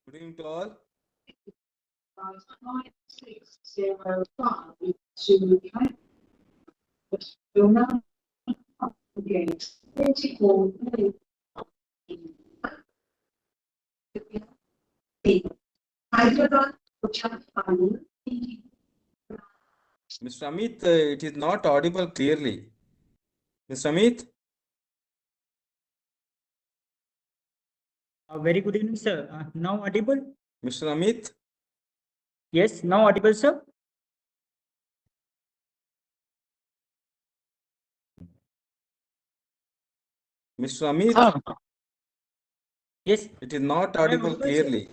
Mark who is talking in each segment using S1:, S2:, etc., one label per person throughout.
S1: Good evening to all.
S2: 9605 to against 24 Hyderabad, Parul.
S1: Mr. Amit, it is not audible clearly. Mr. Amit,
S3: Very good evening, sir. Now audible?
S1: Mr. Amit,
S3: Yes, now audible, sir.
S1: Mr. Amit,
S3: Yes,
S1: it is not
S3: Am I
S1: audible
S3: audible, sir?
S1: clearly.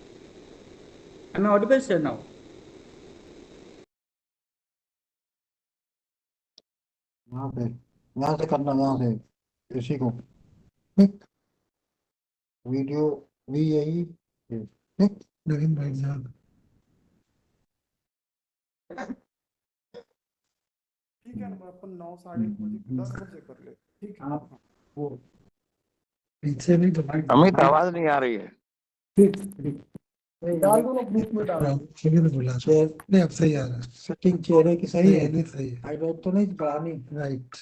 S3: am I audible, sir, now?
S4: यहाँ से करना, यहाँ से इसी को ठीक, video भी यही ठीक, लेकिन भाई साहब
S5: ठीक है ना, अपन 9 साढ़े 10 बजे कर ले। ठीक है,
S4: आप वो पीछे नहीं तो भाई
S6: अमित आवाज नहीं आ रही है।
S4: ठीक ठीक
S5: डाल दो ना ग्रुप में डाल।
S4: ठीक है, तो बोला चेयर नहीं, अब सही आ रहा है, सेटिंग चेहरे की सही है, नहीं सही है, हाईलाइट तो नहीं बढ़ानी, राइट।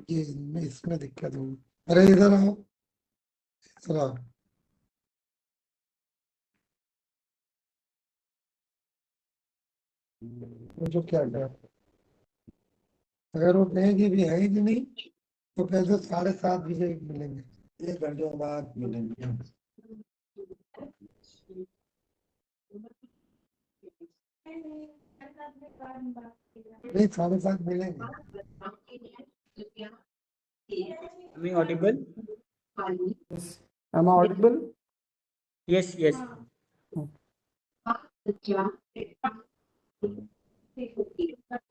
S4: ये इसमें दिक्कत होगी। अरे इधर आओ, इधर आओ। मुझे क्या डर, अगर वो कहेंगे भी है कि नहीं तो कल से 7:30 बजे मिलेंगे, 1 घंटे बाद मिलेंगे। नहीं 7:30 मिलेंगे।
S3: Am I audible?
S5: am I audible?
S3: Yes, yes.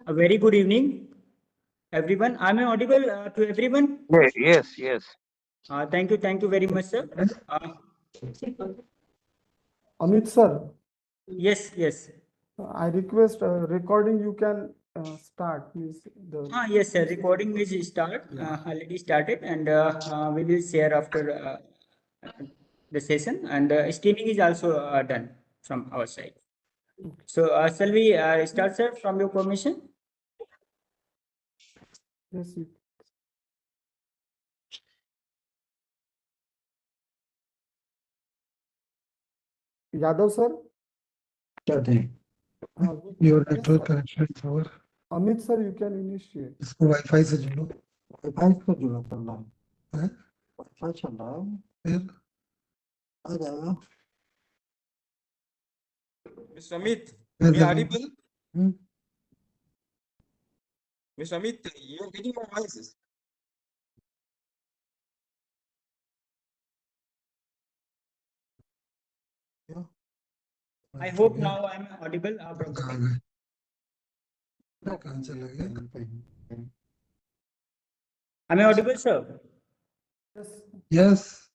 S3: A very good evening, everyone. Am I audible to everyone?
S6: Yes.
S3: Thank you very much, sir.
S5: Amit sir,
S3: Yes.
S5: I request recording you can start please.
S3: Yes, sir. Recording is already started, and we will share after the session, and streaming is also done from our side. So, shall we start, sir, from your permission?
S5: Yes, you. Yadav sir,
S4: क्या थे? Your network connection over.
S5: Amit sir, you can initiate.
S4: इसको wifi से जोड़ो, wifi से जुड़ा करना है, wifi चल रहा है, फिर आ जाएगा।
S1: Mr. Amit, me audible? Mr. Amit, you are getting my voices.
S3: I hope now I am audible.
S4: कहाँ गए? कहाँ चले गए?
S3: Am I audible, sir?
S4: Yes.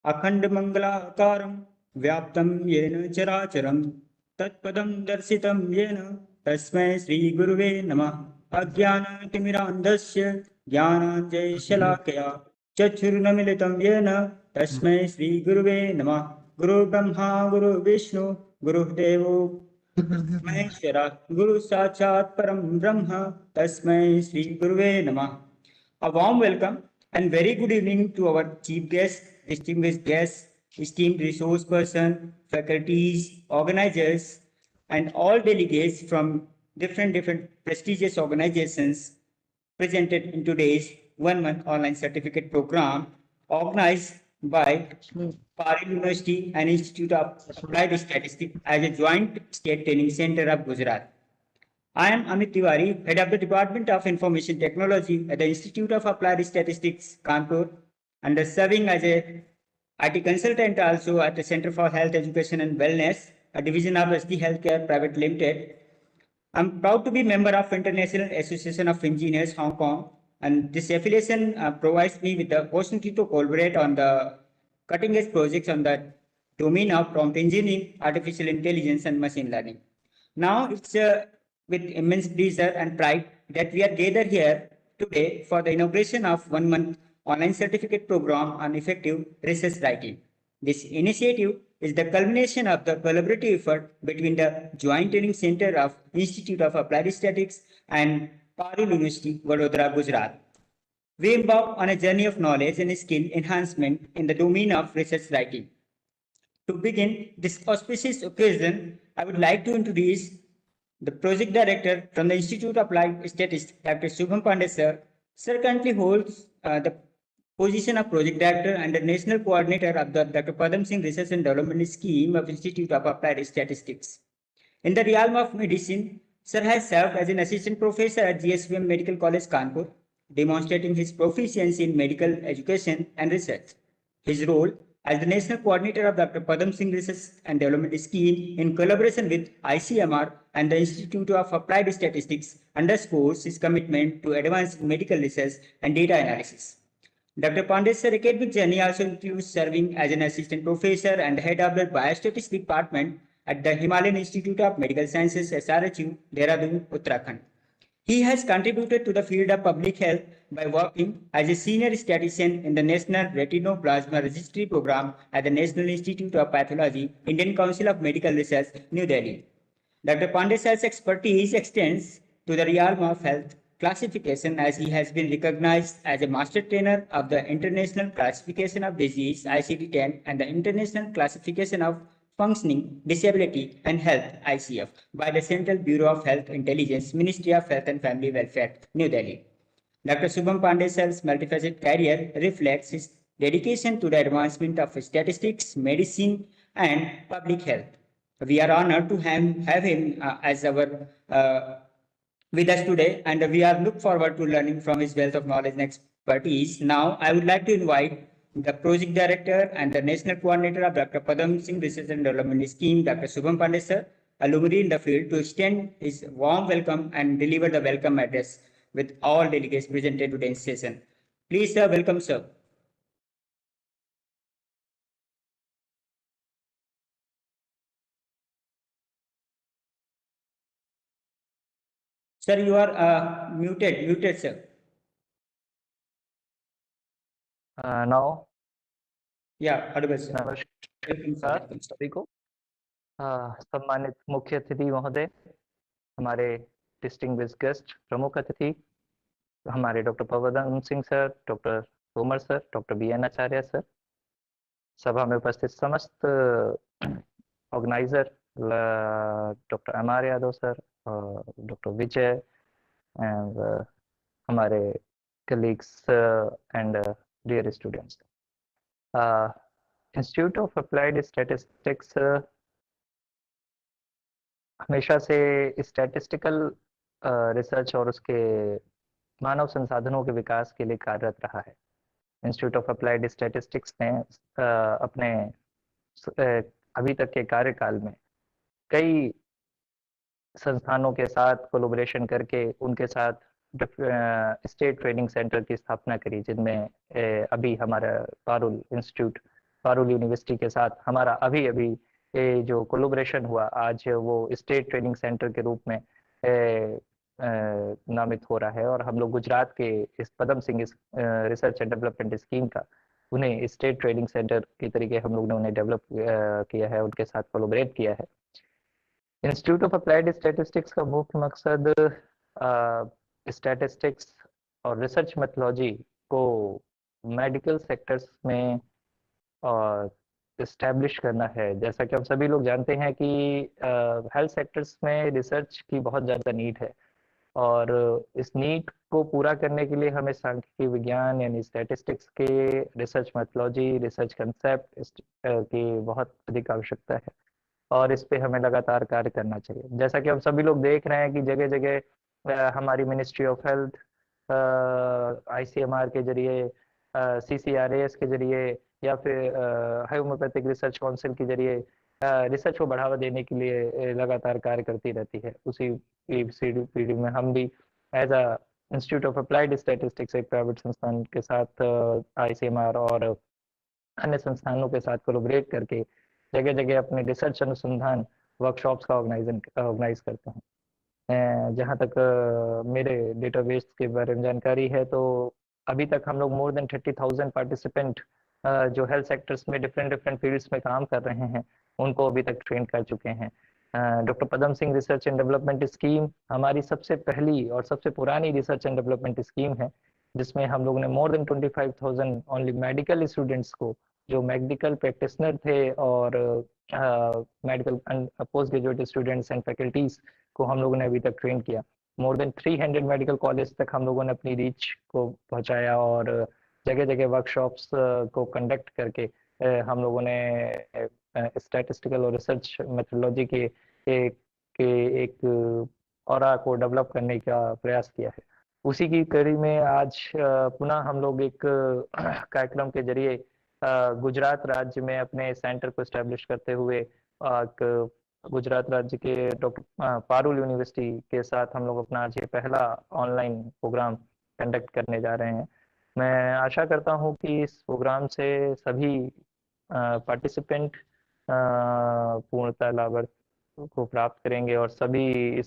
S3: अखंड मंगलाकारं व्याप्तं येन चराचरं तत्पदं दर्शितं येन तस्मै श्री गुरुवे नमः। अज्ञानतिमिरान्धस्य ज्ञानाञ्जनशलाकया चक्षुरुन्मीलितं येन तस्मै श्री गुरुवे नमः। गुरु ब्रह्मा गुरु विष्णु गुरुदेवो महेश्वरः गुरु साक्षात् परम ब्रह्म तस्मै श्री गुरुवे नमः। A warm welcome and very good evening to our chief guest, distinguished guests, esteemed resource person, faculties, organizers, and all delegates from different prestigious organizations presented in today's 1-month online certificate program organized by Parul University and Institute of Applied Statistics as a joint state training center of Gujarat. I am Amit Tiwari, head of the Department of Information Technology at the Institute of Applied Statistics, Kanpur, and serving as a IT consultant also at the Center for Health Education and Wellness, a division of SD Healthcare Private Limited. I'm proud to be member of International Association of Engineers, Hong Kong, and this affiliation provides me with the opportunity to collaborate on the cutting-edge projects on the domain of prompt engineering, artificial intelligence, and machine learning. Now, it's with immense pleasure and pride that we are gathered here today for the inauguration of 1-month online certificate program on effective research writing. This initiative is the culmination of the collaborative effort between the Joint Training Center of Institute of Applied Statistics and Parul University, Vadodara, Gujarat. We embark on a journey of knowledge and skill enhancement in the domain of research writing. To begin this auspicious occasion, I would like to introduce the project director from the Institute of Applied Statistics, Dr. Shubham Pandey sir. Sir currently holds the position of project director and the national coordinator of the Dr. Padam Singh Research and Development Scheme of Institute of Applied Statistics. In the realm of medicine, sir has served as an assistant professor at GSVM Medical College, Kanpur, demonstrating his proficiency in medical education and research. His role as the national coordinator of Dr. Padam Singh Research and Development Scheme in collaboration with ICMR and the Institute of Applied Statistics underscores his commitment to advancing medical research and data analysis. Dr. Pandey's academic journey also includes serving as an assistant professor and head of the Biostatistics Department at the Himalayan Institute of Medical Sciences, SRHU, Dehradun, Uttarakhand. He has contributed to the field of public health by working as a senior statistician in the National Retinoplasma Registry Program at the National Institute of Pathology, Indian Council of Medical Research, New Delhi. Dr. Pandey's expertise extends to the realm of health classification as he has been recognized as a master trainer of the International Classification of Disease ICD-10 and the International Classification of Functioning, Disability and Health ICF by the Central Bureau of Health Intelligence, Ministry of Health and Family Welfare, New Delhi. Dr. Shubham Pandey's multifaceted career reflects his dedication to the advancement of statistics, medicine and public health. We are honored to have him as our with us today, and we are look forward to learning from his wealth of knowledge and expertise. Now, I would like to invite the project director and the national coordinator of Dr. Padam Singh Research and Development Scheme, Dr. Shubham Pandey sir, a luminary in the field, to extend his warm welcome and deliver the welcome address with all delegates present in today's session. Please, sir, welcome, sir. Sir, you are muted, sir.
S7: Now,
S3: Yeah, audible, sir.
S7: नमस्कार सभी को। सम्मानित मुख्य अतिथि महोदय, हमारे distinguished guest, प्रमुख अतिथि हमारे doctor Padam Singh sir, doctor Tomar sir, doctor BN Acharya sir, सभा में उपस्थित समस्त organiser doctor MR Yadav sir, doctor Vijay and हमारे colleagues and dear students. Institute of applied statistics हमेशा से स्टैटिस्टिकल रिसर्च और उसके मानव संसाधनों के विकास के लिए कार्यरत रहा है। इंस्टीट्यूट ऑफ अप्लाइड स्टैटिस्टिक्स ने अपने अभी तक के कार्यकाल में कई संस्थानों के साथ कोलैबोरेशन करके उनके साथ स्टेट ट्रेनिंग सेंटर की स्थापना करी, जिनमें अभी हमारा पारुल यूनिवर्सिटी के साथ हमारा अभी जो कोलैबोरेशन हुआ आज वो स्टेट ट्रेनिंग सेंटर के रूप में नामित हो रहा है। और हम लोग गुजरात के इस Padam Singh research and development scheme का उन्हें स्टेट ट्रेनिंग सेंटर की तरीके हम लोग ने उन्हें डेवलप किया है, उनके साथ कोलैबोरेट किया है। इंस्टीट्यूट ऑफ अप्लाइड स्टैटिस्टिक्स का मुख्य मकसद स्टैटिस्टिक्स और रिसर्च मेथोलॉजी को मेडिकल सेक्टर्स में इस्टेब्लिश करना है। जैसा कि हम सभी लोग जानते हैं कि हेल्थ सेक्टर्स में रिसर्च की बहुत ज़्यादा नीड है और इस नीड को पूरा करने के लिए हमें सांख्यिकी विज्ञान यानी स्टैटिस्टिक्स के रिसर्च मेथोलॉजी, रिसर्च कंसेप्ट की बहुत अधिक आवश्यकता है और इस पे हमें लगातार कार्य करना चाहिए। जैसा कि हम सभी लोग देख रहे हैं कि जगह जगह हमारी मिनिस्ट्री ऑफ हेल्थ ICMR के जरिए, CCRAS के जरिए या फिर होम्योपैथिक रिसर्च काउंसिल के जरिए रिसर्च को बढ़ावा देने के लिए लगातार कार्य करती रहती है। उसी पीढ़ी में हम भी as a institute of applied statistics एक प्राइवेट संस्थान के साथ ICMR और अन्य संस्थानों के साथ कोलैबोरेट करके जगह जगह अपने रिसर्च अनुसंधान वर्कशॉप्स का ऑर्गेनाइज करते हैं। जहाँ तक मेरे डेटाबेस के बारे में जानकारी है तो अभी तक हम लोग मोर देन 30,000 पार्टिसिपेंट जो हेल्थ सेक्टर्स में डिफरेंट फील्ड्स में काम कर रहे हैं उनको अभी तक ट्रेन कर चुके हैं। Doctor Padam Singh research and development scheme हमारी सबसे पहली और सबसे पुरानी रिसर्च एंड डेवलपमेंट स्कीम है, जिसमें हम लोगों ने more than 25,000 only medical students को, जो मेडिकल प्रैक्टिशनर थे और medical post graduate students and faculties को हम लोगों ने अभी तक ट्रेन किया। मोर देन 300 मेडिकल कॉलेज तक हम लोगों ने अपनी रीच को पहुंचाया और जगह जगह वर्कशॉप्स को कंडक्ट करके हम लोगों ने स्टैटिस्टिकल और रिसर्च मेथोडोलॉजी एक ऑरा को डेवलप करने का प्रयास किया है। उसी की कड़ी में आज पुनः हम लोग एक कार्यक्रम के जरिए गुजरात राज्य में अपने सेंटर को एस्टेब्लिश करते हुए गुजरात राज्य के डॉक्टर पारुल यूनिवर्सिटी के साथ हम लोग अपना आज ये पहला ऑनलाइन प्रोग्राम कंडक्ट करने जा रहे हैं। मैं आशा करता हूं कि इस प्रोग्राम से सभी पार्टिसिपेंट पूर्णतः लाभ को प्राप्त करेंगे और सभी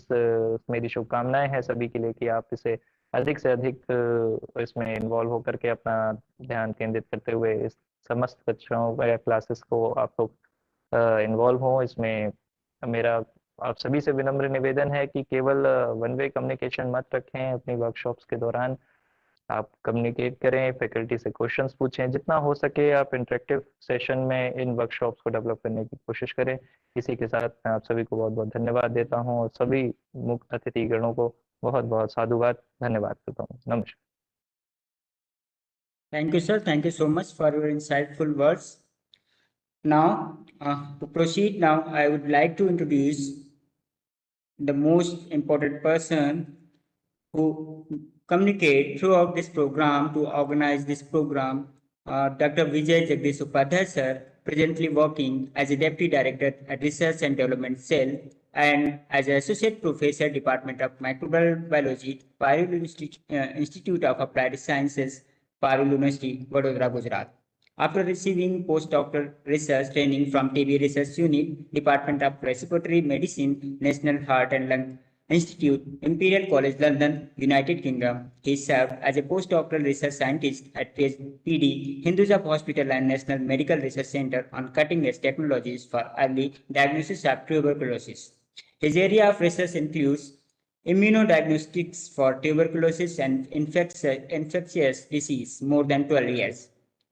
S7: मेरी शुभकामनाएं हैं सभी के लिए कि आप इसे अधिक से अधिक इसमें इन्वॉल्व होकर के अपना ध्यान केंद्रित करते हुए इस समस्त कक्षाओं या क्लासेस को आप लोग इन्वॉल्व हों। इसमें मेरा आप सभी से विनम्र निवेदन है कि केवल वन वे कम्युनिकेशन मत रखें, अपनी वर्कशॉप्स के दौरान आप कम्युनिकेट करें, फैकल्टी से क्वेश्चंस पूछें, जितना हो सके आप इंटरेक्टिव सेशन में इन वर्कशॉप्स को डेवलप करने की कोशिश करें। इसी के साथ मैं आप सभी को बहुत बहुत धन्यवाद देता हूं और सभी मुख्य अतिथिगणों को बहुत बहुत साधुवाद धन्यवाद करता हूँ। नमस्कार।
S3: Thank you, sir. Thank you so much for your insightful words. Now, to proceed now, I would like to introduce the most important person who communicate throughout this program to organize this program, Dr. Vijay Jagdish Upadhyay sir, presently working as a Deputy Director at Research and Development Cell and as an Associate Professor, Department of Microbiology, Parul Institute of Applied Sciences, Parul University, Vadodara, Gujarat. After receiving postdoctoral research training from TB Research Unit, Department of Respiratory Medicine, National Heart and Lung Institute, Imperial College London, United Kingdom, he served as a postdoctoral research scientist at PD, Hindusab Hospital and National Medical Research Center on cutting-edge technologies for early diagnosis of tuberculosis. His area of research includes immunodiagnostics for tuberculosis and infectious disease more than 12 years.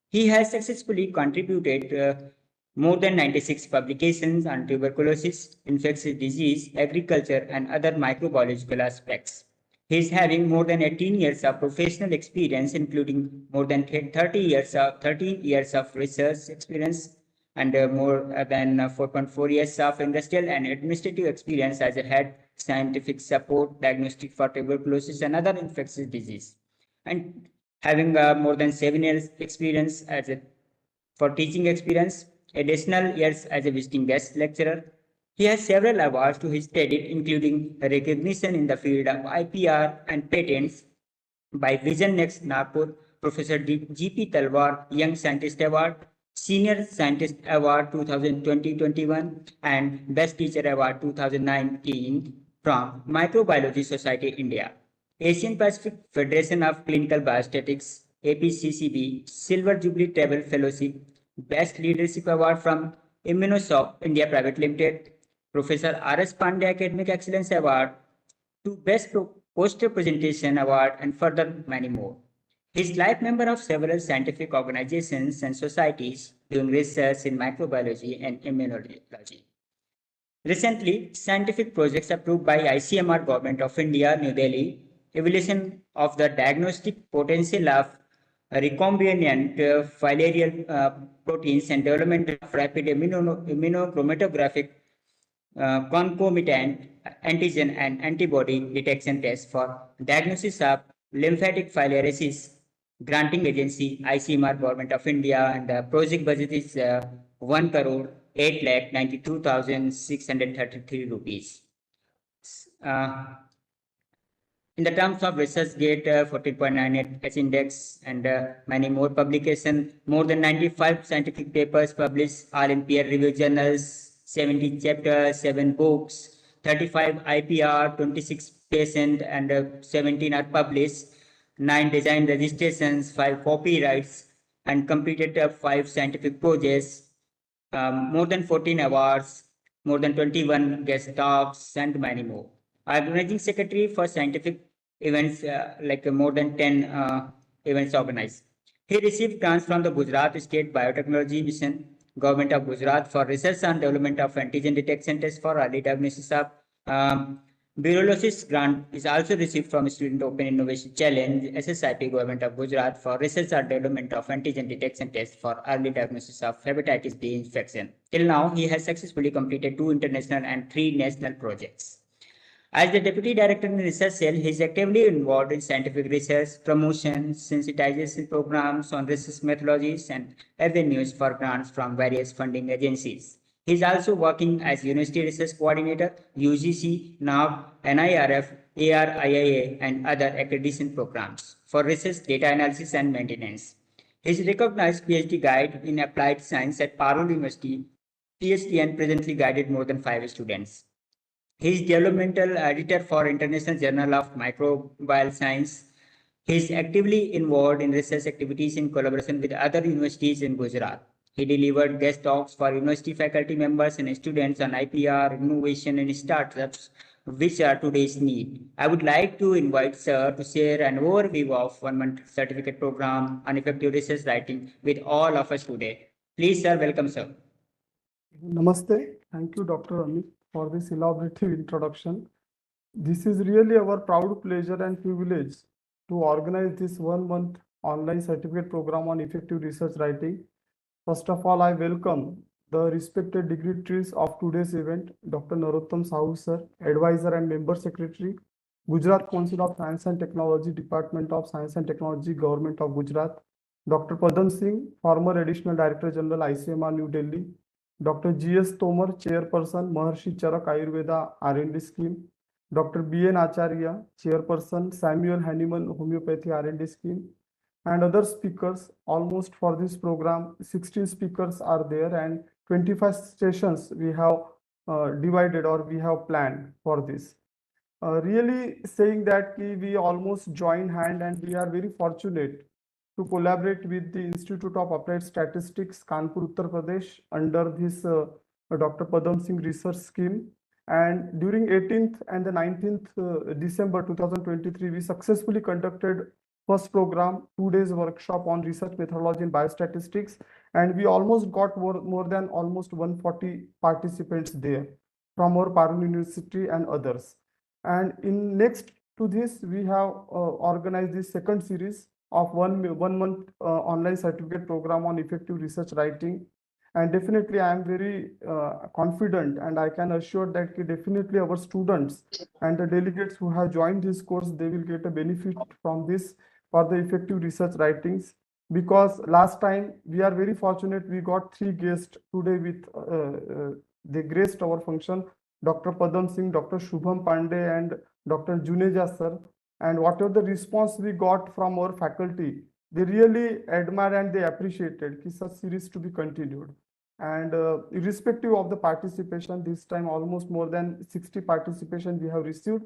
S3: He has successfully contributed more than 96 publications on tuberculosis, infectious disease, agriculture, and other microbiological aspects. He is having more than 18 years of professional experience, including more than 13 years of research experience and more than 4.4 years of industrial and administrative experience as a head scientific support diagnostic for tuberculosis and other infectious disease, and having more than 7 years experience for teaching experience, additional years as a visiting guest lecturer. He has several awards to his credit, including recognition in the field of IPR and patents by Vision Next Nagpur, Professor G.P. Talwar Young Scientist Award, Senior Scientist Award 2020-21, and Best Teacher Award 2019 from Microbiology Society India. Asian Pacific Federation of Clinical Biostatics, APCCB, Silver Jubilee Travel Fellowship, Best Leadership Award from Immunosoft India Private Limited, Professor R.S. Pandey Academic Excellence Award, 2 Best Poster Presentation Award, and further many more. He is life member of several scientific organizations and societies doing research in microbiology and immunology. Recently, scientific projects approved by ICMR Government of India, New Delhi, evaluation of the diagnostic potential of recombinant filarial proteins and development of rapid immunochromatographic concomitant antigen and antibody detection tests for diagnosis of lymphatic filariasis. Granting agency ICMR Government of India, and the project budget is 1,08,92,633 rupees. In the terms of ResearchGate 14.98 H index and many more publications, more than 95 scientific papers published, all in peer-reviewed journals, 70 chapters, 7 books, 35 IPR, 26 patents, and 17 are published. 9 design registrations, 5 copyrights, and completed 5 scientific projects, more than 14 awards, more than 21 guest talks, and many more. I am managing secretary for scientific events, more than 10 events organized. He received grants from the Gujarat State Biotechnology Mission, Government of Gujarat for research and development of antigen detection tests for early diagnosis of Virolosis grant is also received from Student Open Innovation Challenge, SSIP Government of Gujarat for research and development of antigen detection tests for early diagnosis of hepatitis B infection. Till now, he has successfully completed 2 international and 3 national projects. As the Deputy Director in the Research Cell, he is actively involved in scientific research, promotion, sensitization programs on research methodologies, and avenues for grants from various funding agencies. He is also working as University Research Coordinator, UGC, NAV, NIRF, ARIIA, and other accreditation programs for research, data analysis, and maintenance. He is recognized PhD guide in applied science at Parul University, PhD, and presently guided more than 5 students. He is developmental editor for International Journal of Microbial Science. He is actively involved in research activities in collaboration with other universities in Gujarat. He delivered guest talks for university faculty members and students on IPR, innovation, and startups, which are today's need. I would like to invite Sir to share an overview of 1-month certificate program on effective research writing with all of us today. Please, Sir, welcome, Sir.
S5: Namaste. Thank you, Dr. Amit, for this elaborative introduction. This is really our proud pleasure and privilege to organize this 1-month online certificate program on effective research writing. First of all, I welcome the respected dignitaries of today's event, Dr. Narottam Sahoo, sir, Advisor and Member Secretary, Gujarat Council of Science and Technology, Department of Science and Technology, Government of Gujarat, Dr. Padam Singh, former Additional Director General, ICMR, New Delhi, Dr. G.S. Tomar, Chairperson, Maharshi Charak Ayurveda R&D Scheme, Dr. B.N. Acharya, Chairperson, Samuel Hahnemann Homeopathy R&D Scheme, and other speakers. Almost for this program, 16 speakers are there and 25 sessions we have divided or we have planned for this. Really saying that we almost join hand and we are very fortunate to collaborate with the Institute of Applied Statistics, Kanpur, Uttar Pradesh, under this Dr. Padam Singh research scheme. And during 18th and the 19th December 2023, we successfully conducted first program, 2 days workshop on research methodology in biostatistics, and we almost got more than almost 140 participants there from our Parul University and others. And in next to this, we have organized this second series of one month online certificate program on effective research writing. And definitely I am very confident and I can assure that definitely our students and the delegates who have joined this course, they will get a benefit from this for the effective research writings. Because last time we are very fortunate, we got 3 guests today with they graced our function, Dr. Padam Singh, Dr. Shubham Pandey, and Dr. Juneja sir. And whatever the response we got from our faculty, they really admire and they appreciated such series to be continued. And irrespective of the participation, this time almost more than 60 participation we have received.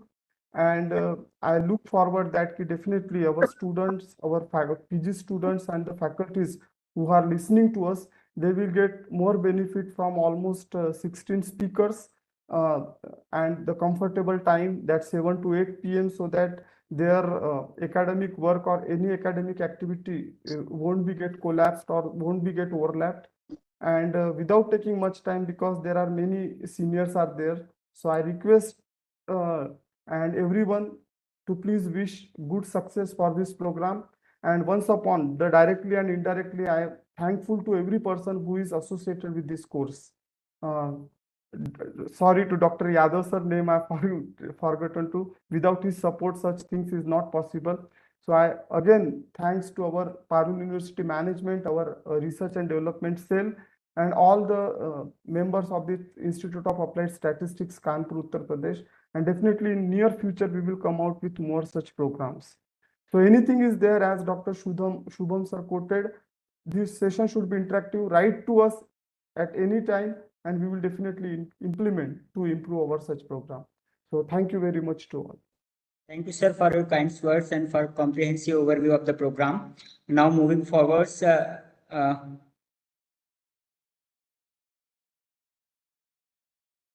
S5: And I look forward that definitely our students, our PG students and the faculties who are listening to us, they will get more benefit from almost 16 speakers and the comfortable time, that 7 to 8 p.m. so that their academic work or any academic activity won't be get collapsed or won't be get overlapped. And without taking much time, because there are many seniors are there, so I request and everyone to please wish good success for this program. And once upon the directly and indirectly, I am thankful to every person who is associated with this course. Sorry to Dr. Yadav sir, name I forgotten to. Without his support, such things is not possible. So I again thanks to our Parul University management, our research and development cell, and all the members of the Institute of Applied Statistics, Kanpur, Uttar Pradesh. And definitely in near future, we will come out with more such programs. So anything is there, as Dr. Shubham sir quoted, this session should be interactive. Write to us at any time, and we will definitely implement to improve our such program. So thank you very much to all.
S3: Thank you, sir, for your kind words and for comprehensive overview of the program. Now, moving forward,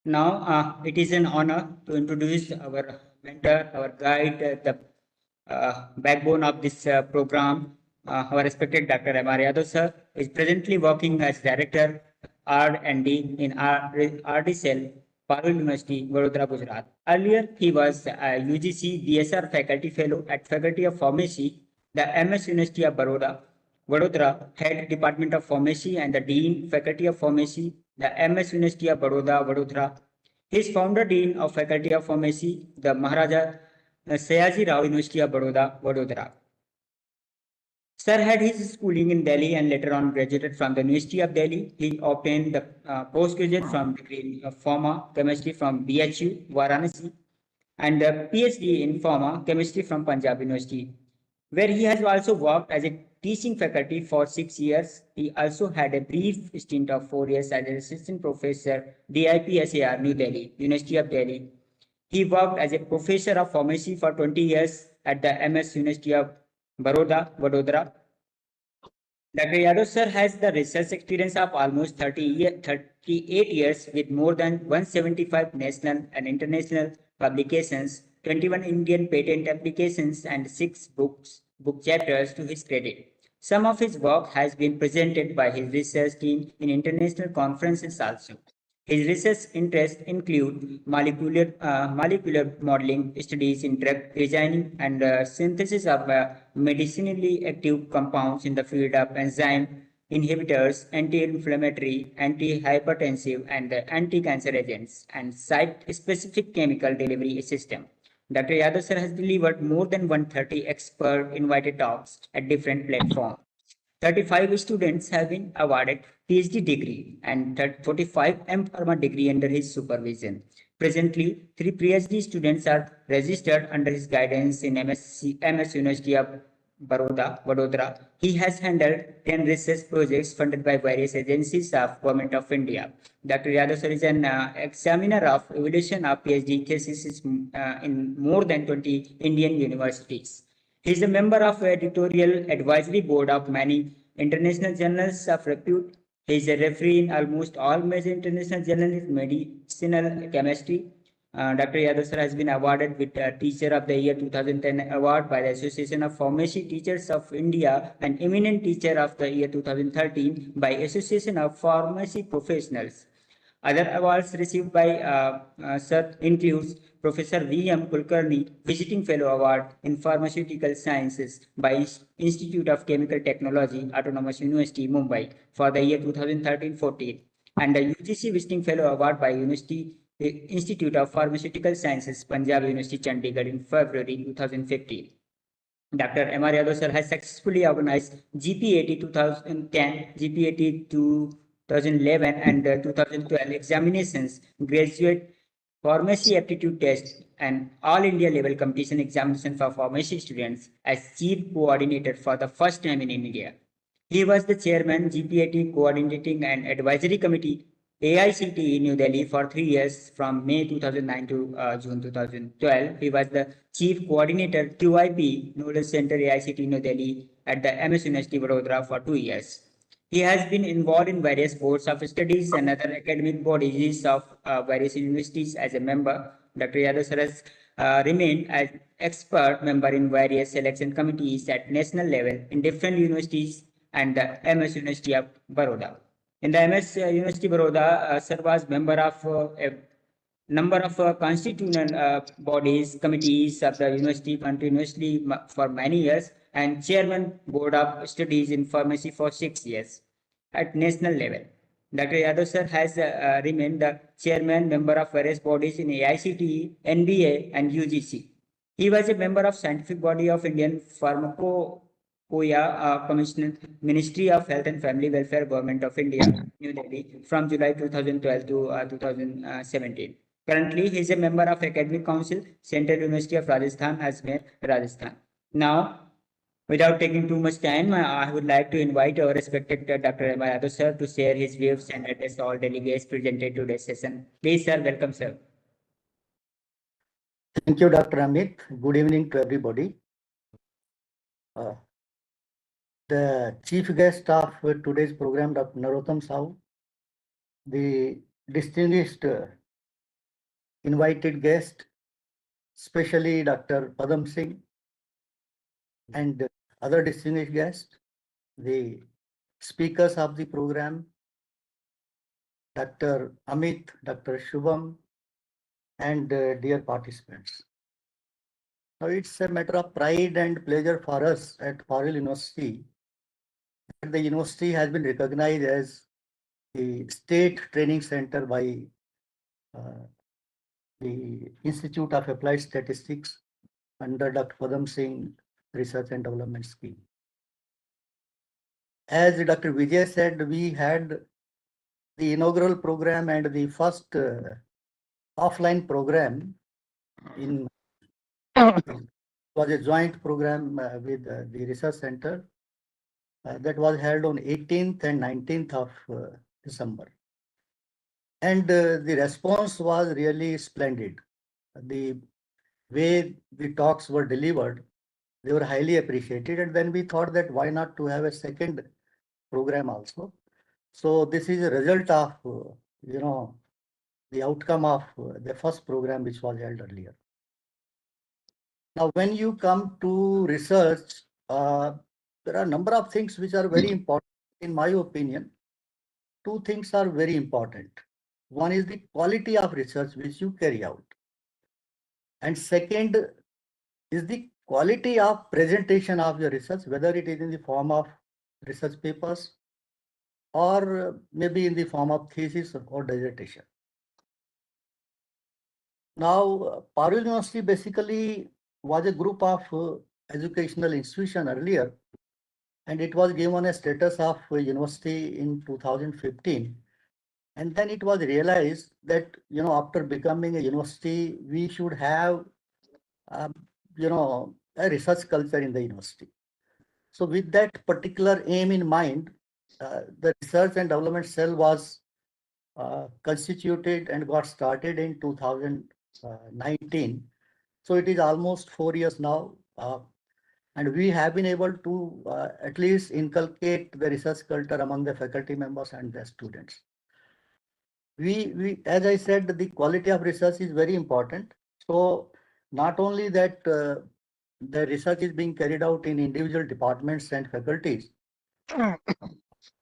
S3: now it is an honor to introduce our mentor, our guide, the backbone of this program, our respected Dr. M.R. Yadav, sir, is presently working as Director R&D in RD Cell, Parul University, Vadodara, Gujarat. Earlier, he was a UGC DSR Faculty Fellow at Faculty of Pharmacy, the MS University of Baroda, Vadodara, Head Department of Pharmacy and the Dean, Faculty of Pharmacy, the MS University of Baroda, Vadodara. He is founder Dean of Faculty of Pharmacy, the Maharaja Sayaji Rao University of Baroda, Vadodara. Sir had his schooling in Delhi and later on graduated from the University of Delhi. He obtained the postgraduate from degree in Pharma Chemistry from BHU, Varanasi, and the PhD in Pharma Chemistry from Punjab University, where he has also worked as a teaching faculty for 6 years. He also had a brief stint of 4 years as an assistant professor, DIPSAR, New Delhi, University of Delhi. He worked as a professor of pharmacy for 20 years at the MS University of Baroda, Vadodara. Dr. Yadav sir has the research experience of almost 38 years with more than 175 national and international publications, 21 Indian patent applications, and 6 book chapters to his credit. Some of his work has been presented by his research team in international conferences also. His research interests include molecular modeling, studies in drug designing, and synthesis of medicinally active compounds in the field of enzyme inhibitors, anti-inflammatory, anti-hypertensive, and anti-cancer agents, and site-specific chemical delivery system. Dr. Yadav sir has delivered more than 130 expert invited talks at different platforms. 35 students have been awarded PhD degree and 45 M.Pharma degree under his supervision. Presently, 3 PhD students are registered under his guidance in MS University of Baroda, Vadodara. He has handled 10 research projects funded by various agencies of Government of India. Dr. Yadav sir is an examiner of evaluation of PhD theses in more than 20 Indian universities. He is a member of the editorial advisory board of many international journals of repute. He is a referee in almost all major international journals in medicinal chemistry. Dr. Yadav sir has been awarded with Teacher of the Year 2010 award by the Association of Pharmacy Teachers of India and Eminent Teacher of the Year 2013 by Association of Pharmacy Professionals. Other awards received by Sir includes Professor V.M. Kulkarni Visiting Fellow Award in Pharmaceutical Sciences by Institute of Chemical Technology, Autonomous University, Mumbai for the year 2013-14, and the UGC Visiting Fellow Award by Institute of Pharmaceutical Sciences, Punjab University, Chandigarh in February 2015. Dr. M.R. Yadav sir has successfully organized GPAT 2010, GPAT 2011 and 2012 examinations, graduate pharmacy aptitude test, and all India level competition examination for pharmacy students as chief coordinator for the first time in India. He was the chairman GPAT coordinating and advisory committee AICTE New Delhi for 3 years from May 2009 to June 2012. He was the chief coordinator QIP Knowledge Center AICTE New Delhi at the MS University Vadodara for 2 years. He has been involved in various boards of studies and other academic bodies of various universities as a member. Dr. Yadav sir has remained as expert member in various selection committees at national level in different universities and the MS University of Baroda. In the MS University Baroda, sir was member of a number of constitutional bodies, committees of the university, continuously for many years, and chairman board of studies in pharmacy for 6 years at national level. Dr. Yadav sir has remained the chairman member of various bodies in AICTE, NBA, and UGC. He was a member of scientific body of Indian Pharmacopoeia Commission, Ministry of Health and Family Welfare, Government of India, New Delhi, from July 2012 to 2017. Currently, he is a member of Academic Council, Central University of Rajasthan, Ajmer, Rajasthan. Now, without taking too much time, I would like to invite our respected Dr. M.R. Yadav sir to share his views and address all delegates presented today's session. Please, sir, welcome, sir.
S8: Thank you, Dr. Amit. Good evening to everybody. The chief guest of today's program, Dr. Narottam Sahoo, the distinguished invited guest, especially Dr. Padam Singh, and other distinguished guests, the speakers of the program, Dr. Amit, Dr. Shubham, and dear participants. Now, it's a matter of pride and pleasure for us at Parul University that the university has been recognized as the state training center by the Institute of Applied Statistics under Dr. Padam Singh Research and Development Scheme. As Dr. Vijay said, we had the inaugural program and the first offline program in was a joint program with the research center that was held on 18th and 19th of December. And the response was really splendid. The way the talks were delivered, they were highly appreciated. And then we thought that why not to have a second program also. So this is a result of, the outcome of the first program which was held earlier. Now, when you come to research, there are a number of things which are very important. In my opinion, two things are very important. One is the quality of research which you carry out. And second is the quality of presentation of your research, whether it is in the form of research papers or maybe in the form of thesis or dissertation. Now, Parul University basically was a group of educational institution earlier, and it was given a status of university in 2015. And then it was realized that, after becoming a university, we should have, a research culture in the university. So with that particular aim in mind, the research and development cell was constituted and got started in 2019. So it is almost 4 years now. And we have been able to at least inculcate the research culture among the faculty members and the students. We, as I said, the quality of research is very important. So not only that the research is being carried out in individual departments and faculties.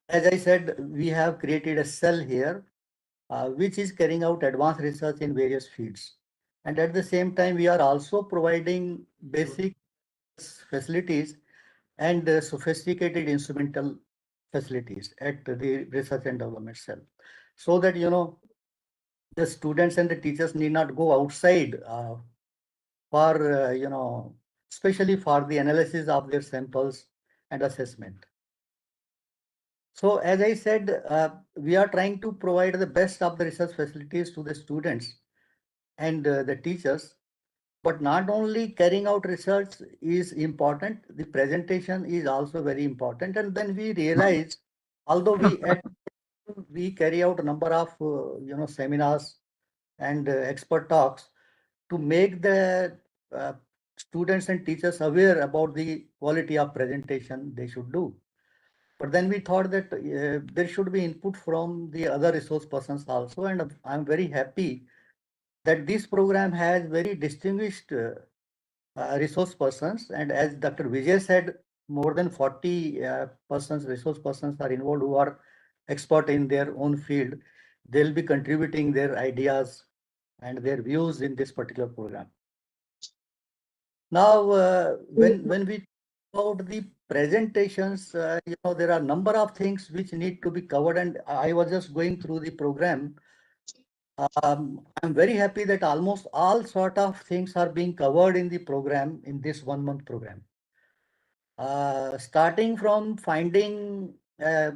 S8: As I said, we have created a cell here, which is carrying out advanced research in various fields. And at the same time, we are also providing basic facilities and sophisticated instrumental facilities at the research and development cell, so that, the students and the teachers need not go outside for, especially for the analysis of their samples and assessment. So as I said, we are trying to provide the best of the research facilities to the students and the teachers. But not only carrying out research is important, the presentation is also very important. And then we realized, although we carry out a number of seminars and expert talks to make the students and teachers aware about the quality of presentation they should do. But then we thought that there should be input from the other resource persons also, and I'm very happy that this program has very distinguished resource persons. And as Dr. Vijay said, more than 40 resource persons are involved who are expert in their own field. They'll be contributing their ideas and their views in this particular program. Now, when we talk about the presentations, there are a number of things which need to be covered, and I was just going through the program. I'm very happy that almost all sort of things are being covered in the program, in this 1 month program. Starting from finding a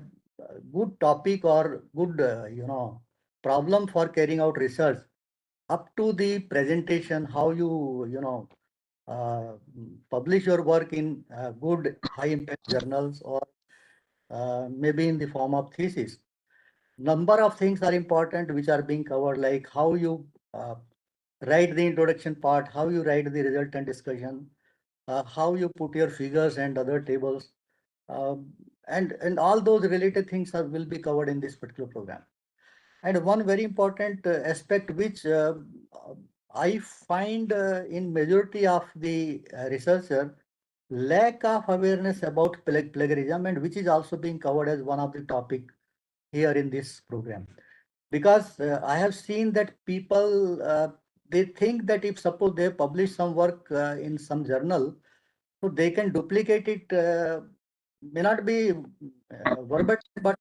S8: good topic or good, problem for carrying out research, up to the presentation, how you, publish your work in good high impact journals or maybe in the form of thesis. Number of things are important which are being covered, like how you write the introduction part, how you write the result and discussion, how you put your figures and other tables, and all those related things will be covered in this particular program. And one very important aspect which I find in majority of the researcher, lack of awareness about plagiarism, and which is also being covered as one of the topic here in this program. Because I have seen that people, they think that if suppose they publish some work in some journal, so they can duplicate it, may not be verbatim, but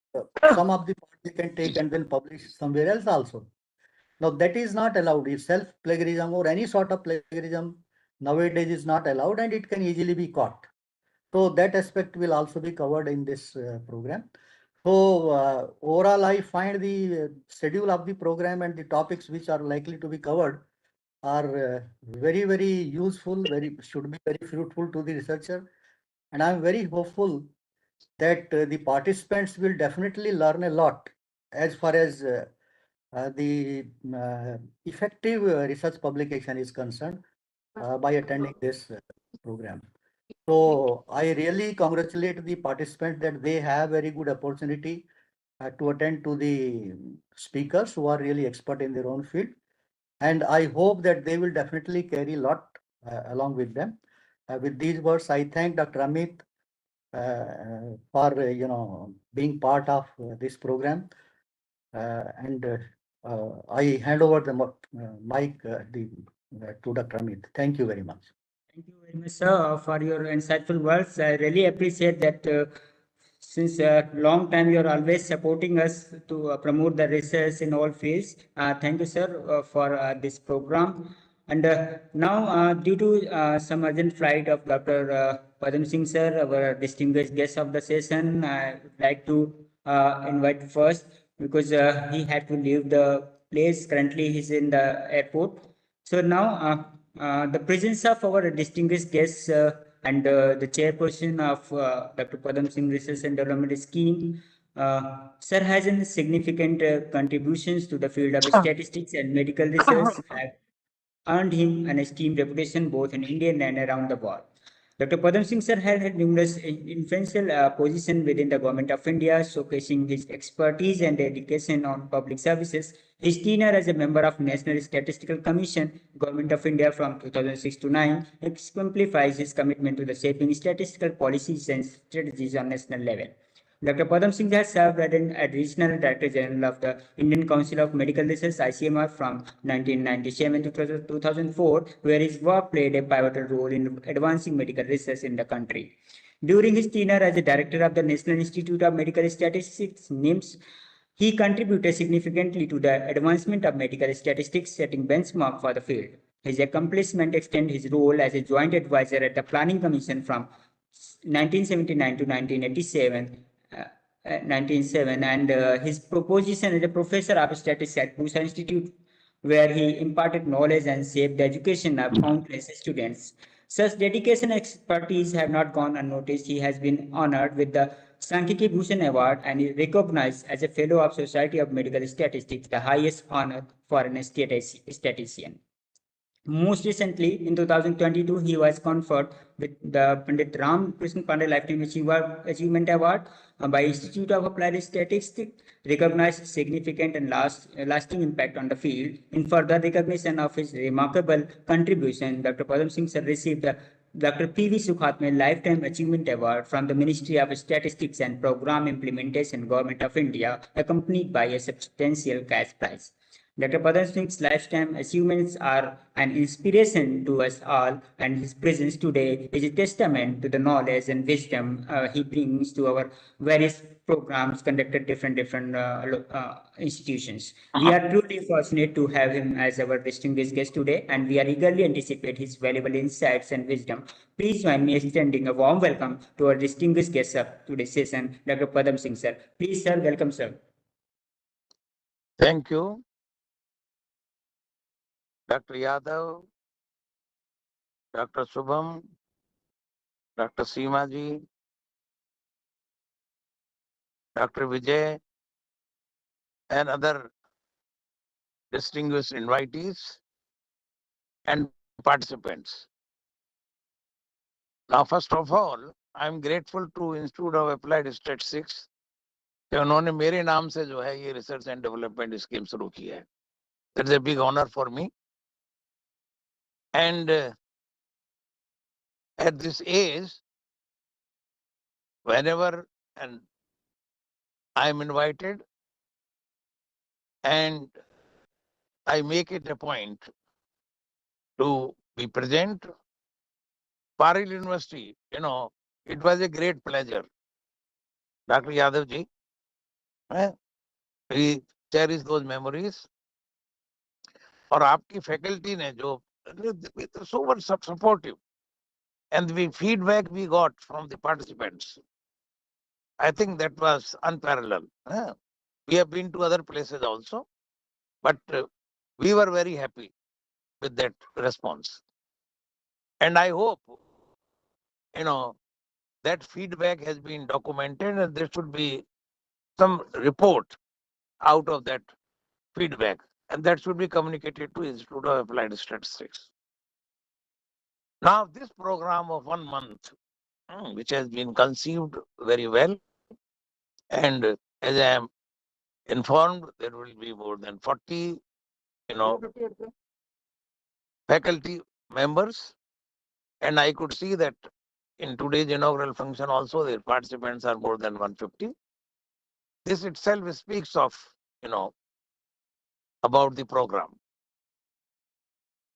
S8: some of the part they can take and then publish somewhere else also. Now that is not allowed. If self-plagiarism or any sort of plagiarism nowadays is not allowed, and it can easily be caught. So that aspect will also be covered in this program. So overall, I find the schedule of the program and the topics which are likely to be covered are very, very useful, should be very fruitful to the researcher. And I'm very hopeful that the participants will definitely learn a lot as far as the effective research publication is concerned by attending this program. So I really congratulate the participants that they have very good opportunity to attend to the speakers who are really expert in their own field. And I hope that they will definitely carry a lot along with them. With these words, I thank Dr. Amit for being part of this program. And I hand over the mic to Dr. Amit. Thank you very much.
S3: Thank you very much, sir, for your insightful words. I really appreciate that since a long time you're always supporting us to promote the research in all fields. Thank you, sir, for this program. And now, due to some urgent flight of Dr. Padam Singh, sir, our distinguished guest of the session, I would like to invite first because he had to leave the place. Currently, he's in the airport. So now, the presence of our distinguished guests and the chairperson of Dr. Padam Singh Research and Development Scheme, sir has in significant contributions to the field of statistics and medical research have earned him an esteemed reputation both in India and around the world. Dr. Padam Singh sir had numerous influential positions within the government of India, showcasing his expertise and dedication on public services. His tenure as a member of National Statistical Commission, Government of India from 2006 to 9, exemplifies his commitment to the shaping statistical policies and strategies on national level. Dr. Padam Singh has served as an Additional Director General of the Indian Council of Medical Research (ICMR) from 1997 to 2004, where his work played a pivotal role in advancing medical research in the country. During his tenure as a director of the National Institute of Medical Statistics (NIMS), he contributed significantly to the advancement of medical statistics, setting benchmark for the field. His accomplishment extend his role as a joint advisor at the Planning Commission from 1979 to 1987. 1907 and his proposition as a professor of statistics at Pusa Institute, where he imparted knowledge and shaped the education of countless students. Such dedication and expertise have not gone unnoticed. He has been honored with the Sankiki Bhushan Award and is recognized as a Fellow of Society of Medical Statistics, the highest honor for an statistician. Most recently, in 2022, he was conferred with the Pandit Ram Krishna Pandey Lifetime Achievement Award by Institute of Applied Statistics, recognized significant and lasting impact on the field. In further recognition of his remarkable contribution, Dr. Padam Singh sir received the Dr. P.V. Sukhatme Lifetime Achievement Award from the Ministry of Statistics and Program Implementation, Government of India, accompanied by a substantial cash prize. Dr. Padam Singh's lifetime achievements are an inspiration to us all, and his presence today is a testament to the knowledge and wisdom he brings to our various programs conducted different institutions. We are truly fortunate to have him as our distinguished guest today, and we are eagerly anticipate his valuable insights and wisdom. Please join me extending a warm welcome to our distinguished guest of today's session, Dr. Padam Singh sir. Please, sir, welcome, sir.
S6: Thank you, Dr. Yadav, Dr. Subham, Dr. Seemaji, Dr. Vijay, and other distinguished invitees. and participants. Now, first of all, I am grateful to Institute of Applied Statistics कि उन्होंने मेरे नाम से जो है ये research and development scheme शुरू की है. That's a big honor for me. And at this age, whenever and I am invited, and I make it a point to be present. Parul University, it was a great pleasure. Dr. Yadav ji, we cherish those memories. और आपकी faculty ने जो so much supportive, and the feedback we got from the participants, I think that was unparalleled. We have been to other places also, but we were very happy with that response. And I hope, that feedback has been documented, and there should be some report out of that feedback, and that should be communicated to Institute of Applied Statistics. Now, this program of 1 month, which has been conceived very well, and as I am informed, there will be more than 40, faculty members, and I could see that in today's inaugural function also, the participants are more than 150. This itself speaks of, about the program.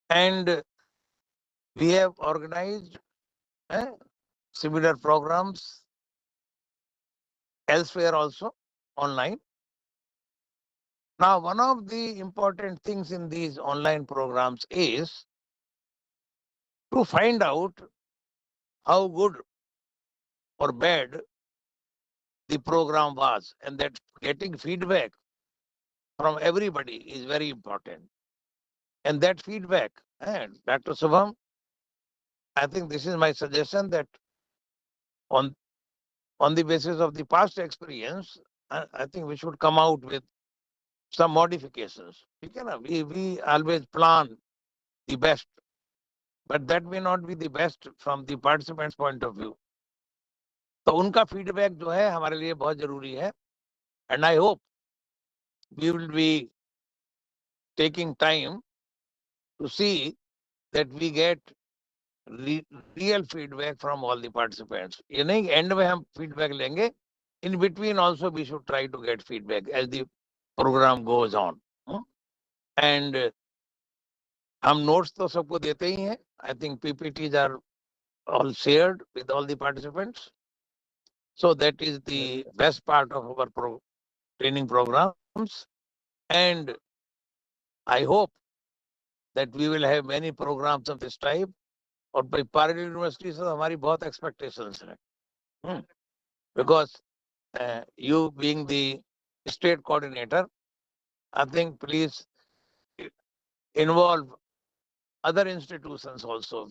S6: And we have organized similar programs elsewhere also online. Now, one of the important things in these online programs is to find out how good or bad the program was, and that getting feedback from everybody is very important. And that feedback, Dr. Subham, I think this is my suggestion, that on the basis of the past experience, I think we should come out with some modifications. We always plan the best, but that may not be the best from the participants' point of view. तो उनका feedback जो है हमारे लिए बहुत जरूरी है, and I hope we will be taking time to see that we get real feedback from all the participants. ये नहीं end में हम feedback लेंगे. In between also we should try to get feedback as the program goes on. And हम notes तो सबको देते ही हैं. I think PPTs are all shared with all the participants. So that is the best part of our training programs. And I hope that we will have many programs of this type. और by Parul University से हमारी बहुत expectations हैं. Because you being the state coordinator, I think please involve other institutions also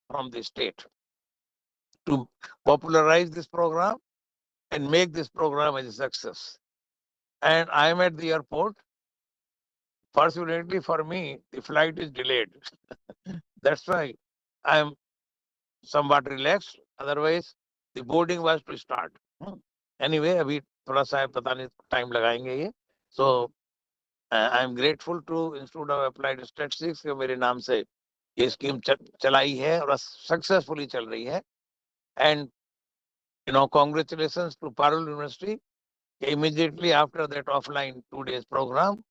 S6: from the state to popularize this program and make this program a success. And I am at the airport. Fortunately for me, the flight is delayed. That's why I am somewhat relaxed. Otherwise, the boarding was to start. Anyway, अभी थोड़ा सा पता नहीं time लगाएंगे ये. So I am grateful to Institute of Applied Statistics कि मेरे नाम से ये स्कीम चलाई है और successfully चल रही है. And congratulations to Parul University. Immediately after that offline 2 days program,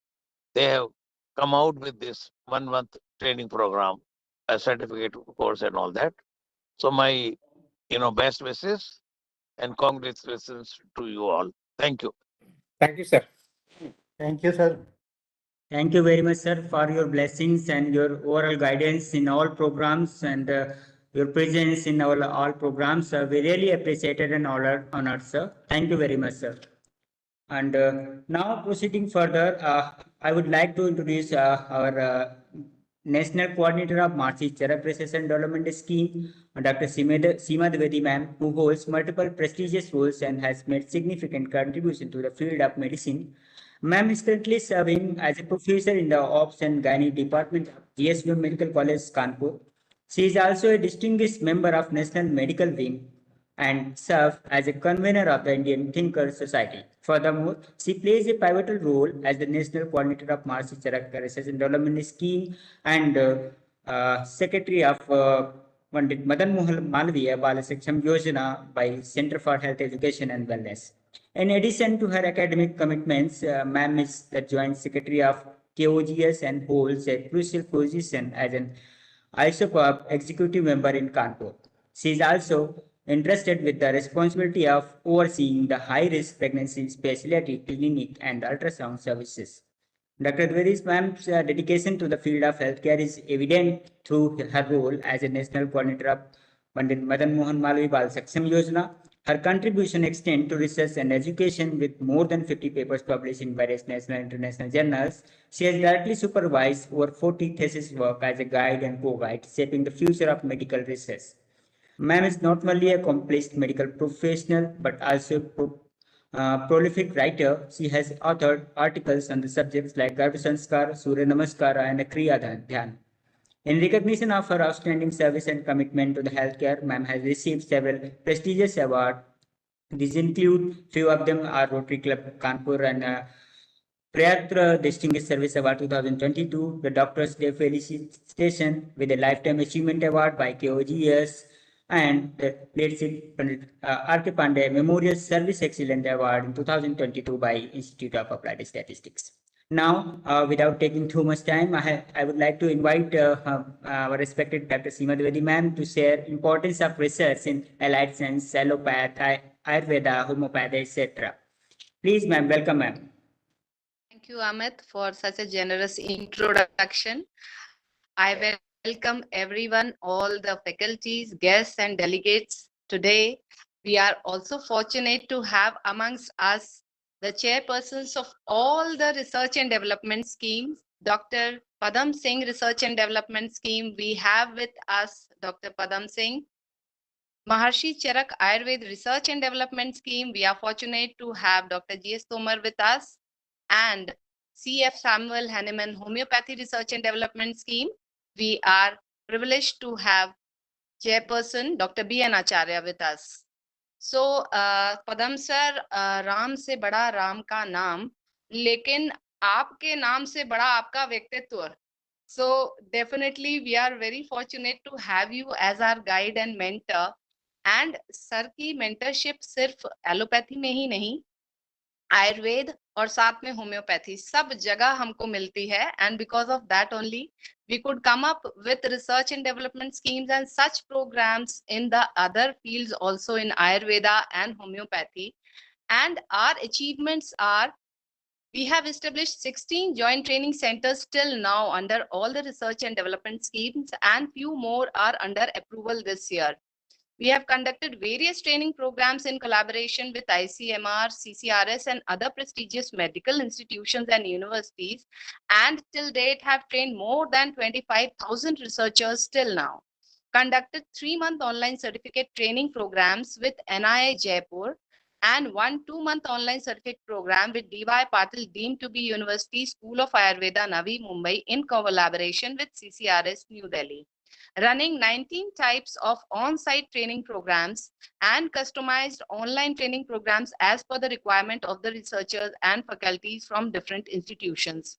S6: they have come out with this 1 month training program, a certificate course and all that. So my, best wishes and congratulations to you all. Thank you.
S9: Thank you, sir.
S8: Thank you, sir.
S3: Thank you very much, sir, for your blessings and your overall guidance in all programs and your presence in all programs. We really appreciated and honored, sir. Thank you very much, sir. And now proceeding further, I would like to introduce our National Coordinator of Maharshi Chairperson Development Scheme, Dr. Seema Dwivedi ma'am, who holds multiple prestigious roles and has made significant contribution to the field of medicine. Ma'am is currently serving as a professor in the Ops and Gynae Department of GSU Medical College, Kanpur. She is also a distinguished member of National Medical Wing and serves as a convener of the Indian Thinkers Society. Furthermore, she plays a pivotal role as the National Coordinator of Maharshi Charak Research and Development Scheme and Secretary of Pandit Madan Mohan Malviya Bal Shiksham Yojana by Center for Health Education and Wellness. In addition to her academic commitments, ma'am is the Joint Secretary of KOGS and holds a crucial position as an ICMR executive member in Kanpur. She is also entrusted with the responsibility of overseeing the high-risk pregnancy specialty clinic and ultrasound services. Dr. Dwivedi's ma'am's dedication to the field of healthcare is evident through her role as a national coordinator of Pandit Madan Mohan Malviya Bal Shiksham Yojana. Her contribution extends to research and education with more than 50 papers published in various national and international journals. She has directly supervised over 40 thesis work as a guide and co-guide, shaping the future of medical research. Ma'am is not only a accomplished medical professional but also a prolific writer. She has authored articles on the subjects like Garbh Sanskar, Surya Namaskara, and Kriya Dhyan. In recognition of her outstanding service and commitment to the healthcare, ma'am has received several prestigious awards. These include few of them are Rotary Club Kanpur and Prayatra Distinguished Service Award 2022, the Doctor's Day Felicitation with a Lifetime Achievement Award by KOGS, and the late R.K. Pandey Memorial Service Excellence Award in 2022 by Institute of Applied Statistics. Now, without taking too much time, I would like to invite our respected Dr. Seema Dwivedi ma'am to share importance of research in allied science, allopathy, Ayurveda, homeopathy, etc. Please, ma'am, welcome, ma'am.
S9: Thank you, Amit, for such a generous introduction. I welcome everyone, all the faculties, guests, and delegates. Today, we are also fortunate to have amongst us the chairpersons of all the research and development schemes. Dr. Padam Singh Research and Development Scheme, we have with us Dr. Padam Singh. Maharshi Charak Ayurveda Research and Development Scheme, we are fortunate to have Dr. G.S. Tomar with us, and C.F. Samuel Hahnemann Homeopathy Research and Development Scheme. We are privileged to have Chairperson Dr. B.N. Acharya with us. So, Padam sir, Ram से बड़ा राम का नाम, लेकिन आपके नाम से बड़ा आपका व्यक्तित्व. So, definitely we are very fortunate to have you as our guide and mentor. And sir की mentorship सिर्फ एलोपैथी में ही नहीं, आयुर्वेद और साथ में होम्योपैथी सब जगह हमको मिलती है, and because of that only we could come up with research and development schemes and such programs in the other fields also in Ayurveda and homeopathy. And our achievements are, we have established 16 joint training centers till now under all the research and development schemes, and few more are under approval this year. We have conducted various training programs in collaboration with ICMR, CCRS, and other prestigious medical institutions and universities, and till date have trained more than 25,000 researchers till now. Conducted 3-month online certificate training programs with NIA Jaipur and 1 2-month online certificate program with D.Y. Patil, deemed to be University School of Ayurveda, Navi Mumbai, in collaboration with CCRS, New Delhi. Running 19 types of on-site training programs and customized online training programs as per the requirement of the researchers and faculties from different institutions,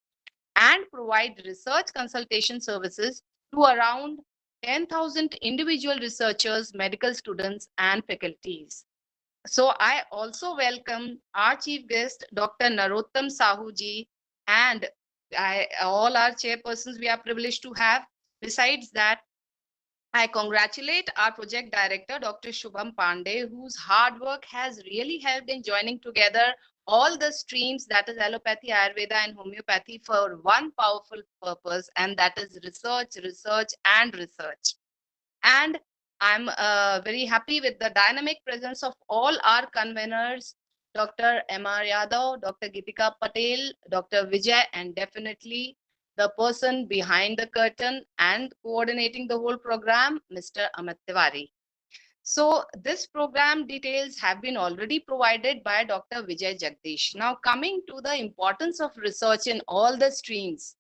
S9: and provide research consultation services to around 10,000 individual researchers, medical students, and faculties. So I also welcome our chief guest, Dr. Narottam Sahoo ji, and all our chairpersons we are privileged to have. Besides that, I congratulate our project director, Dr. Shubham Pandey, whose hard work has really helped in joining together all the streams, that is allopathy, Ayurveda, and homeopathy, for one powerful purpose, and that is research, research, and research. And I'm very happy with the dynamic presence of all our conveners, Dr. M.R. Yadav, Dr. Geetika Patel, Dr. Vijay, and definitely the person behind the curtain and coordinating the whole program, Mr. Amit Tiwari. So this program details have been already provided by Dr. Vijay Jagdish. Now coming to the importance of research in all the streams,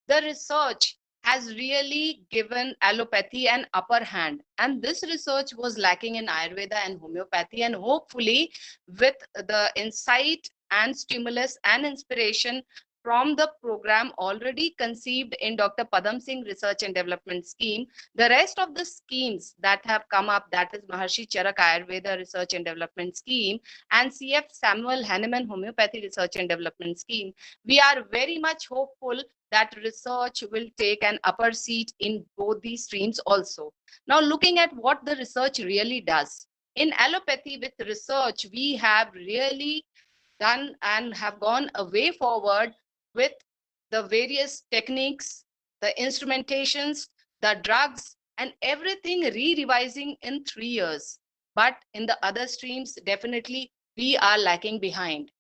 S9: the research has really given allopathy an upper hand, and this research was lacking in Ayurveda and homeopathy, and hopefully with the insight and stimulus and inspiration from the program already conceived in Dr. Padam Singh Research and Development Scheme, the rest of the schemes that have come up, that is Maharshi Charak Ayurveda Research and Development Scheme and CF Samuel Hahnemann Homeopathy Research and Development Scheme, we are very much hopeful that research will take an upper seat in both these streams also. Now, looking at what the research really does. In allopathy with research, we have really done and have gone a way forward with the various techniques, the instrumentations, the drugs, and everything re-revising in 3 years. But in the other streams, definitely we are lacking behind.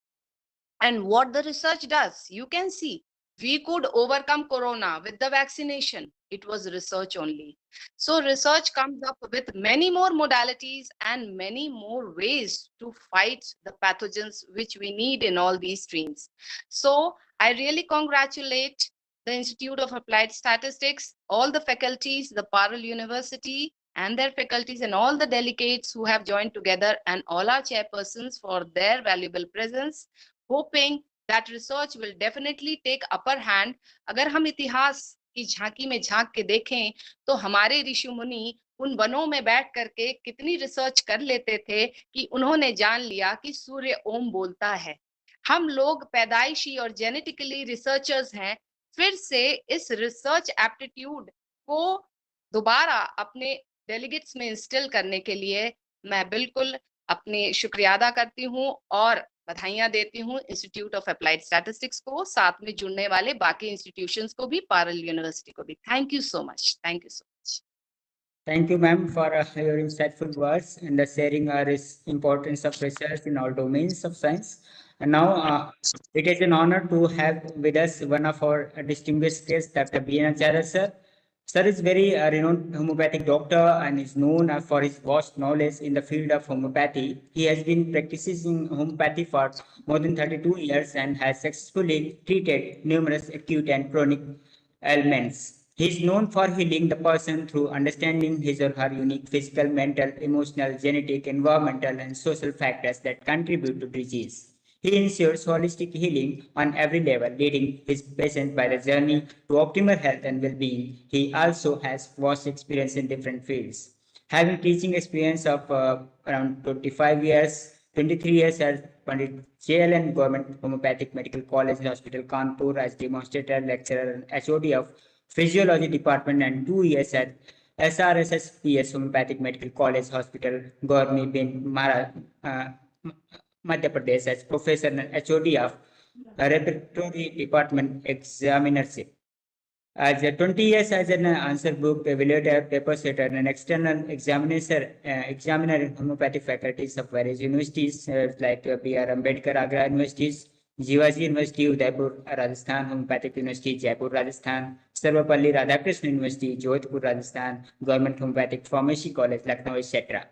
S9: And what the research does, you can see, we could overcome corona with the vaccination. It was research only. So research comes up with many more modalities and many more ways to fight the pathogens which we need in all these streams. So I really congratulate the Institute of Applied Statistics, all the faculties, the Parul University and their faculties and all the delegates who have joined together, and all our chairpersons for their valuable presence, hoping that research will definitely take upper hand. अगर हम इतिहास की झांकी में झांक के देखें तो हमारे ऋषि मुनि उन वनों में बैठ करके कितनी रिसर्च कर लेते थे कि उन्होंने जान लिया कि सूर्य ओम बोलता है। हम लोग पैदाइशी और जेनेटिकली रिसर्चर्स हैं, फिर से इस रिसर्च एप्टीट्यूड को दोबारा अपने डेलीगेट्स में इंस्टिल करने के लिए मैं बिल्कुल अपनी शुक्रिया अदा करती हूं और बधाइयां देती हूं इंस्टीट्यूट ऑफ अप्लाइड स्टैटिस्टिक्स को, साथ में जुड़ने वाले बाकी इंस्टीट्यूशंस को भी, पारुल यूनिवर्सिटी को भी। Thank you so much. Thank you so much.
S3: Thank you, ma'am, for your insightful words and the sharing importance of research in all domains of science. And now it is an honor to have with us one of our distinguished guests, Dr. B.N. Acharya, sir. Sir is very renowned homeopathic doctor and is known for his vast knowledge in the field of homeopathy. He has been practicing homeopathy for more than 32 years and has successfully treated numerous acute and chronic ailments. He is known for healing the person through understanding his or her unique physical, mental, emotional, genetic, environmental, and social factors that contribute to disease. He ensures holistic healing on every level, leading his patients by the journey to optimal health and well-being. He also has vast experience in different fields, having teaching experience of around 25 years, 23 years as Pandit JLN Government Homeopathic Medical College Hospital, Kanpur, as demonstrator, lecturer, and HOD of Physiology Department, and 2 years at SRSSPS Homeopathic Medical College Hospital, Gormi Bin Madhya Pradesh, as Professor and HOD of Repertory Department Examinership. As 20 years as an answer book evaluator, paper setter, and external examiner in homeopathic faculties of various universities like B.R. Ambedkar Agra Universities, Jivaji University, Udaipur, Rajasthan, Homeopathic University, Jaipur, Rajasthan, Sarvapalli Radhakrishnan University, Jodhpur, Rajasthan, Government Homeopathic Pharmacy College, Lucknow, etc.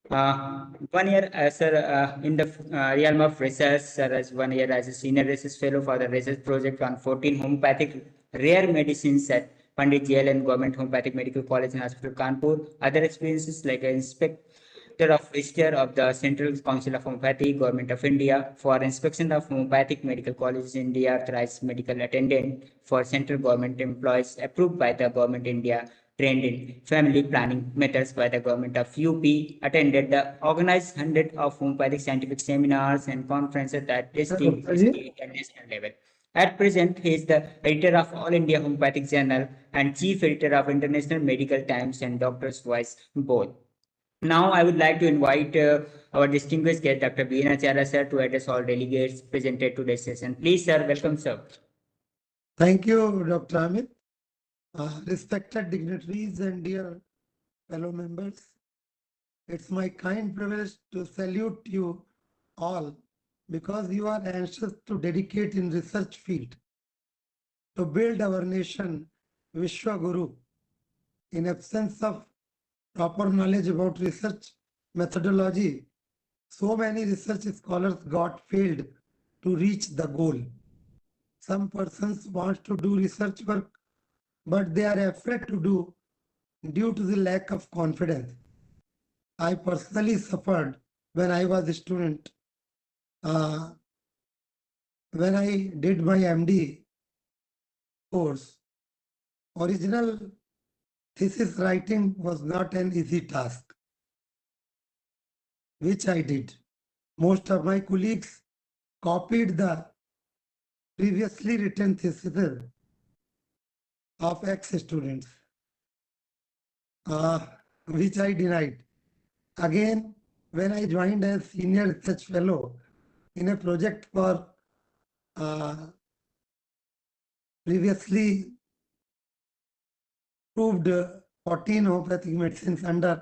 S3: 1 year, sir, in the realm of research, sir, as 1 year as a senior research fellow for the research project on 14 homeopathic rare medicines at Pandit JLN Government Homeopathic Medical College and Hospital, Kanpur. Other experiences like an inspector of visitor of the Central Council of Homeopathy, Government of India, for inspection of homeopathic medical colleges in India, authorized medical attendant for central government employees approved by the Government India, trained in family planning methods by the government of UP, attended the organized 100 of homeopathic scientific seminars and conferences at district, state, and national level. At present, he is the editor of All India Homeopathic Journal and chief editor of International Medical Times and Doctor's Voice both. Now, I would like to invite our distinguished guest, Dr. B.N. Acharya, sir, to address all delegates presented to this session. Please, sir, welcome, sir.
S4: Thank you, Dr. Amit. Respected dignitaries and dear fellow members, it's my kind privilege to salute you all because you are anxious to dedicate in research field to build our nation Vishwa Guru. In absence of proper knowledge about research, methodology, so many research scholars got failed to reach the goal. Some persons want to do research work, but they are afraid to do due to the lack of confidence. I personally suffered when I was a student. When I did my MD course, original thesis writing was not an easy task, which I did. Most of my colleagues copied the previously written theses of ex-students, which I denied. Again, when I joined as senior research fellow in a project for previously approved 14 homeopathic medicines under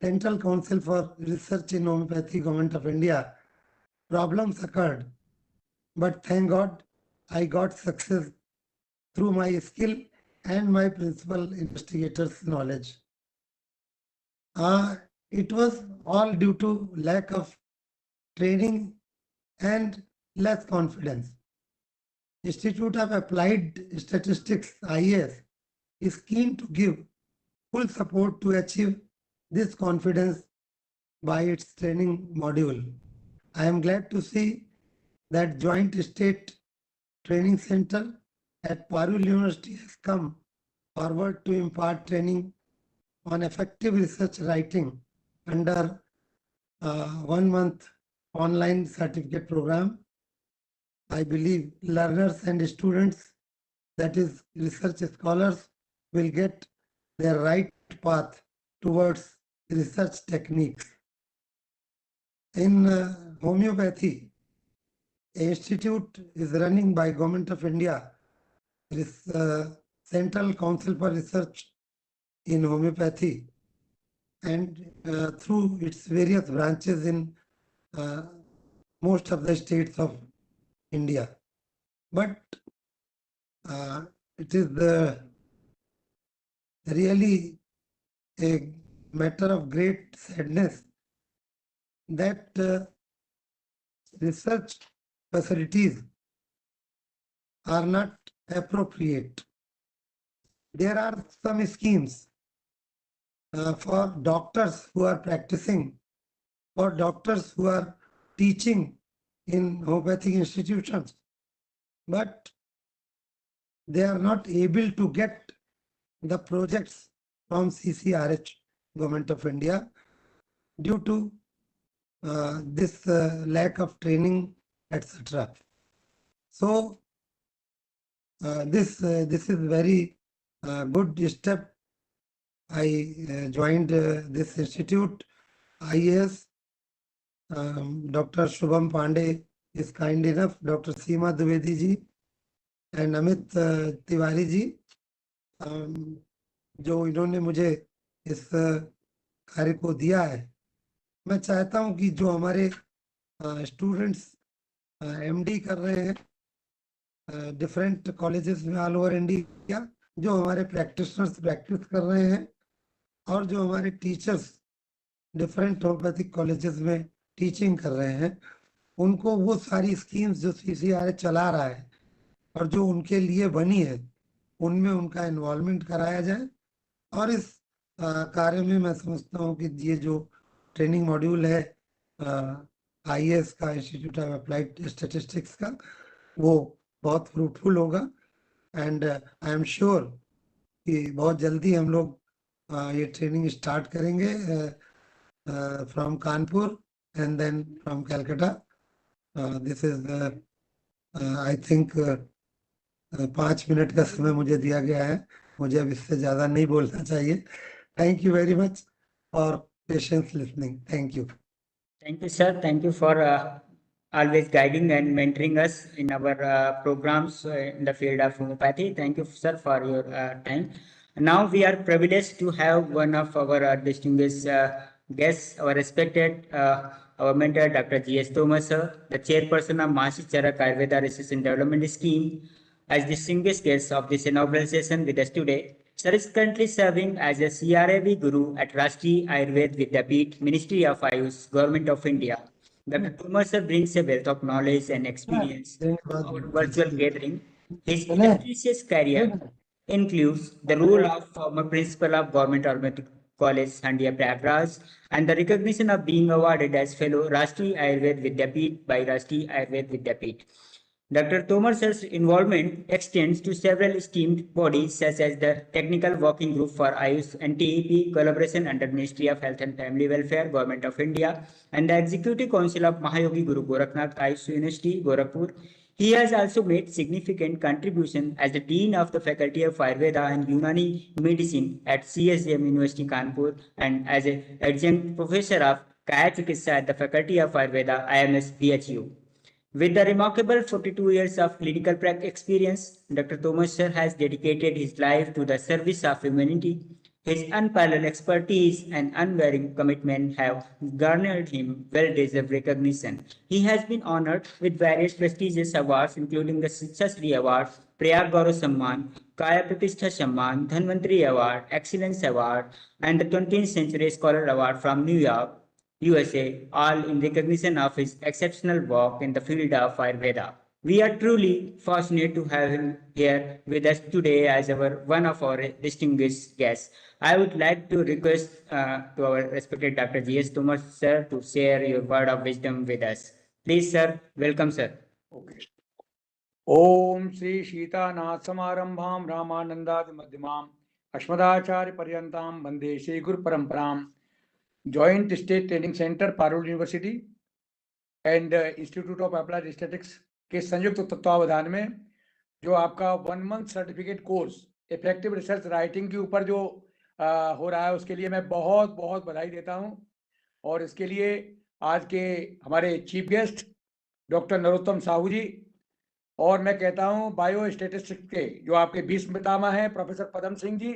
S4: Central Council for Research in Homeopathy, Government of India, problems occurred. But thank God, I got success through my skill and my principal investigator's knowledge. It was all due to lack of training and less confidence. Institute of Applied Statistics, IAS, is keen to give full support to achieve this confidence by its training module. I am glad to see that Joint State Training Center at Parul University has come forward to impart training on effective research writing under 1 month online certificate program. I believe learners and students, that is research scholars, will get their right path towards research techniques. In homeopathy, an institute is running by Government of India, Central Council for Research in Homeopathy, and through its various branches in most of the states of India. But it is really a matter of great sadness that research facilities are not appropriate. There are some schemes for doctors who are practicing, for doctors who are teaching in homeopathic institutions, but they are not able to get the projects from CCRH, Government of India, due to this lack of training, etc. So this is very good step. I joined this institute, IAS. Dr. Shubham Pandey is kind enough, Dr. Seema Dwivedi ji and Amit Tiwari ji, जो इन्होंने मुझे इस कार्य को दिया है. मैं चाहता हूं कि जो हमारे स्टूडेंट्स MD कर रहे हैं डिफरेंट कॉलेजेस में ऑल ओवर इंडिया, जो हमारे प्रैक्टिशनर्स प्रैक्टिस कर रहे हैं, और जो हमारे टीचर्स डिफरेंट होम्योपैथिक कॉलेजेस में टीचिंग कर रहे हैं, उनको वो सारी स्कीम्स जो CCRH चला रहा है और जो उनके लिए बनी है, उनमें उनका इन्वॉल्वमेंट कराया जाए. और इस कार्य में मैं समझता हूँ कि ये जो ट्रेनिंग मॉड्यूल है IAS का, इंस्टीट्यूट ऑफ अप्लाइड स्टैटिस्टिक्स का, वो बहुत फ्रूटफुल होगा. एंड आई एम श्योर कि बहुत जल्दी हम लोग ये ट्रेनिंग स्टार्ट करेंगे from Kanpur and then from Calcutta. This is I think 5 minute का समय मुझे दिया गया है, मुझे अब इससे ज्यादा नहीं बोलना चाहिए. Thank you very much for patience listening. Thank you.
S3: Thank you, sir. Thank you for always guiding and mentoring us in our programs in the field of homeopathy. Thank you, sir, for your time. Now we are privileged to have one of our distinguished guests, our respected our mentor, Dr. G.S. Tomar, sir, the chairperson of Maharshi Charak Ayurveda Research and Development Scheme, as distinguished guest of this inaugural session with us today. Sir is currently serving as a CRAV Guru at Rashtriya Ayurveda Vidyapeeth, Ministry of Ayush, Government of India. Dr. Tomar sir brings a wealth of knowledge and experience to our virtual gathering. His illustrious career includes the role of former principal of Government Homeopathic College, Handia Prayagraj, and the recognition of being awarded as fellow Rashtriya Ayurveda Vidyapeeth by Rashtriya Ayurveda Vidyapeeth. Dr. Tomar sir's involvement extends to several esteemed bodies such as the Technical Working Group for Ayush and TEP collaboration under Ministry of Health and Family Welfare, Government of India, and the Executive Council of Mahayogi Guru Gorakhnath Ayush University, Gorakhpur. He has also made significant contribution as the Dean of the Faculty of Ayurveda and Unani Medicine at CSM University, Kanpur, and as an adjunct professor of Kaya Chikitsa at the Faculty of Ayurveda, IMS, BHU. With the remarkable 42 years of clinical experience, Dr. Tomar sir has dedicated his life to the service of humanity. His unparalleled expertise and unwavering commitment have garnered him well-deserved recognition. He has been honored with various prestigious awards, including the Shri Award, Prayag Gaurav Samman, Kaya Pratishtha Samman, Dhanvantari Award, Excellence Award, and the 20th Century Scholar Award from New York, USA, all in recognition of his exceptional work in the field of Ayurveda. We are truly fortunate to have him here with us today as one of our distinguished guests. I would like to request to our respected Dr. G.S. Tomar sir to share your word of wisdom with us. Please, sir. Welcome, sir.
S10: Okay. Om Sri Shitanath Samarambham Ramanandadi Madhyamam Ashmadacharya Paryantam Bande Shri Guru Paramparam. Joint State Training Center, Parul University and Institute of Applied Statistics के संयुक्त तत्वावधान में जो आपका 1 month certificate course effective research writing के ऊपर जो हो रहा है उसके लिए मैं बहुत बहुत बधाई देता हूं। और इसके लिए आज के हमारे chief guest doctor Narottam Sahu ji और मैं कहता हूं बायो स्टैटिस्टिक्स के जो आपके 20 पितामह हैं प्रोफेसर पदम सिंह जी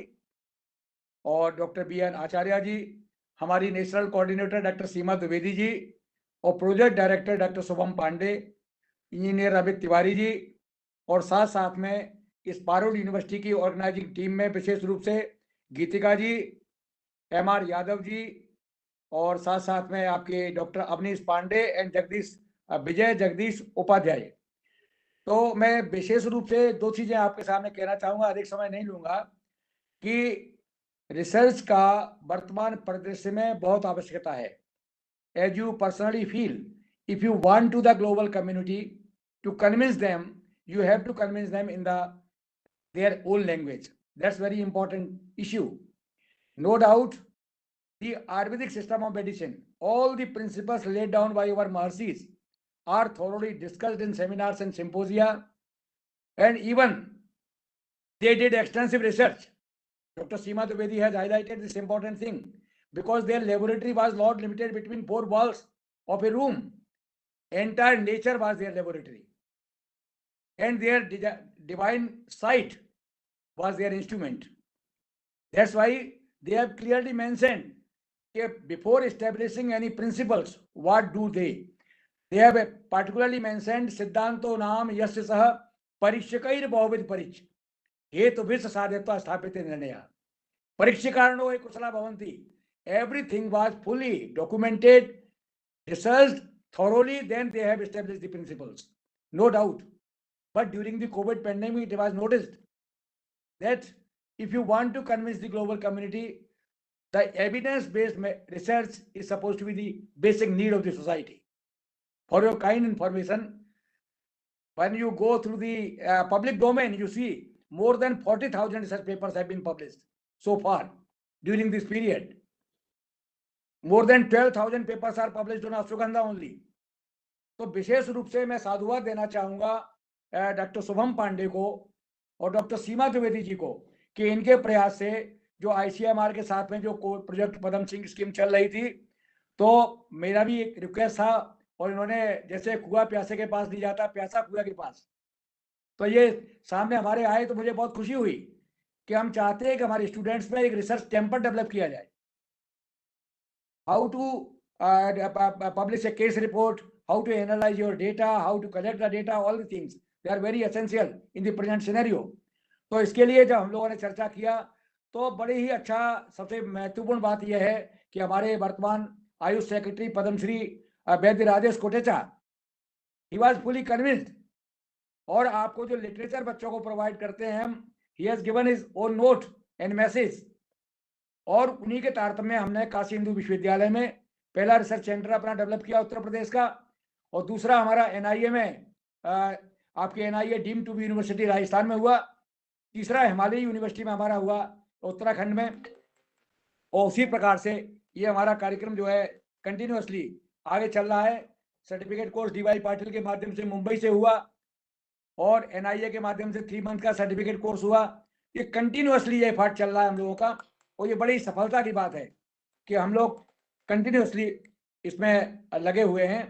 S10: और doctor B N Acharya ji, हमारी national coordinator doctor Seema Dwivedi ji और project director doctor Shubham Pandey, engineer Amit Tiwari ji और साथ साथ में इस पारुल यूनिवर्सिटी की ऑर्गेनाइजिंग टीम में विशेष रूप से गीतिका जी, एमआर यादव जी और साथ साथ में आपके डॉक्टर अवनीश पांडे एंड विजय जगदीश उपाध्याय। तो मैं विशेष रूप से 2 चीजें आपके सामने कहना चाहूंगा, अधिक समय नहीं लूंगा, कि रिसर्च का वर्तमान परिदृश्य में बहुत आवश्यकता है। As you personally feel, if you want to the global community to convince them, you have to convince them in their own language. That's very important issue. No doubt, the Ayurvedic system of medicine, all the principles laid down by our Maharshis are thoroughly discussed in seminars and symposia, and even they did extensive research. Dr. Seema Dwivedi has highlighted this important thing because their laboratory was not limited between 4 walls of a room. Entire nature was their laboratory. And their divine sight was their instrument. That's why they have clearly mentioned that before establishing any principles, what do they? They have particularly mentioned Siddhanto Nam Yasya Sah Parikshakair Bhavid Pariksh. Hetu Visa Sadhyatva Sthapite Nirnaya. Parikshakarano e Kusala Bhavanti. Everything was fully documented, researched thoroughly, then they have established the principles. No doubt. But during the COVID pandemic, it was noticed that if you want to convince the global community, the evidence-based research is supposed to be the basic need of the society. For your kind information, when you go through the public domain, you see more than 40,000 research papers have been published so far during this period. More than 12,000 papers are published on ashwagandha only. तो विशेष रूप से मैं साधुवाद देना चाहूंगा doctor Shubham Pandey को और doctor Seema Dwivedi जी को कि इनके प्रयास से जो ICMR के साथ में जो प्रोजेक्ट पदम सिंह स्कीम चल रही थी, तो मेरा भी एक रिक्वेस्ट था और इन्होंने जैसे कुआ प्यासे के पास नहीं जाता, प्यासा कुआ के पास, तो ये सामने हमारे आए तो मुझे बहुत खुशी हुई कि हम चाहते हैं कि हमारे स्टूडेंट्स में एक रिसर्च टेम्पर डेवलप किया जाए। How to publish a case report, how to analyze your data, how to collect the data, all the things, they are very essential in the present scenario. तो इसके लिए जब हम लोगों ने चर्चा किया तो बड़ी ही अच्छा, सबसे महत्वपूर्ण बात यह है कि हमारे वर्तमान Ayush secretary Padma Shri Vaidya Rajesh Kotecha, he was fully convinced, और आपको जो लिटरेचर बच्चों को प्रोवाइड करते हैं हम, he has given his own note and message, और उन्हीं के तारतम्य हमने काशी हिंदू विश्वविद्यालय में पहला रिसर्च सेंटर अपना डेवलप किया उत्तर प्रदेश का, और दूसरा हमारा एनआईए में, आपके NIA deem to be university Rajasthan में हुआ, तीसरा हिमालय यूनिवर्सिटी में हमारा हुआ उत्तराखंड में। और उसी प्रकार से ये हमारा कार्यक्रम जो है कंटिन्यूअसली आगे चल रहा है। सर्टिफिकेट कोर्स डीवाई पाटिल के माध्यम से मुंबई से हुआ, और एनआईए के माध्यम से 3 मंथ का सर्टिफिकेट कोर्स हुआ। ये कंटिन्यूअसली ये एफर्ट चल रहा है हम लोगों का, और ये बड़ी सफलता की बात है कि हम लोग कंटिन्यूअसली इसमें लगे हुए हैं,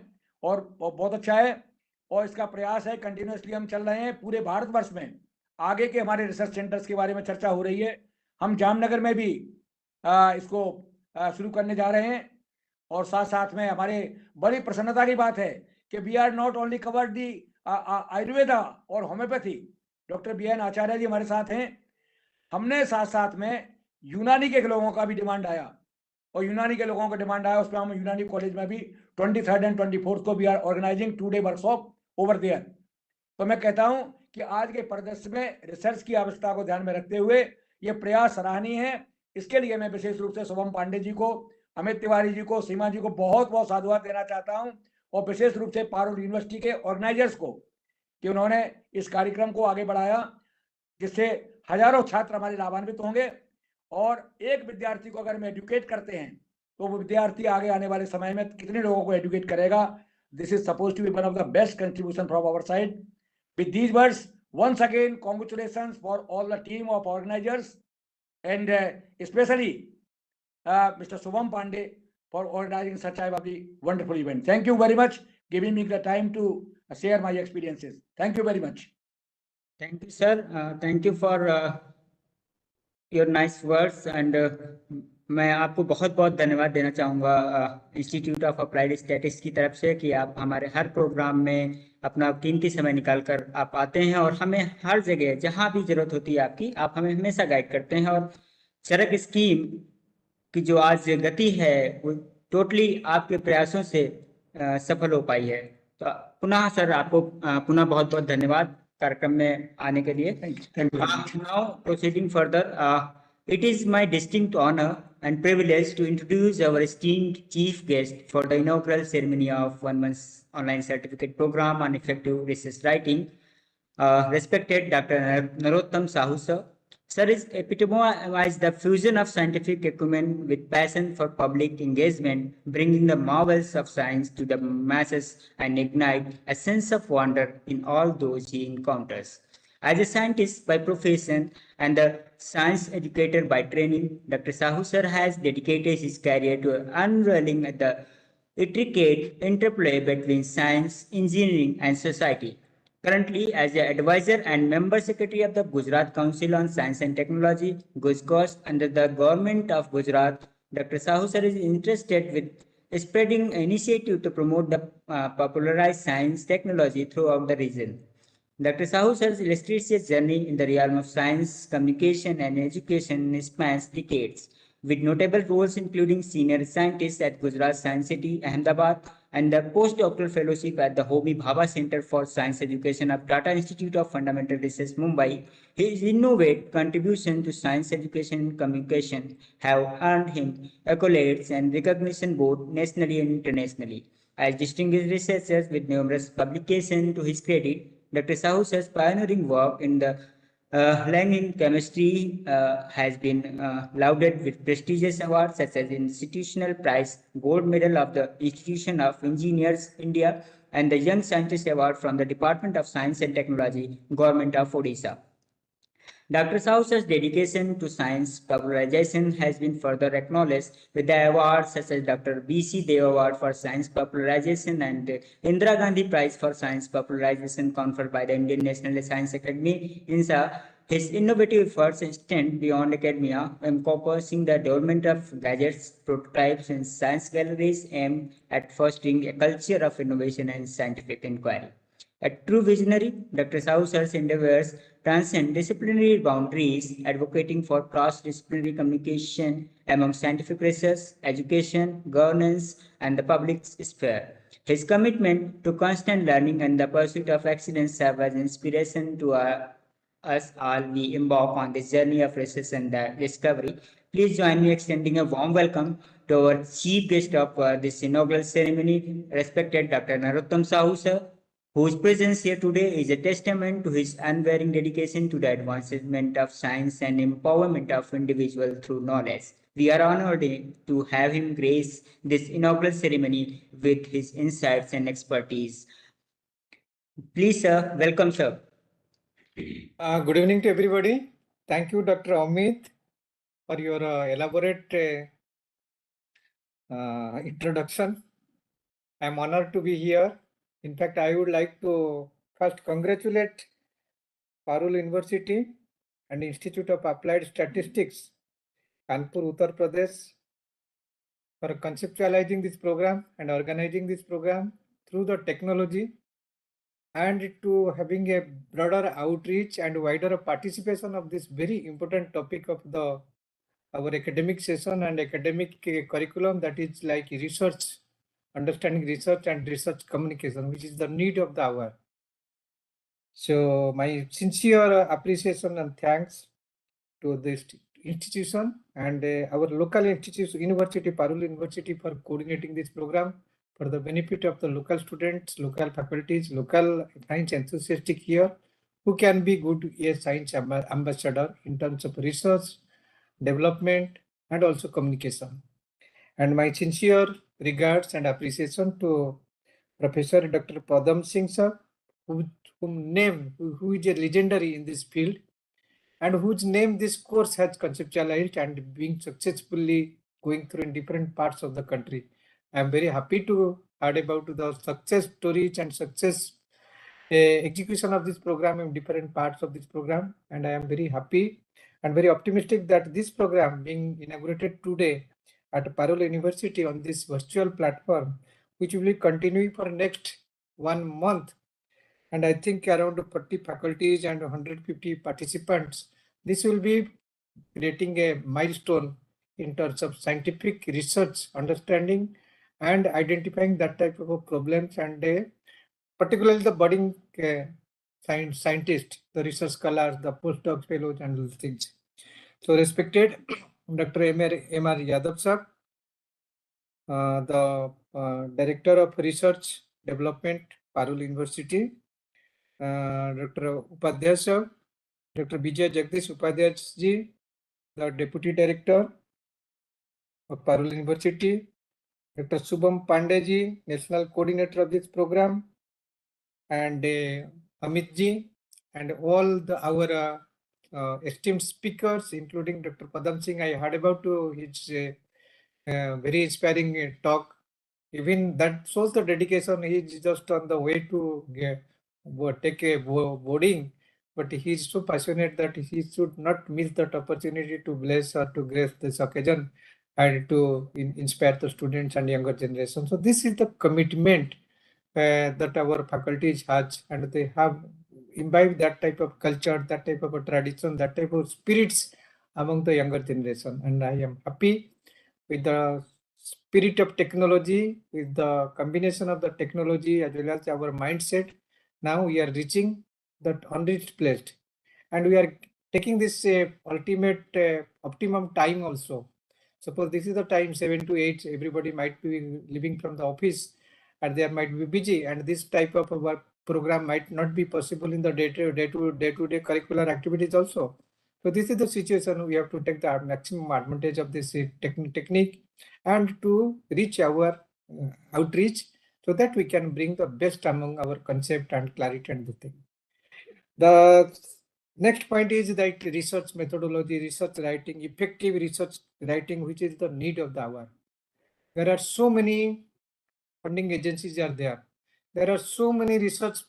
S10: और बहुत अच्छा है। और इसका प्रयास है, कंटिन्यूअसली हम चल रहे हैं पूरे भारतवर्ष में। आगे के हमारे रिसर्च सेंटर्स के बारे में चर्चा हो रही है, हम जामनगर में भी इसको शुरू करने जा रहे हैं। और साथ साथ में हमारे बड़ी प्रसन्नता की बात है कि we are not only covered the Ayurveda और homeopathy, doctor BN Acharya ji हमारे साथ हैं, हमने साथ साथ में यूनानी के लोगों का भी डिमांड आया, और यूनानी के लोगों का डिमांड आया, उसमें हम यूनानी कॉलेज में भी 23rd एंड 24th को we are organising 2-day workshop over there. तो मैं कहता हूं कि आज के परिदृश्य में रिसर्च की आवश्यकता को ध्यान में रखते हुए ये प्रयास सराहनीय है। इसके लिए मैं विशेष रूप से शुभम पांडे जी को, अमित तिवारी जी को, सीमा जी को बहुत बहुत साधुवाद देना चाहता हूं, और विशेष रूप से पारुल यूनिवर्सिटी के ऑर्गेनाइजर्स को कि उन्होंने इस कार्यक्रम को आगे बढ़ाया, जिससे हजारों छात्र हमारे लाभान्वित होंगे। और एक विद्यार्थी को अगर हम एजुकेट करते हैं तो वो विद्यार्थी आगे आने वाले समय में कितने लोगों को एजुकेट करेगा। This is suppose to be one of the best contribution from our side. With these words, once again congratulations for all the team of organizers, and especially Mr. Shubham Pandey for organizing such a wonderful event. Thank you very much giving me the time to share my experiences. Thank you very much.
S3: Thank you, sir. Thank you for your nice words, and मैं आपको बहुत बहुत धन्यवाद देना चाहूँगा institute of applied statistics की तरफ से कि आप हमारे हर प्रोग्राम में अपना कीमती समय निकाल कर आप आते हैं, और हमें हर जगह जहाँ भी जरूरत होती है आपकी, आप हमें हमेशा गाइड करते हैं। और चरक स्कीम की जो आज गति है वो टोटली आपके प्रयासों से सफल हो पाई है। तो पुनः सर आपको पुनः बहुत बहुत धन्यवाद कार्यक्रम में आने के लिए। Now proceeding further, it is my distinct honor and privilege to introduce our esteemed chief guest for the inaugural ceremony of 1 month online certificate program on effective research writing, respected Dr. Narottam Sahoo sir. Sir is epitomized the fusion of scientific acumen with passion for public engagement, bringing the marvels of science to the masses and ignite a sense of wonder in all those he encounters. As a scientist by profession and a science educator by training, Dr. Sahoo sir has dedicated his career to unveiling the intricate interplay between science, engineering, and society. Currently, as the advisor and member secretary of the Gujarat Council on Science and Technology, GUJCOST, under the government of Gujarat, Dr. Sahoo sir is interested with spreading initiative to promote the popularized science technology throughout the region. Dr. Sahoo sir's illustrious journey in the realm of science, communication, and education spans decades, with notable roles including senior scientist at Gujarat Science City, Ahmedabad, and the postdoctoral fellowship at the Homi Bhabha Center for Science Education of Tata Institute of Fundamental Research, Mumbai. His innovative contribution to science education and communication have earned him accolades and recognition both nationally and internationally. As distinguished researchers with numerous publications to his credit, Dr. Sahoo sir's pioneering work in the Lang chemistry has been lauded with prestigious awards such as Institutional Prize, Gold Medal of the Institution of Engineers, India, and the Young Scientist Award from the Department of Science and Technology, Government of Odisha. Dr. Sahoo sir's dedication to science popularization has been further acknowledged with the awards such as Dr. B.C. Dev Award for Science Popularization and Indira Gandhi Prize for Science Popularization conferred by the Indian National Science Academy, INSA. His innovative efforts extend beyond academia, encompassing the development of gadgets, prototypes, and science galleries aimed at fostering a culture of innovation and scientific inquiry. A true visionary, Dr. Sahoo sir's endeavors transcend disciplinary boundaries, advocating for cross-disciplinary communication among scientific research, education, governance, and the public sphere. His commitment to constant learning and the pursuit of excellence serve as inspiration to us all we embark on this journey of research and discovery. Please join me extending a warm welcome to our chief guest of this inaugural ceremony, respected Dr. Narottam Sahoo sir, whose presence here today is a testament to his unwavering dedication to the advancement of science and empowerment of individuals through knowledge. We are honored to have him grace this inaugural ceremony with his insights and expertise. Please, sir, welcome, sir.
S11: Good evening to everybody. Thank you, Dr. Amit, for your elaborate introduction. I'm honored to be here. In fact, I would like to first congratulate Parul University and Institute of Applied Statistics, Kanpur, Uttar Pradesh, for conceptualizing this program and organizing this program through the technology, and to having a broader outreach and wider participation of this very important topic of our academic session and academic curriculum, that is like research, understanding research and research communication, which is the need of the hour. So my sincere appreciation and thanks to this institution and our local institution, University, Parul University, for coordinating this program for the benefit of the local students, local faculties, local science enthusiastic here, who can be good as science ambassador in terms of research, development, and also communication. And my sincere regards and appreciation to Professor Dr. Padam Singh sir, who is a legendary in this field, and whose name this course has conceptualized and being successfully going through in different parts of the country. I am very happy to heard about the success stories and success execution of this program in different parts of this program, and I am very happy and very optimistic that this program being inaugurated today at Parul University on this virtual platform, which will be continuing for next 1 month. And I think around 40 faculties and 150 participants, this will be creating a milestone in terms of scientific research, understanding, and identifying that type of problems, and particularly the budding scientists, the research scholars, the postdoc fellows, and those things. So respected Dr. M.R. Yadav sir, the Director of Research Development, Parul University, Dr. Upadhyay sir, Dr. Vijay Jagdish Upadhyay ji, the Deputy Director of Parul University, Dr. Shubham Pandey ji, National Coordinator of this program, and Amit ji, and all our esteemed speakers, including Dr. Padam Singh. I heard about his very inspiring talk. Even that shows the dedication. He is just on the way to take a boarding, but he is so passionate that he should not miss that opportunity to bless or to grace this occasion and to inspire the students and younger generation. So this is the commitment that our faculties has, and they have imbibed that type of culture, that type of a tradition, that type of spirits among the younger generation. And I am happy with the spirit of technology, with the combination of the technology as well as our mindset. Now we are reaching that unreached place, and we are taking this ultimate optimum time also. Suppose this is the time 7 to 8, everybody might be leaving from the office and they might be busy, and this type of work program might not be possible in the day-to-day curricular activities also. So this is the situation. We have to take the maximum advantage of this technique and to reach our outreach, so that we can bring the best among our concept and clarity and the thing. The next point is that research methodology, research writing, effective research writing, which is the need of the hour. There are so many funding agencies are there. There are so many research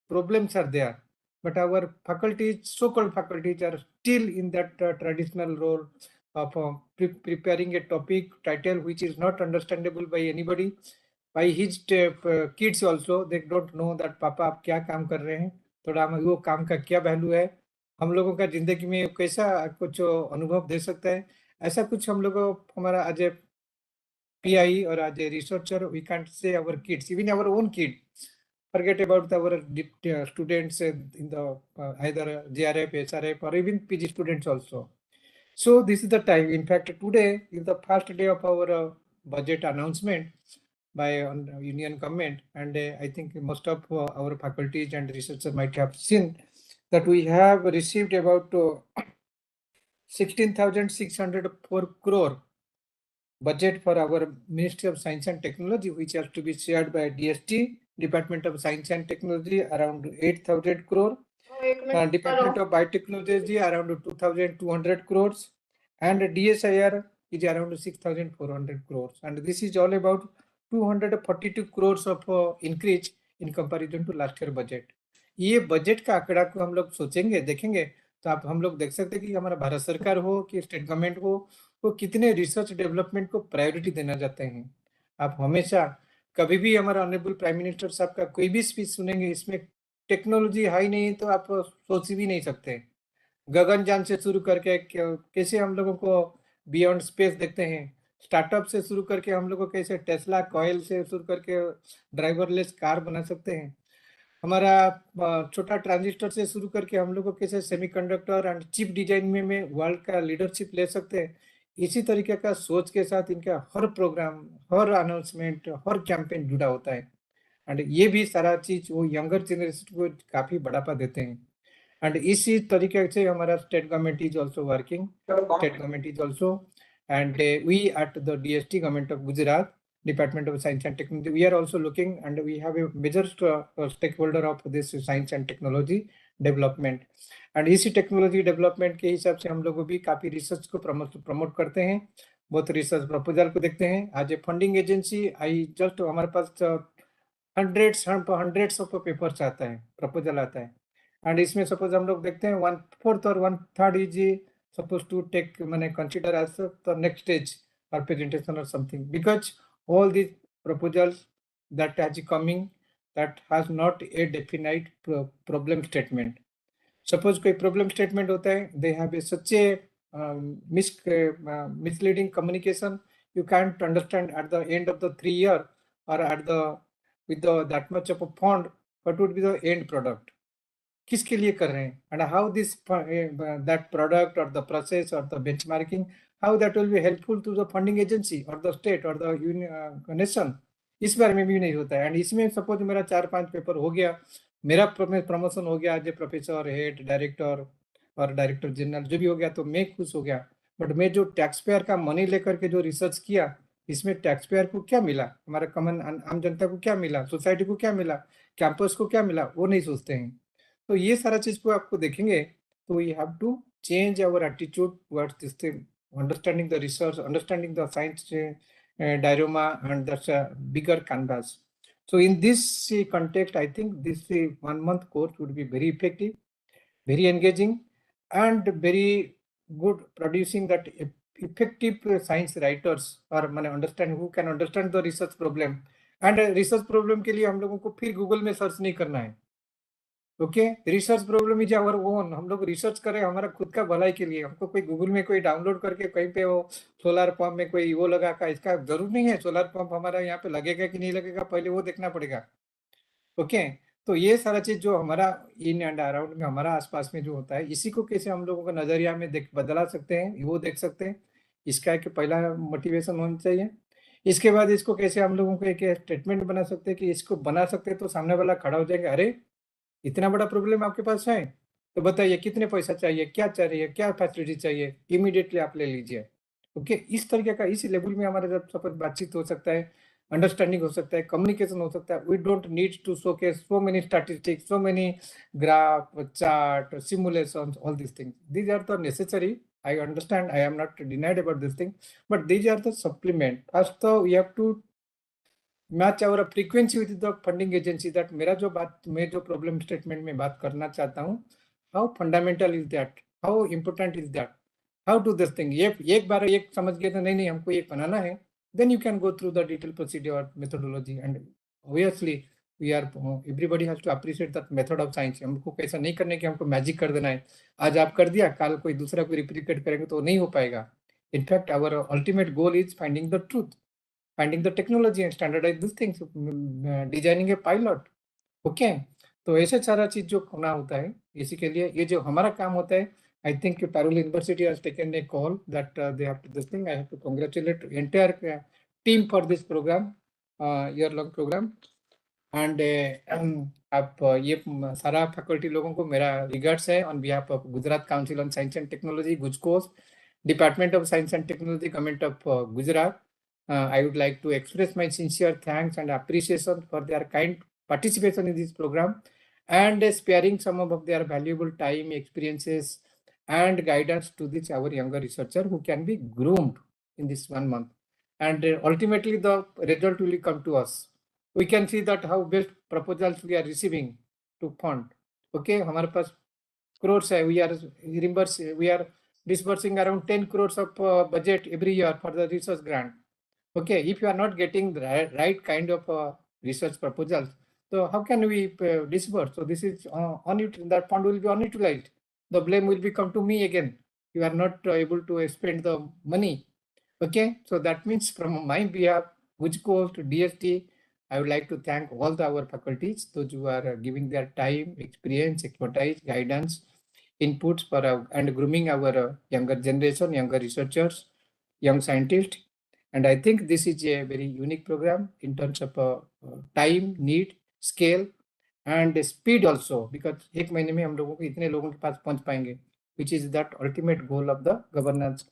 S11: problems are there, but our faculties, so-called faculties, are still in that traditional role of preparing a topic title which is not understandable by anybody, by his kids also. They don't know that पापा आप क्या काम कर रहे हैं, थोड़ा हमें वो काम का क्या वैल्यू है, हम लोगों का जिंदगी में कैसा कुछ अनुभव दे सकता है, ऐसा कुछ हम लोगों हमारा आज PI or as a researcher, we can't say our kids, even our own kids. Forget about our students in the either JRF, SRF, or even PG students also. So this is the time. In fact, today is the first day of our budget announcement by Union government, and I think most of our faculties and researchers might have seen that we have received about 16,604 crore budget for our Ministry of Science and Technology, which has to be shared by DST, Department of Science and Technology, around 8,000 crore. Department of Biotechnology, around 2,200 crores. And DSIR is around 6,400 crores. And this is all about 242 crores of increase in comparison to last year budget. ये budget का आंकड़ा को हम लोग सोचेंगे, देखेंगे, तो आप हम लोग देख सकते हैं कि हमारा भारत सरकार हो कि स्टेट गवर्नमेंट हो, वो कितने रिसर्च डेवलपमेंट को प्रायोरिटी देना चाहते हैं। आप हमेशा कभी भी हमारा ऑनरेबल प्राइम मिनिस्टर साहब का कोई भी स्पीच सुनेंगे, इसमें टेक्नोलॉजी हाई नहीं तो आप सोच भी नहीं सकते। गगनयान से शुरू करके कैसे हम लोगों को बियॉन्ड स्पेस देखते हैं, स्टार्टअप से शुरू करके हम लोग को कैसे टेस्ला कॉयल से शुरू करके ड्राइवरलेस कार बना सकते हैं, हमारा छोटा ट्रांजिस्टर से शुरू करके हम लोग को कैसे सेमीकंडक्टर एंड चिप डिजाइन में वर्ल्ड का लीडरशिप ले सकते हैं। इसी तरीके का सोच के साथ इनका हर प्रोग्राम, हर अनाउंसमेंट, हर कैंपेन जुड़ा होता है। एंड ये भी सारा चीज वो यंगर जनरेशन को काफी बढ़ावा देते हैं। एंड इसी तरीके से हमारा state government is also working, state government is also, and we at the DST government of Gujarat, Department of Science and Technology, we are also looking, and we have a major stakeholder of this science and technology development. And इसी technology development के हिसाब से हम लोग भी काफी research को promote करते हैं, बहुत रिसर्च प्रपोजल को देखते हैं। आज ए फंडिंग एजेंसी आई जस्ट हमारे पास हंड्रेड्स ऑफ पेपर्स आता है, प्रपोजल आता है, एंड इसमें सपोज हम लोग देखते हैं 1/4 और 1/3 इज सपोज टू टेक मैंने consider as the next stage or presentation or something, because all these proposals that are coming that has not a definite problem statement. Suppose कोई problem statement होता है, they have a such a misleading communication, you can't understand at the end of the 3 year or at the with the that much of a fund what would be the end product, किसके लिए कर रहे हैं, and how this that product or the process or the benchmarking, how that will be helpful to the funding agency or the state or the nation, इस बारे में भी नहीं होता है। एंड इसमें सपोज मेरा 4-5 पेपर हो गया, मेरा प्रमोशन हो गया, आज प्रोफेसर, हेड, डायरेक्टर और डायरेक्टर जनरल जो भी हो गया, तो मैं खुश हो गया। बट मैं जो टैक्स पेयर का मनी लेकर के जो रिसर्च किया, इसमें टैक्स पेयर को क्या मिला, हमारा कॉमन आम जनता को क्या मिला, सोसाइटी को क्या मिला, कैंपस को क्या मिला, वो नहीं सोचते हैं। तो ये सारा चीज को आपको देखेंगे तो we have to change our attitude towards this thing, understanding the research, understanding the science diorama and that's a bigger canvas. So in this context, I think this 1 month course would be very effective, very engaging, and very good, producing that effective science writers or understand who can understand the research problem. And research problem के लिए हम लोगों को फिर Google में search नहीं करना है। Okay, research problem is our own, हम लोग रिसर्च करें हमारा खुद का भलाई के लिए। हमको कोई गूगल में कोई डाउनलोड करके कहीं पे वो सोलर पंप में कोई वो लगा का, इसका जरूर नहीं है सोलर पंप हमारा यहाँ पे लगेगा कि नहीं लगेगा, पहले वो देखना पड़ेगा। ओके, तो ये सारा चीज जो हमारा इन एंड अराउंड में हमारा आसपास में जो होता है, इसी को कैसे हम लोगों का नजरिया में बदला सकते हैं, वो देख सकते हैं। इसका एक पहला मोटिवेशन होना चाहिए। इसके बाद इसको कैसे हम लोगों को एक स्टेटमेंट बना सकते हैं कि इसको बना सकते हैं, तो सामने वाला खड़ा हो जाएगा, अरे इतना बड़ा प्रॉब्लम आपके पास है तो बताइए कितने पैसा चाहिए, क्या चाहिए, क्या फैसिलिटी चाहिए, इमीडिएटली आप ले लीजिए। ओके, इस तरीके का इस लेवल में हमारा जब सब बातचीत हो सकता है, अंडरस्टैंडिंग हो सकता है, कम्युनिकेशन हो सकता है। We don't need to showcase so many statistics, so many graph, chart, simulations, all these things. These are the necessary. I understand, I am not denied about this thing, but these are the supplement. First, we have to match our frequency with the funding agency, that मेरा जो बात, मैं जो problem statement में बात करना चाहता हूँ, how fundamental is that, how important is that, how to this thing. ये एक बार एक समझ गए तो नहीं हमको ये बनाना है, then you can go through the detailed procedure or methodology. And obviously we are, everybody has to appreciate that method of science. हमको कैसा नहीं करने की हमको मैजिक कर देना है, आज आप कर दिया, कल कोई दूसरा कोई रिप्लिकेट करेंगे तो नहीं हो पाएगा. In fact, our ultimate goal is finding the truth, finding the technology and standardize these things, designing a pilot. Okay, तो ऐसे सारा चीज जो होना होता है, इसी के लिए ये जो हमारा काम होता है, I think Parul University has taken a call that they have to this thing. I have to congratulate entire team for this program, year-long program. And आप ये सारा faculty लोगों को मेरा regards है on behalf of Gujarat Council on Science and Technology, GUJCOST, Department of Science and Technology, Government of Gujarat. I would like to express my sincere thanks and appreciation for their kind participation in this program and sparing some of their valuable time, experiences, and guidance to this our younger researcher who can be groomed in this 1 month. And ultimately the result will come to us. We can see that how best proposals we are receiving to fund. Okay, हमारे पास crores है, we are disbursing around 10 crores of budget every year for the research grant. Okay, if you are not getting the right kind of research proposals, so how can we disburse? So this is that fund will be unutilized. The blame will become to me again. You are not able to spend the money. Okay, so that means from my behalf, GUJCOST, DST, I would like to thank all our faculties, those who are giving their time, experience, expertise, guidance, inputs for and grooming our younger generation, younger researchers, young scientists. And I think this is a very unique program in terms of time, need, scale, and speed also, because एक महीने में हम लोगों को इतने लोगों के पास पहुंच पाएंगे, which is that ultimate goal of the governance,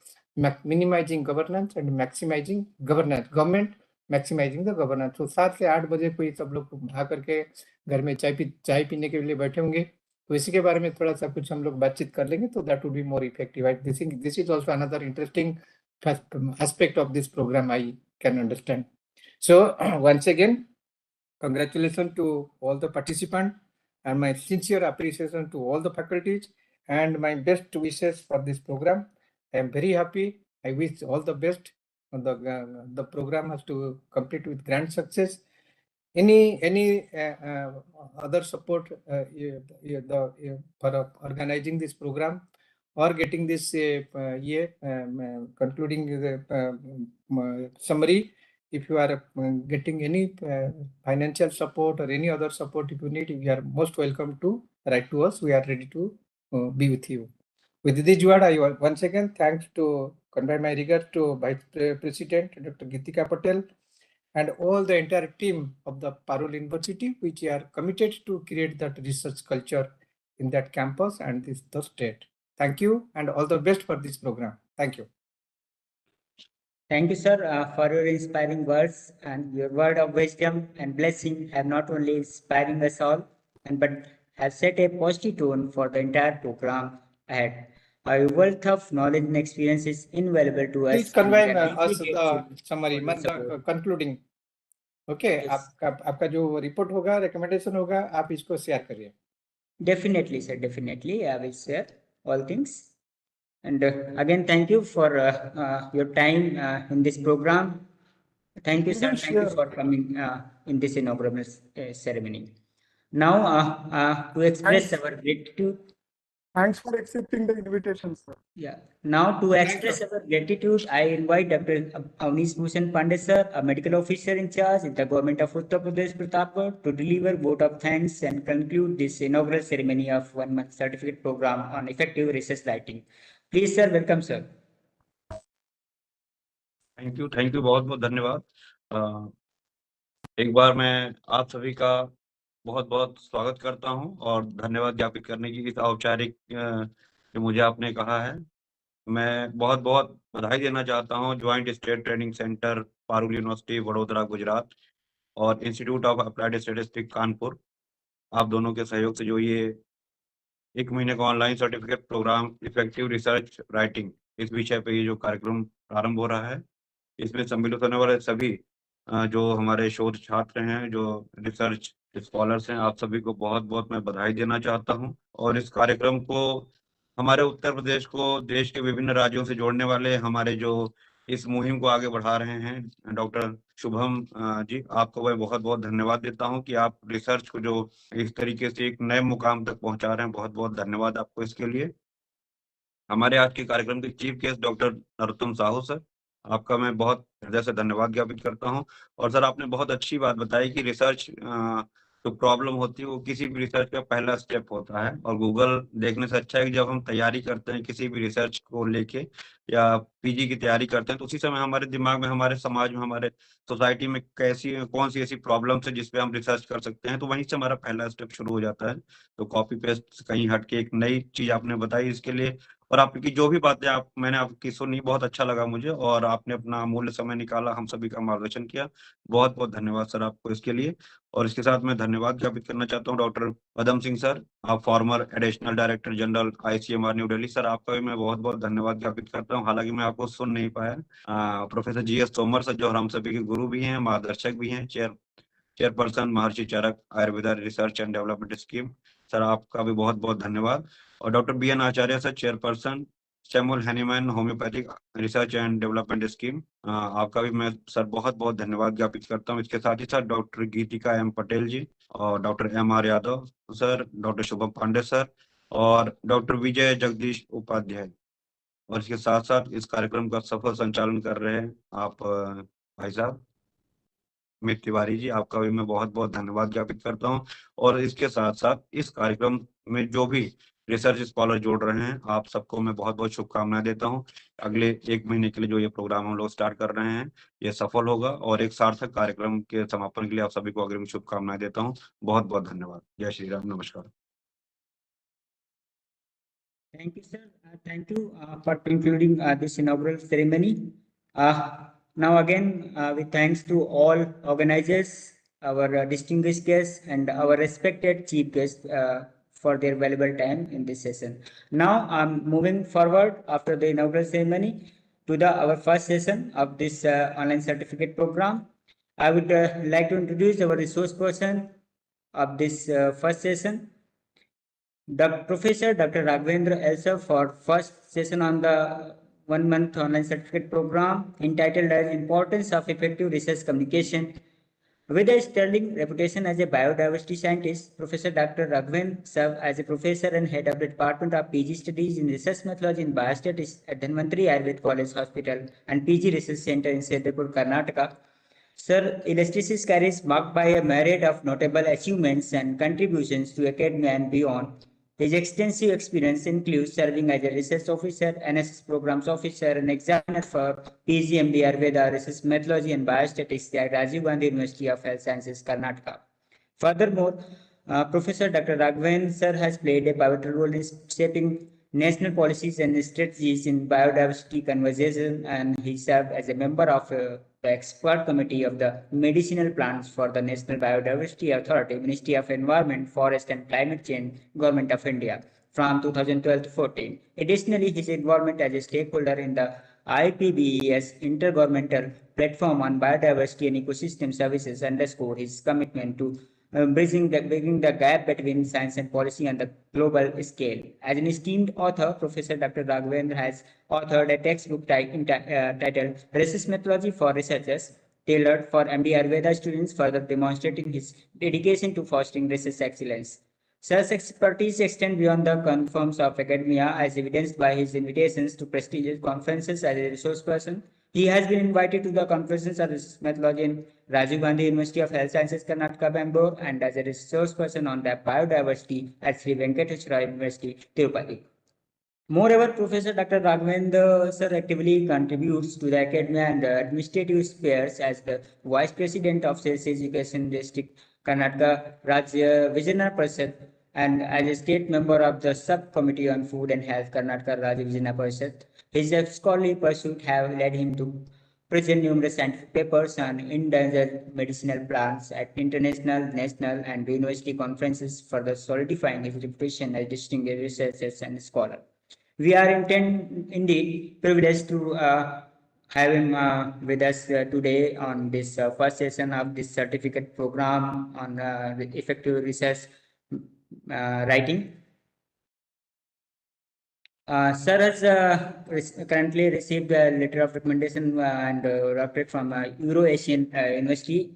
S11: minimizing governance and maximizing governance, government maximizing the governance. So 7 से 8 बजे कोई सब लोग आकर के घर में चाय पीने के लिए बैठे होंगे, तो इसी के बारे में थोड़ा सा कुछ हम लोग बातचीत कर लेंगे, तो that would be more effective. I think this is also another interesting aspect of this program I can understand. So once again, congratulations to all the participants and my sincere appreciation to all the faculties and my best wishes for this program. I am very happy. I wish all the best. The program has to complete with grand success. Any other support for organizing this program or getting this concluding the summary? If you are getting any financial support or any other support, if you need, you are most welcome to write to us. We are ready to be with you. With this word, I once again thanks to convey my regards to Vice President Dr. Gitika Patel and all the entire team of the Parul University, which are committed to create that research culture in that campus and the state. Thank you and all the best for this program. Thank you.
S3: Thank you, sir, for your inspiring words, and your word of wisdom and blessing have not only inspiring us all, but have set a positive tone for the entire program ahead. Your wealth of knowledge and experience is invaluable to us.
S11: Please convey us the summary, concluding. Okay,
S3: Yes.
S11: आपका जो report होगा, recommendation होगा, आप इसको share करिए.
S3: Definitely, sir. Definitely, I will share all things. And again, thank you for your time in this program. Thank you, sir. Thank you for coming in this inaugural ceremony. Now, to express our gratitude.
S5: Thanks for accepting the invitation, sir.
S3: Yeah. Now, to express our gratitude, I invite Dr. Avnish Bhushan Pandey, sir, a medical officer in charge in the government of Uttar Pradesh, Pratapgarh, to deliver vote of thanks and conclude this inaugural ceremony of 1-month certificate program on effective research writing. Please, sir, welcome, sir.
S12: Thank you बहुत बहुत धन्यवाद। एक बार मैं आप सभी का बहुत बहुत स्वागत करता हूं और धन्यवाद ज्ञापित करने की इस औपचारिक जो मुझे आपने कहा है। मैं बहुत बहुत बधाई देना चाहता हूं joint state training centre Parul university Vadodara Gujarat और institute of applied statistics Kanpur, आप दोनों के सहयोग से जो ये 1 महीने का online certificate programme effective research writing इस विषय पे ये जो कार्यक्रम प्रारंभ हो रहा है, इसमें सम्मिलित होने वाले सभी जो हमारे शोध छात्र हैं, जो रिसर्च स्कॉलर्स हैं, आप सभी को बहुत बहुत मैं बधाई देना चाहता हूं। और इस कार्यक्रम को हमारे उत्तर प्रदेश को देश के विभिन्न राज्यों से जोड़ने वाले हमारे जो इस मुहिम को आगे बढ़ा रहे हैं। डॉक्टर शुभम जी, आपको मैं बहुत बहुत धन्यवाद देता हूं कि आप रिसर्च को जो इस तरीके से एक नए मुकाम तक पहुंचा रहे हैं, बहुत बहुत धन्यवाद आपको इसके लिए। हमारे आज के कार्यक्रम के chief guest doctor Narottam Sahu sir, आपका मैं बहुत हृदय से धन्यवाद ज्ञापित करता हूं। और सर, आपने बहुत अच्छी बात बताई कि रिसर्च जो प्रॉब्लम होती है वो किसी भी रिसर्च का पहला स्टेप होता है, और गूगल देखने से अच्छा है कि जब हम तैयारी करते हैं किसी भी रिसर्च को लेके या पीजी की तैयारी करते हैं, तो उसी समय हमारे दिमाग में, हमारे समाज में, हमारे सोसाइटी में कौन सी ऐसी प्रॉब्लम्स है जिसपे हम रिसर्च कर सकते हैं, तो वहीं से हमारा पहला स्टेप शुरू हो जाता है। तो कॉपी पेस्ट कहीं हट के एक नई चीज आपने बताई इसके लिए, और आपकी जो भी बातें मैंने आपकी सुनी, बहुत अच्छा लगा मुझे, और आपने अपना अमूल्य समय निकाला, हम सभी का मार्गदर्शन किया। बहुत बहुत धन्यवाद सर आपको इसके लिए। और इसके साथ मैं धन्यवाद ज्ञापित करना चाहता हूँ डॉक्टर पदम सिंह सर, आप farmer additional director general ICMR new Delhi. Sir, आपका भी मैं बहुत बहुत धन्यवाद ज्ञापित करता हूँ, हालांकि मैं आपको सुन नहीं पाया। प्रोफेसर GS तोमर सर, जो हम सभी के गुरु भी हैं, मार्गदर्शक भी हैं, chairperson Maharshi Charak Ayurveda research and development scheme, sir आपका भी बहुत बहुत धन्यवाद। और doctor BN Acharya sir, chairperson Samuel Hahnemann homoeopathic research and development scheme, आपका भी मैं सर बहुत बहुत धन्यवाद ज्ञापित करता हूँ। इसके साथ ही साथ डॉक्टर गीतिका M पटेल जी, और doctor MR Yadav sir, doctor Shubham Pandey sir, और डॉक्टर विजय जगदीश उपाध्याय। और इसके साथ साथ इस कार्यक्रम का सफल संचालन कर रहे हैं आप भाई साहब अमित तिवारी जी, आपका भी मैं बहुत बहुत धन्यवाद ज्ञापित करता हूँ। और इसके साथ साथ इस कार्यक्रम में जो भी रिसर्च स्कॉलर जोड़ रहे हैं, आप सबको मैं बहुत बहुत शुभकामनाएं देता हूँ। अगले 1 महीने के लिए जो ये प्रोग्राम हम लोग स्टार्ट कर रहे हैं, ये सफल होगा, और एक सार्थक कार्यक्रम के समापन के लिए आप सभी को अग्रिम शुभकामनाएं देता हूँ। बहुत बहुत धन्यवाद। जय श्री राम, नमस्कार।
S3: Thank you, sir. Thank you for concluding this inaugural ceremony. Now again, with thanks to all organizers, our distinguished guests, and our respected chief guests for their valuable time in this session. Now I'm moving forward after the inaugural ceremony to our first session of this online certificate program. I would like to introduce our resource person of this first session, Professor Dr. Raghavendra also, for first session on the 1 month online certificate program entitled as Importance of Effective Research Communication. With a sterling reputation as a biodiversity scientist, Professor Dr. Raghavendra served as a professor and head of the Department of PG Studies in Research Methodology and Biostatistics at Dhanvantari Ayurveda College Hospital and PG Research Center in Siddapur, Karnataka. Sir illustrious career is marked by a myriad of notable achievements and contributions to academia and beyond. His extensive experience includes serving as a research officer, NSS programs officer, and examiner for PGMD Ayurveda Research Methodology and Biostatistics at Rajiv Gandhi University of Health Sciences, Karnataka. Furthermore, Professor Dr. Raghavendra sir has played a pivotal role in shaping national policies and strategies in biodiversity conservation, and he served as a member of the expert committee of the medicinal plants for the National Biodiversity Authority, Ministry of Environment, Forest and Climate Change, Government of India from 2012 to 14. Additionally, his involvement as a stakeholder in the IPBES Intergovernmental Platform on Biodiversity and Ecosystem Services underscore his commitment to bridging the gap between science and policy on the global scale. As an esteemed author, Professor Dr. Raghavendra has authored a textbook titled Research Methodology for Researchers, tailored for MD Ayurveda students, further demonstrating his dedication to fostering research excellence. Such expertise extends beyond the confines of academia, as evidenced by his invitations to prestigious conferences as a resource person. He has been invited to the conferences of research methodology in Rajiv Gandhi University of Health Sciences, Karnataka, Bangalore, and as a resource person on the biodiversity at Sri Venkateswara University, Tirupati. Moreover, Professor Dr. Raghavendra sir actively contributes to the academia and administrative spheres as the Vice President of Sales Education District, Karnataka Rajya Vijayana Parishad, and as a state member of the Subcommittee on Food and Health, Karnataka Rajya Vijayana Parishad. His scholarly pursuits have led him to present numerous scientific papers on endangered medicinal plants at international, national, and university conferences, further solidifying his reputation as distinguished researcher and scholar. We are indeed privileged to have him with us today on this first session of this certificate program on effective research writing. Sir has currently received a letter of recommendation and doctorate from Euro-Asian University.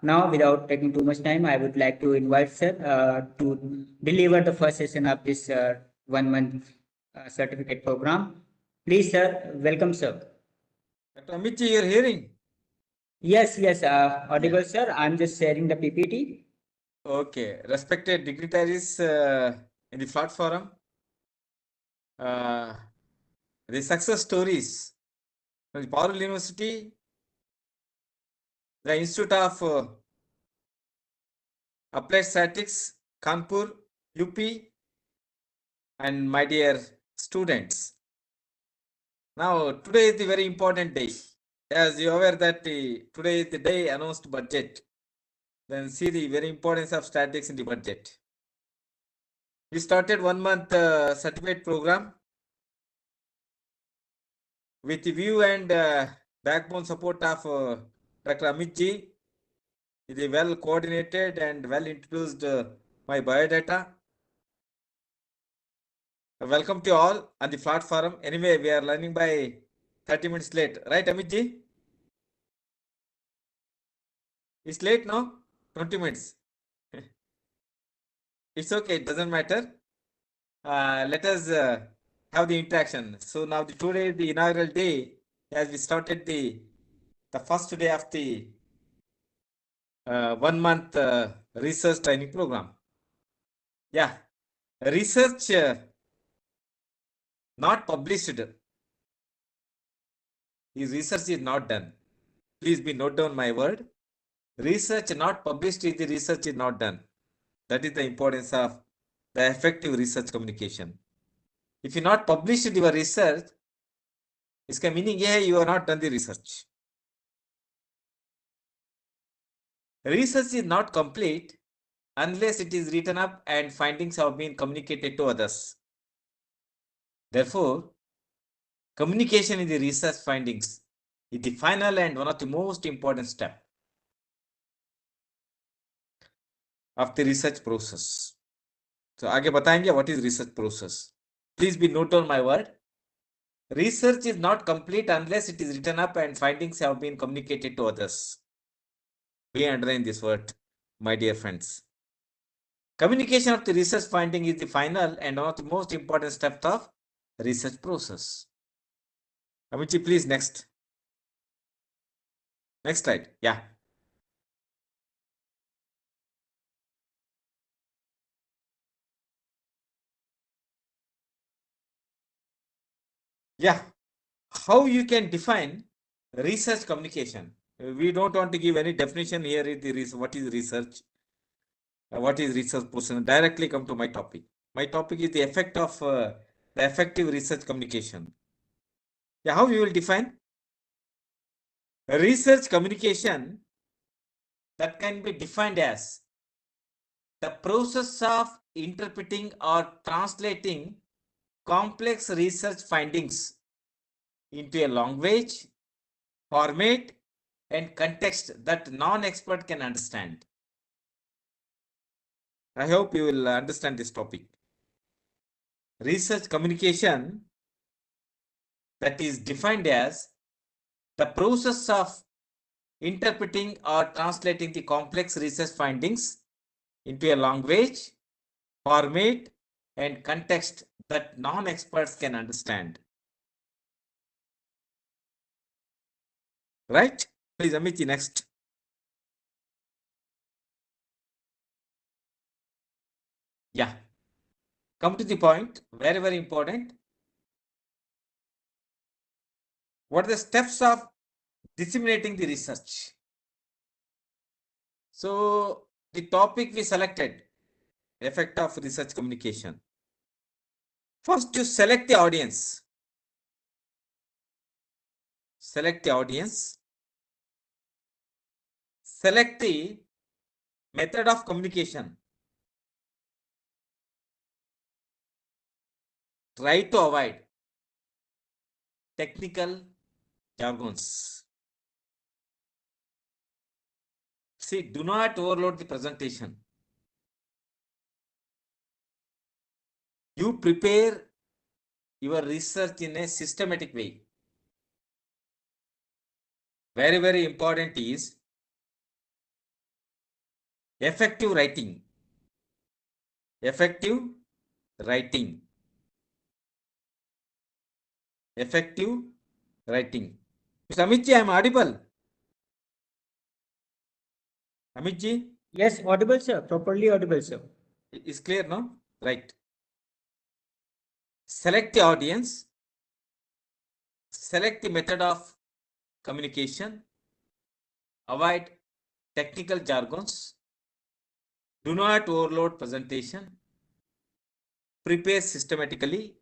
S3: Now, without taking too much time, I would like to invite sir to deliver the first session of this 1 month certificate program. Please, sir, welcome, sir.
S1: Dr. Amit, you're hearing?
S3: Yes, audible, sir. I'm just sharing the PPT.
S1: Okay, respected dignitaries in the platform, the success stories from the Parul University, the Institute of Applied Statistics, Kanpur, UP, and my dear students. Now, today is the very important day. As you are aware that today is the day announced budget. Then see the very importance of statistics in the budget. We started 1 month certificate program with the view and backbone support of Dr. Amit ji. It is well coordinated and well introduced my biodata. Welcome to all on the platform. Anyway, we are learning by 30 minutes late. Right, Amit ji? It's late, no? 20 minutes. It's okay. It doesn't matter. Let us have the interaction. So now today is the inaugural day as we started the first day of the 1 month research training program. Yeah, research not published. His research is not done. Please be note down my word. Research not published is the research is not done. That is the importance of the effective research communication. If you not published your research, इसका meaning ये है you are not done the research. Research is not complete unless it is written up and findings have been communicated to others. Therefore, communication in the research findings is the final and one of the most important step of the research process. So आगे बताएंगे what is research process. Please be note on my word. Research is not complete unless it is written up and findings have been communicated to others. We underline this word, my dear friends. Communication of the research finding is the final and one of the most important steps of research process. Amici, please next. Next slide. Yeah. Yeah. How you can define research communication? We don't want to give any definition here. What is research? What is research process? Directly come to my topic. My topic is the effect of the effective research communication. Yeah, how we will define? Research communication that can be defined as the process of interpreting or translating complex research findings into a language, format, and context that non-expert can understand. I hope you will understand this topic. Research communication that is defined as the process of interpreting or translating the complex research findings into a language, format, and context that non-experts can understand. Right? Please, Amiti, next. Yeah. Come to the point. Very, very important. What are the steps of disseminating the research? So, the topic we selected, effect of research communication. First, you select the audience. Select the audience. Select the method of communication. Try to avoid technical jargons. See, do not overload the presentation. You prepare your research in a systematic way. Very, very important is effective writing. Effective writing. Effective writing. Mr. Amitji, I am audible. Amitji?
S3: Yes, audible, sir. Properly audible, sir.
S1: Is clear now? Right. Select the audience. Select the method of communication. Avoid technical jargons. Do not overload presentation. Prepare systematically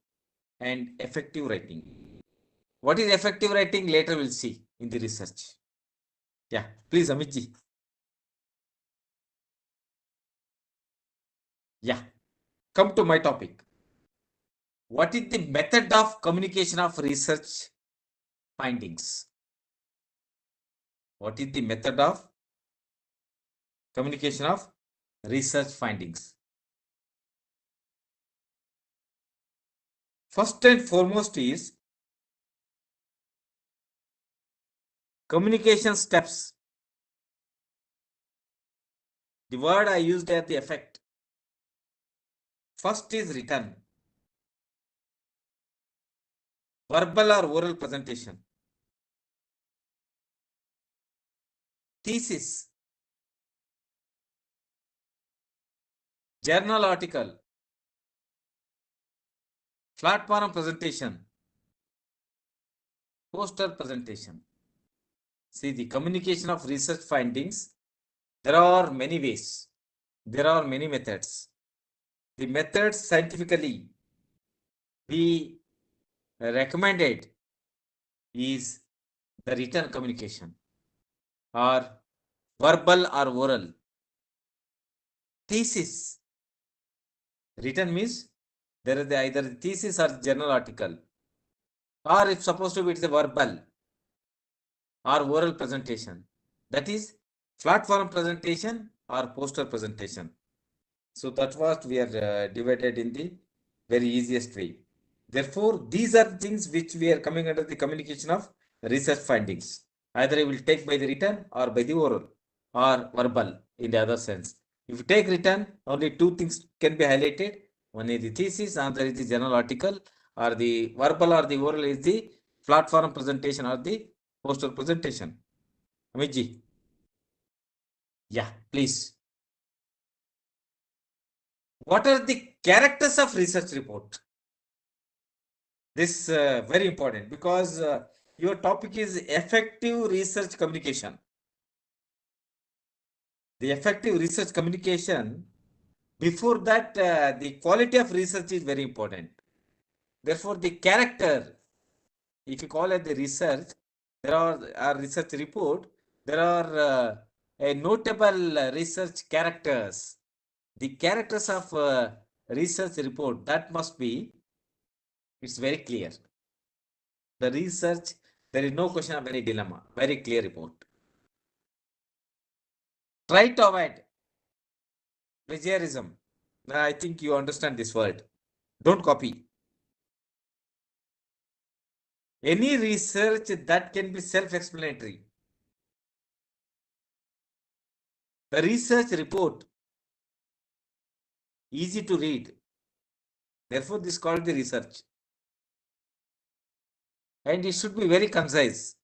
S1: and effective writing. What is effective writing? Later we'll see in the research. Yeah, please, Amitji. Yeah, come to my topic. What is the method of communication of research findings? What is the method of communication of research findings? First and foremost is communication steps. The word I used at the effect. First is written. Verbal or oral presentation. Thesis. Journal article. Platform presentation. Poster presentation. See, the communication of research findings, there are many ways. There are many methods. The methods scientifically we recommended is the written communication or verbal or oral. Thesis. Written means there is either the thesis or journal article, or if supposed to be it's a verbal or oral presentation. That is platform presentation or poster presentation. So that's what we are divided in the very easiest way. Therefore, these are things which we are coming under the communication of research findings. Either I will take by the written or by the oral or verbal in the other sense. If you take written, only two things can be highlighted. One is the thesis, another is the journal article, or the verbal or the oral is the platform presentation or the poster presentation. Amitji. Yeah, please. What are the characters of research report? This very important because your topic is effective research communication. The effective research communication, before that, the quality of research is very important. Therefore, the character, if you call it the research, there are research report, there are a notable research characters. The characters of research report, that must be, it's very clear. The research, there is no question of any dilemma, very clear report. Try to avoid plagiarism. I think you understand this word. Don't copy. Any research that can be self-explanatory. The research report, easy to read. Therefore, this is called the research. And it should be very concise.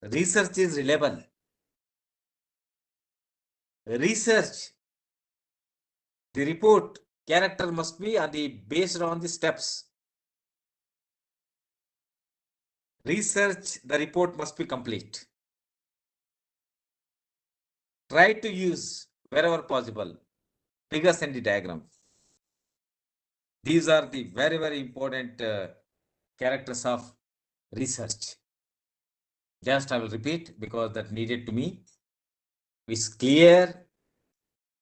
S1: Research is reliable. Research, the report character must be based on the steps. Research, the report must be complete. Try to use wherever possible figures and the diagram. These are the very, very important characters of research. Just I will repeat because that needed to me. It's clear,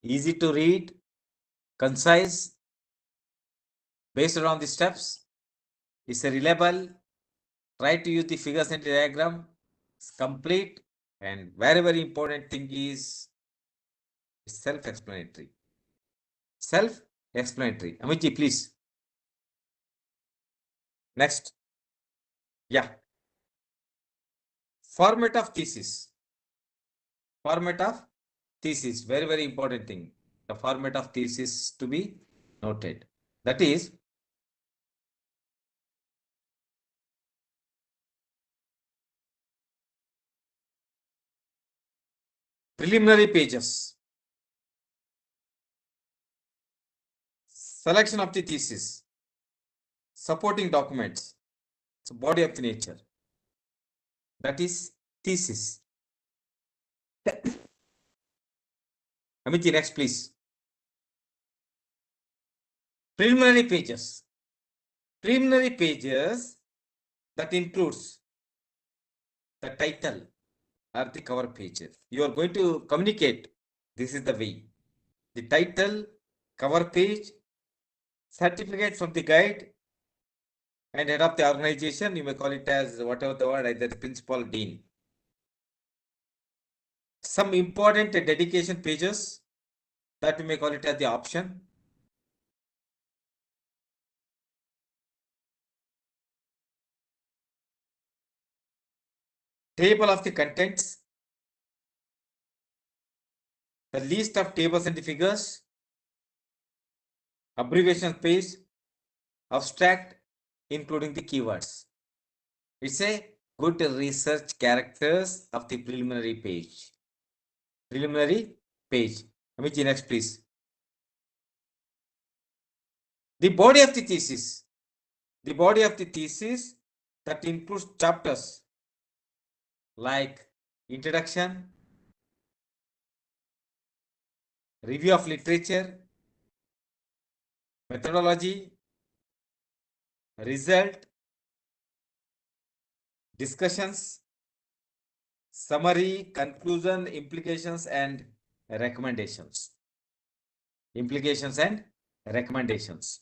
S1: easy to read, concise, based on the steps. It's a reliable. Try to use the figures and the diagram. It's complete, and very, very important thing is self-explanatory. explanatory. Amitji, please. Next. Yeah. Format of thesis. Format of thesis, very, very important thing. The format of thesis to be noted. That is, preliminary pages, selection of the thesis, supporting documents, so body of the nature. That is thesis. Amitji, next please. Preliminary pages. Preliminary pages, that includes the title or the cover pages. You are going to communicate. This is the way. The title, cover page, certificate from the guide, and head of the organization. You may call it as whatever the word, either the principal, dean. Some important dedication pages, that we may call it as the option. Table of the contents, the list of tables and the figures, abbreviation page, abstract, including the keywords. It's a good research characters of the preliminary page. Preliminary page. Amitji, next please. The body of the thesis. The body of the thesis, that includes chapters like introduction, review of literature, methodology, result, discussions, summary, conclusion, implications, and recommendations. Implications and recommendations.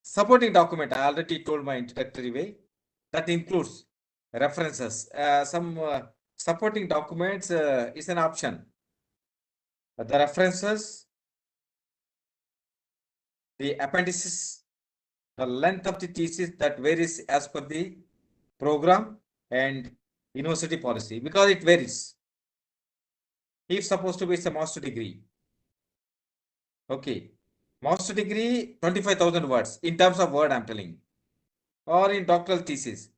S1: Supporting document, I already told my introductory way. That includes references. Some supporting documents is an option. The references, the appendices, the length of the thesis, that varies as per the program and university policy, because it varies. If supposed to be, it's a master degree. Okay. Master degree, 25,000 words in terms of word, I'm telling. Or in doctoral thesis,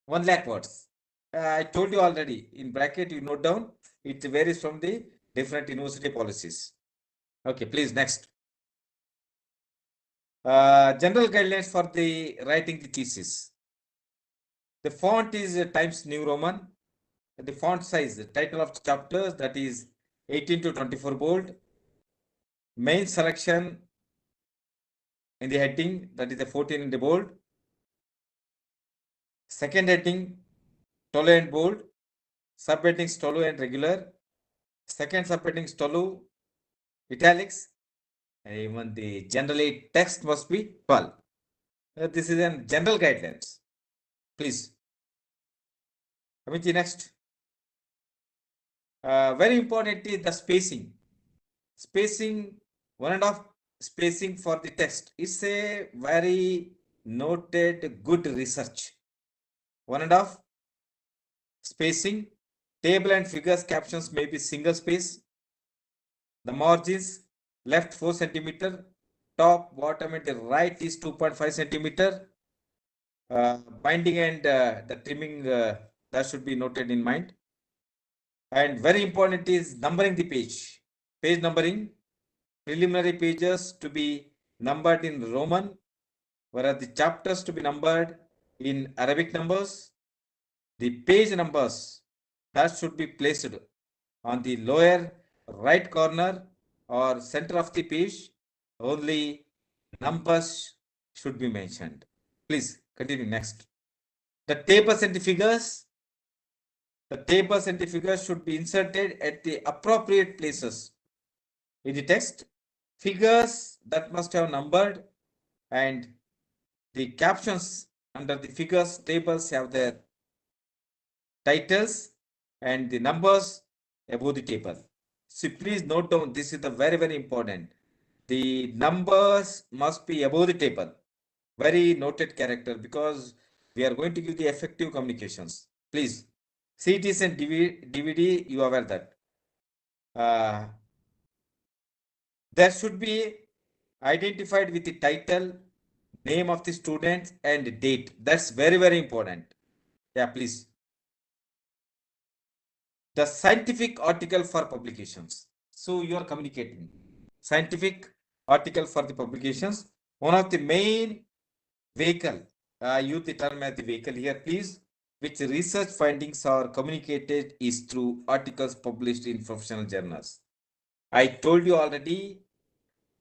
S1: 1 lakh words. I told you already, in bracket, you note down, it varies from the different university policies. Okay, please, next. General guidelines for the writing the thesis. The font is Times New Roman. The font size, the title of the chapters, that is 18 to 24 bold. Main selection in the heading, that is the 14 in the bold. Second heading, tolo and bold. Subheadings, tolo and regular. Second subheadings, tolo, italics. And even the generally text must be 12. This is a general guidelines. Please. Amitji, next. Very important is the spacing. Spacing, 1.5 spacing for the text. It's a very noted good research. 1.5 spacing. Table and figures captions may be single space. The margins, left 4 centimeter, top, bottom, and the right is 2.5 centimeter. Binding and the trimming, that should be noted in mind. And very important is numbering the page. Page numbering, preliminary pages to be numbered in Roman, whereas the chapters to be numbered in Arabic numbers. The page numbers, that should be placed on the lower right corner or center of the page. Only numbers should be mentioned. Please continue next. The tables and the figures. The tables and the figures should be inserted at the appropriate places in the text. Figures that must have numbered, and the captions under the figures tables have their titles and the numbers above the table. So please note down, this is the very, very important. The numbers must be above the table. Very noted character, because we are going to give the effective communications. Please, CTs and DVD, you are aware that. There should be identified with the title, name of the student and date. That's very, very important. Yeah, please. The scientific article for publications. So you are communicating. Scientific article for the publications. One of the main vehicle, use the term as the vehicle here, please, which research findings are communicated is through articles published in professional journals. I told you already,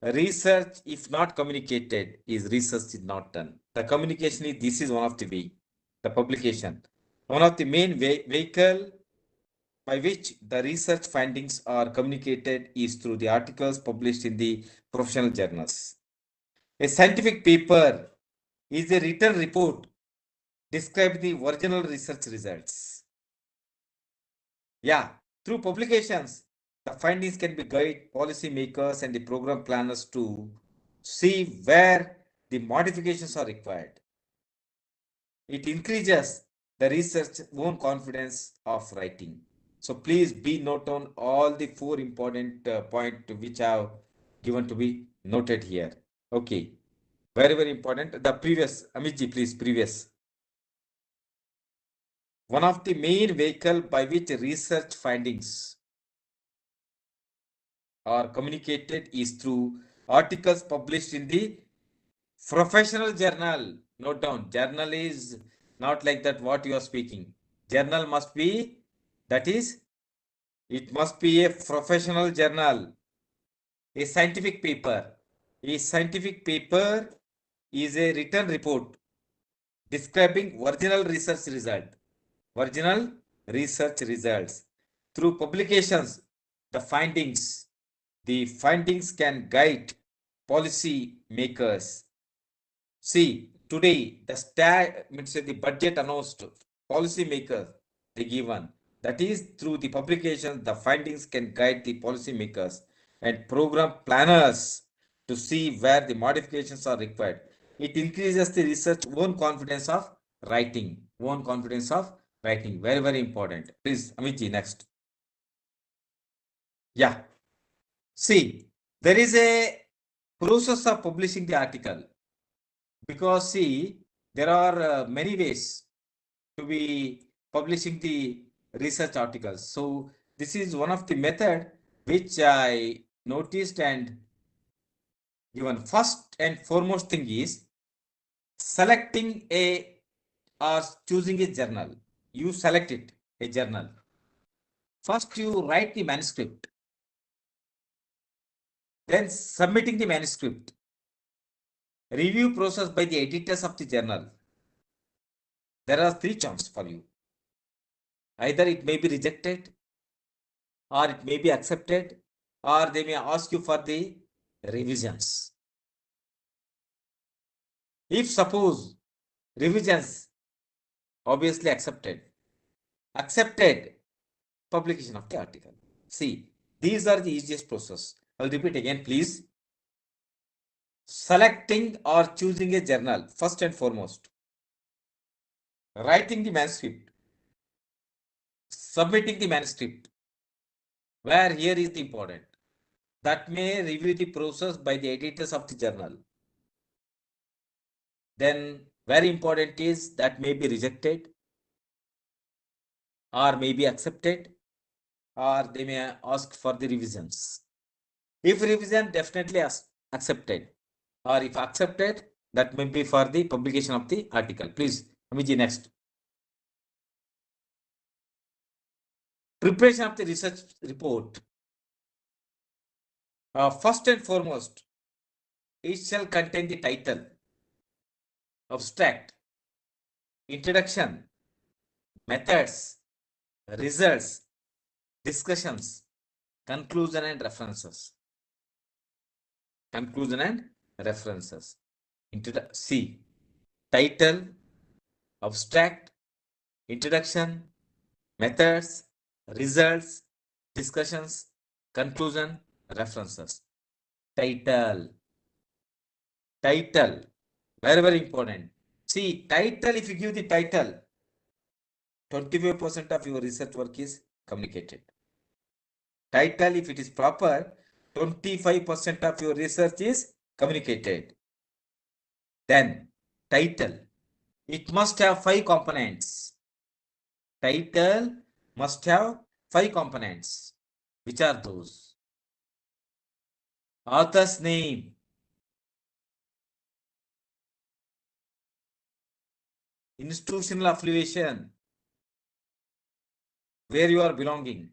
S1: research, if not communicated, is research is not done. The communication is, this is one of the way, the publication. One of the main vehicle by which the research findings are communicated is through the articles published in the professional journals. A scientific paper is a written report describing the original research results. Yeah, through publications, the findings can be guide policy makers and the program planners to see where the modifications are required. It increases the research own confidence of writing. So please be note on all the 4 important points which I have given to be noted here. Okay, very, very important. The previous, Amitji, please, previous. One of the main vehicle by which research findings are communicated is through articles published in the professional journal. Note down, journal is not like that what you are speaking. Journal must be, that is, it must be a professional journal, a scientific paper. A scientific paper is a written report describing original research result. Original research results. Through publications, the findings can guide policy makers. See, today the budget announced, policy makers they given. That is, through the publications, the findings can guide the policy makers and program planners to see where the modifications are required. It increases the research own confidence of writing. Own confidence of writing. Very, very important. Please, Amitji, next. Yeah. See, there is a process of publishing the article, because see, there are many ways to be publishing the research articles. So this is one of the method which I noticed and given. First and foremost thing is selecting or choosing a journal. You select it, a journal. First you write the manuscript, then submitting the manuscript. Review process by the editors of the journal. There are 3 chances for you. Either it may be rejected, or it may be accepted, or they may ask you for the revisions. If suppose revisions, obviously accepted, publication of the article. See, these are the easiest process. I'll repeat again, please. Selecting or choosing a journal, first and foremost. Writing the manuscript. Submitting the manuscript. Where here is the important. That may review the process by the editors of the journal. Then very important is that may be rejected, or may be accepted, or they may ask for the revisions. If revision, definitely accepted, or if accepted, that may be for the publication of the article. Please, Amiji, next. Preparation of the research report. First and foremost, it shall contain the title, abstract, introduction, methods, results, discussions, conclusion and references. Conclusion and references. C. Title, abstract, introduction, methods, results, discussions, conclusion, references. Title. Title. Very, very important. See, title, if you give the title, 25% of your research work is communicated. Title, if it is proper, 25% of your research is communicated. Then, title. It must have 5 components. Title must have 5 components. Which are those? Author's name. Institutional affiliation. Where you are belonging.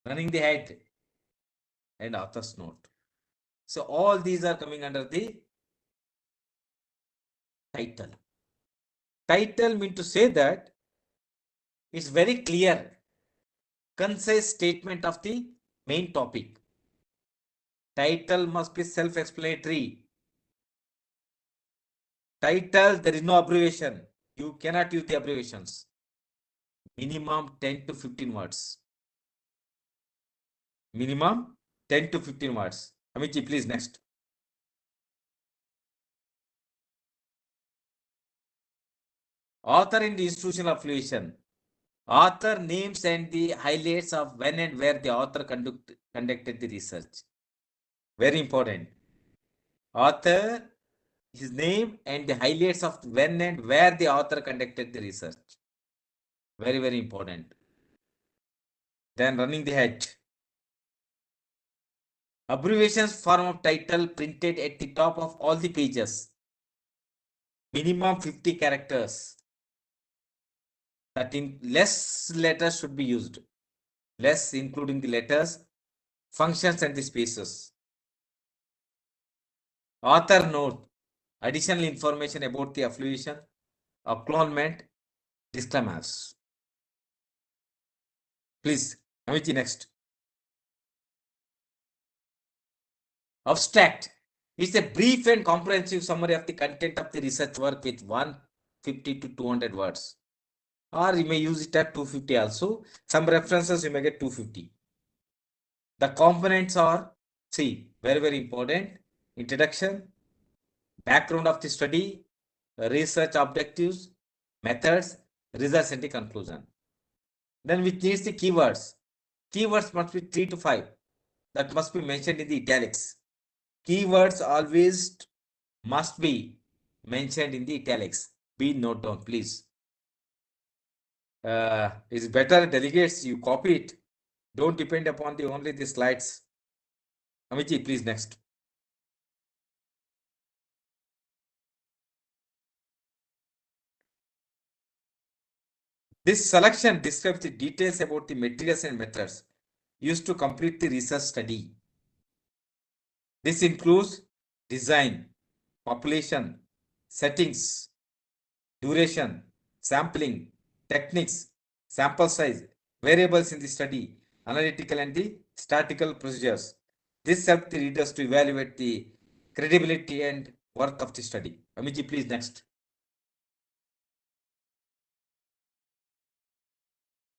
S1: Running the head. And author's note. So all these are coming under the title. Title means to say that it's very clear, concise statement of the main topic. Title must be self-explanatory. Title, there is no abbreviation. You cannot use the abbreviations. Minimum 10 to 15 words. Minimum 10 to 15 words. Amitji, please, next. Author and institutional affiliation. Author names and the highlights of when and where the author conducted the research. Very important. Author, his name and the highlights of when and where the author conducted the research. Very, very important. Then running the head. Abbreviations form of title printed at the top of all the pages. Minimum 50 characters. That in less letters should be used. Less including the letters, functions and the spaces. Author note. Additional information about the affiliation, acknowledgement, disclaimers. Please, Amitji, next. Abstract. It's a brief and comprehensive summary of the content of the research work with 150 to 200 words. Or you may use it at 250 also. Some references you may get 250. The components are, see, very, very important. Introduction, background of the study, research objectives, methods, results and the conclusion. Then which needs the keywords. Keywords must be 3 to 5. That must be mentioned in the italics. Keywords always must be mentioned in the italics. Be note down, please. It's better delegates, you copy it. Don't depend upon only the slides. Amitji, please, next. This selection describes the details about the materials and methods used to complete the research study. This includes design, population, settings, duration, sampling, techniques, sample size, variables in the study, analytical and the statistical procedures. This helps the readers to evaluate the credibility and worth of the study. Amitji, please, next.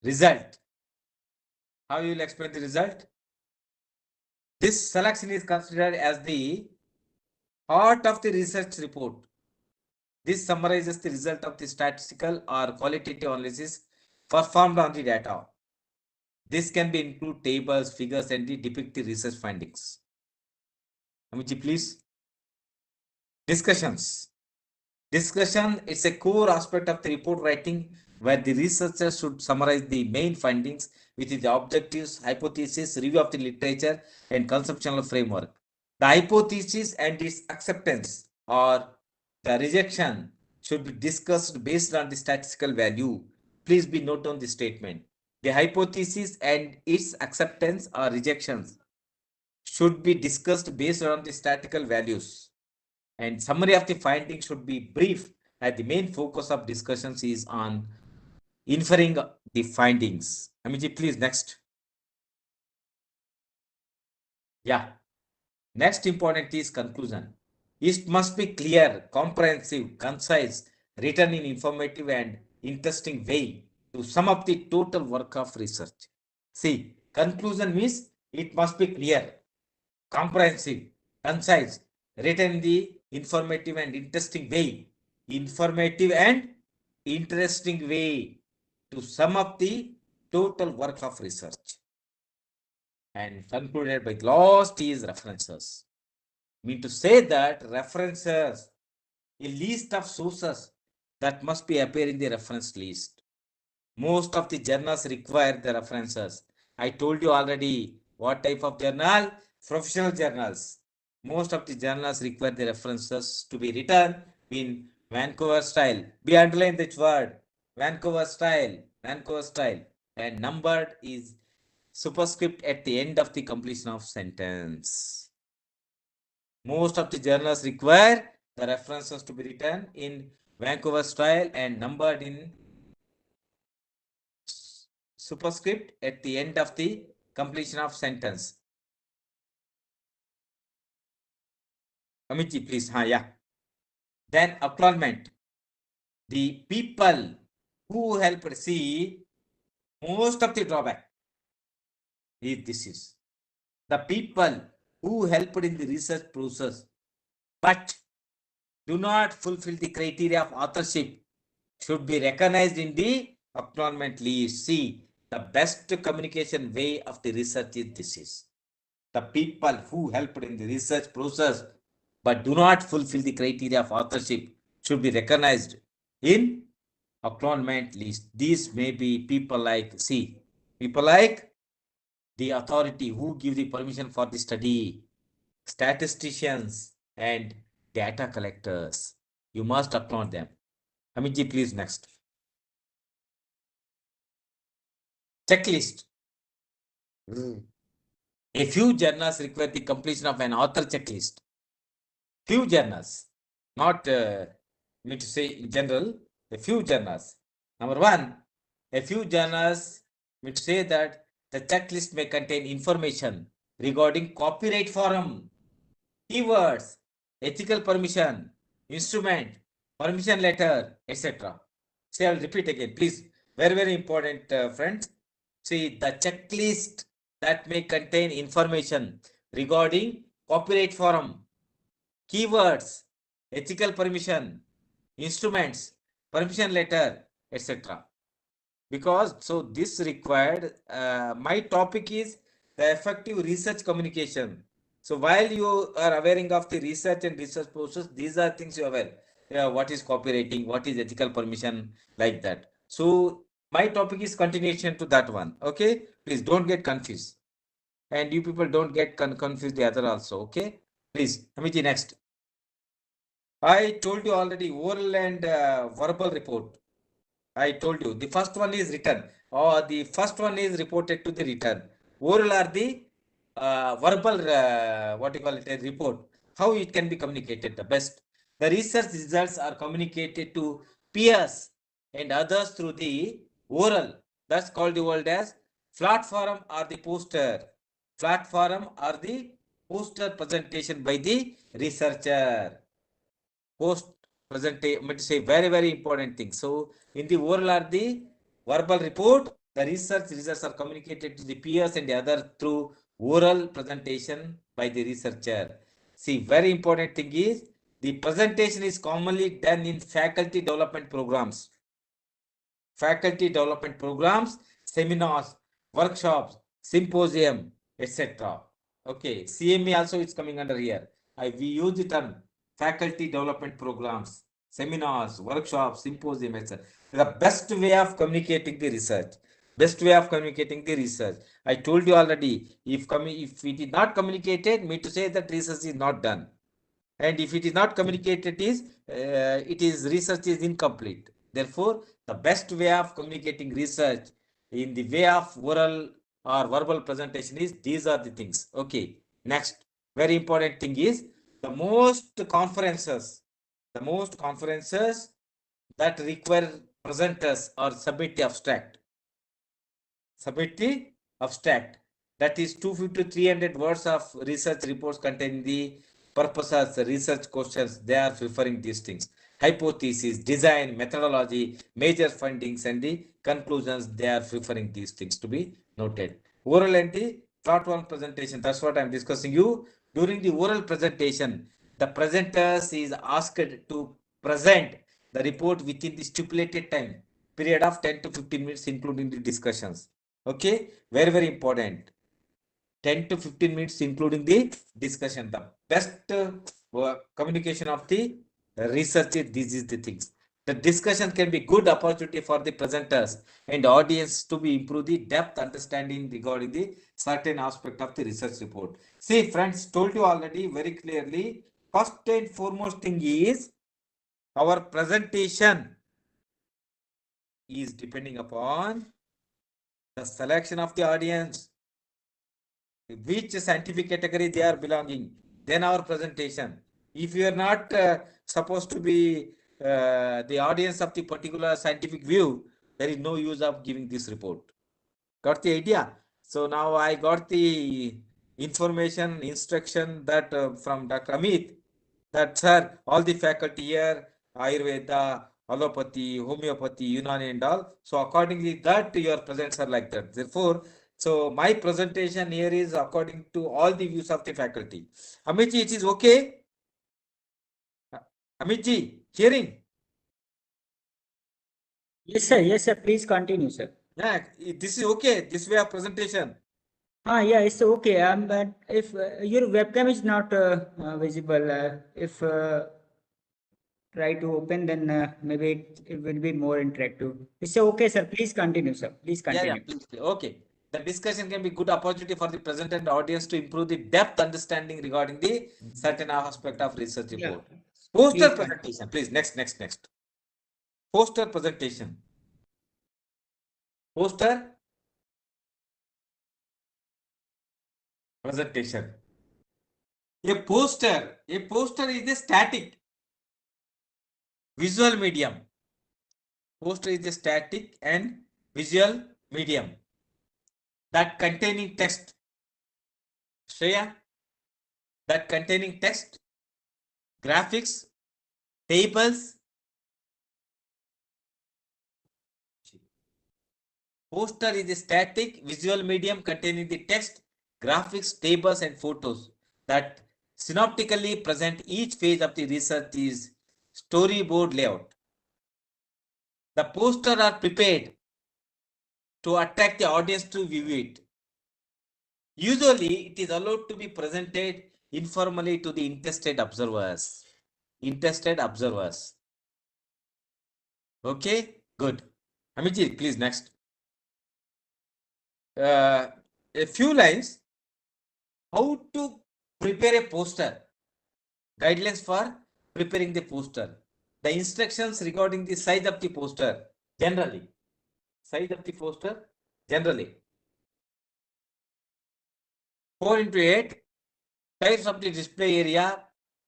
S1: Result. How you will explain the result? This selection is considered as the heart of the research report. This summarizes the result of the statistical or qualitative analysis performed on the data. This can be include tables, figures, and depict the research findings. Amitji, please. Discussions. Discussion is a core aspect of the report writing where the researchers should summarize the main findings with the objectives, hypothesis, review of the literature, and conceptual framework. The hypothesis and its acceptance or the rejection should be discussed based on the statistical value. Please be note on the statement. The hypothesis and its acceptance or rejections should be discussed based on the statistical values. And summary of the findings should be brief, as the main focus of discussions is on inferring the findings. Amitji, please, next. Yeah. Next important is conclusion. It must be clear, comprehensive, concise, written in informative and interesting way to sum up the total work of research. See, Conclusion means it must be clear, comprehensive, concise, written in the informative and interesting way. Informative and interesting way to sum up the total work of research. And concluded by last is references. Mean to say that references, a list of sources that must be appear in the reference list. Most of the journals require the references. I told you already what type of journal? Professional journals. Most of the journals require the references to be written in Vancouver style. Be underline this word, Vancouver style, Vancouver style, and numbered is superscript at the end of the completion of sentence. Most of the journals require the references to be written in Vancouver style and numbered in superscript at the end of the completion of sentence. Amitji, please. Yeah. Then acknowledgement. The people who helped, see, most of the drawback is this is the people who helped in the research process, but do not fulfill the criteria of authorship should be recognized in the acknowledgement list. See, the best communication way of the research is this is the people who helped in the research process but do not fulfill the criteria of authorship should be recognized in acknowledgement list. These may be people like, see, people like the authority who give the permission for the study, statisticians and data collectors. You must acknowledge them. Amitji, please, next. Checklist. A few journals require the completion of an author checklist. Few journals, not me to say in general, a few journals. Number one, a few journals would say that the checklist may contain information regarding copyright forum, keywords, ethical permission, instrument, permission letter, etc. See, I will repeat again, please. Very, very important, friends. See, the checklist that may contain information regarding copyright forum, keywords, ethical permission, instruments, permission letter, etc. Because so this required, my topic is the effective research communication. So while you are aware of the research and research process, these are things you are aware. What is copywriting, what is ethical permission, like that. So my topic is continuation to that one. Okay, please don't get confused. And you people don't get confused the other also. Okay, please. Amiti, next. I told you already oral and verbal report. I told you the first one is written, or the first one is reported to the written. Oral are the verbal, what you call it, a report. How it can be communicated the best. The research results are communicated to peers and others through the oral. That's called the word as flat forum or the poster. Flat forum or the poster presentation by the researcher. Post presentation, say very, very important thing. So in the oral or the verbal report, the research results are communicated to the peers and the other through oral presentation by the researcher. See, very important thing is the presentation is commonly done in faculty development programs. Faculty development programs, seminars, workshops, symposium, etc. Okay, CME also is coming under here. We use the term faculty development programs, seminars, workshops, symposium, etc. The best way of communicating the research. Best way of communicating the research. I told you already, if it is not communicated, mean to say that research is not done. And if it is not communicated, research is incomplete. Therefore, the best way of communicating research in the way of oral or verbal presentation is these are the things. Okay, next very important thing is the most conferences that require presenters or submit the abstract. Submit the abstract, that is 250 to 300 words of research reports containing the purposes, research questions. They are referring these things. Hypothesis, design, methodology, major findings, and the conclusions. They are referring these things to be noted. Oral and the short one presentation. That's what I'm discussing you. During the oral presentation, the presenters is asked to present the report within the stipulated time period of 10 to 15 minutes, including the discussions. Okay, very, very important. 10 to 15 minutes, including the discussion. The best communication of the research is these is the things. The discussion can be good opportunity for the presenters and audience to be improve the depth understanding regarding the certain aspect of the research report. See, friends, told you already very clearly. First and foremost thing is our presentation is depending upon the selection of the audience, which scientific category they are belonging, then our presentation. If you are not supposed to be the audience of the particular scientific view, there is no use of giving this report. Got the idea? So now I got the information, instruction that from Dr. Amit, that sir, all the faculty here, Ayurveda, Allopathy, Homeopathy, Unani and all. So accordingly that your presents are like that. Therefore, so my presentation here is according to all the views of the faculty. Amitji, it is okay? Amitji, hearing?
S3: Yes, sir. Yes, sir. Please continue, sir.
S1: Yeah, this is okay. This way of presentation.
S3: Yeah, it's okay. But if your webcam is not visible, if try to open, then maybe it will be more interactive. It's okay, sir. Please continue, sir. Please continue.
S1: Yeah, please. Okay. The discussion can be good opportunity for the presenter and audience to improve the depth understanding regarding the certain aspect of research report. Poster
S3: Please
S1: presentation, please. Next. Poster presentation. Poster presentation. A poster is a static visual medium. Poster is a static and visual medium that containing text. Shreya, that containing text, graphics, tables. Poster is a static visual medium containing the text, graphics, tables, and photos that synoptically present each phase of the research is storyboard layout. The posters are prepared to attract the audience to view it. Usually, it is allowed to be presented informally to the interested observers. Okay, good. Amitji, please next. A few lines. How to prepare a poster. Guidelines for preparing the poster. The instructions regarding the size of the poster. Generally. Size of the poster. Generally. 4:8. Types of the display area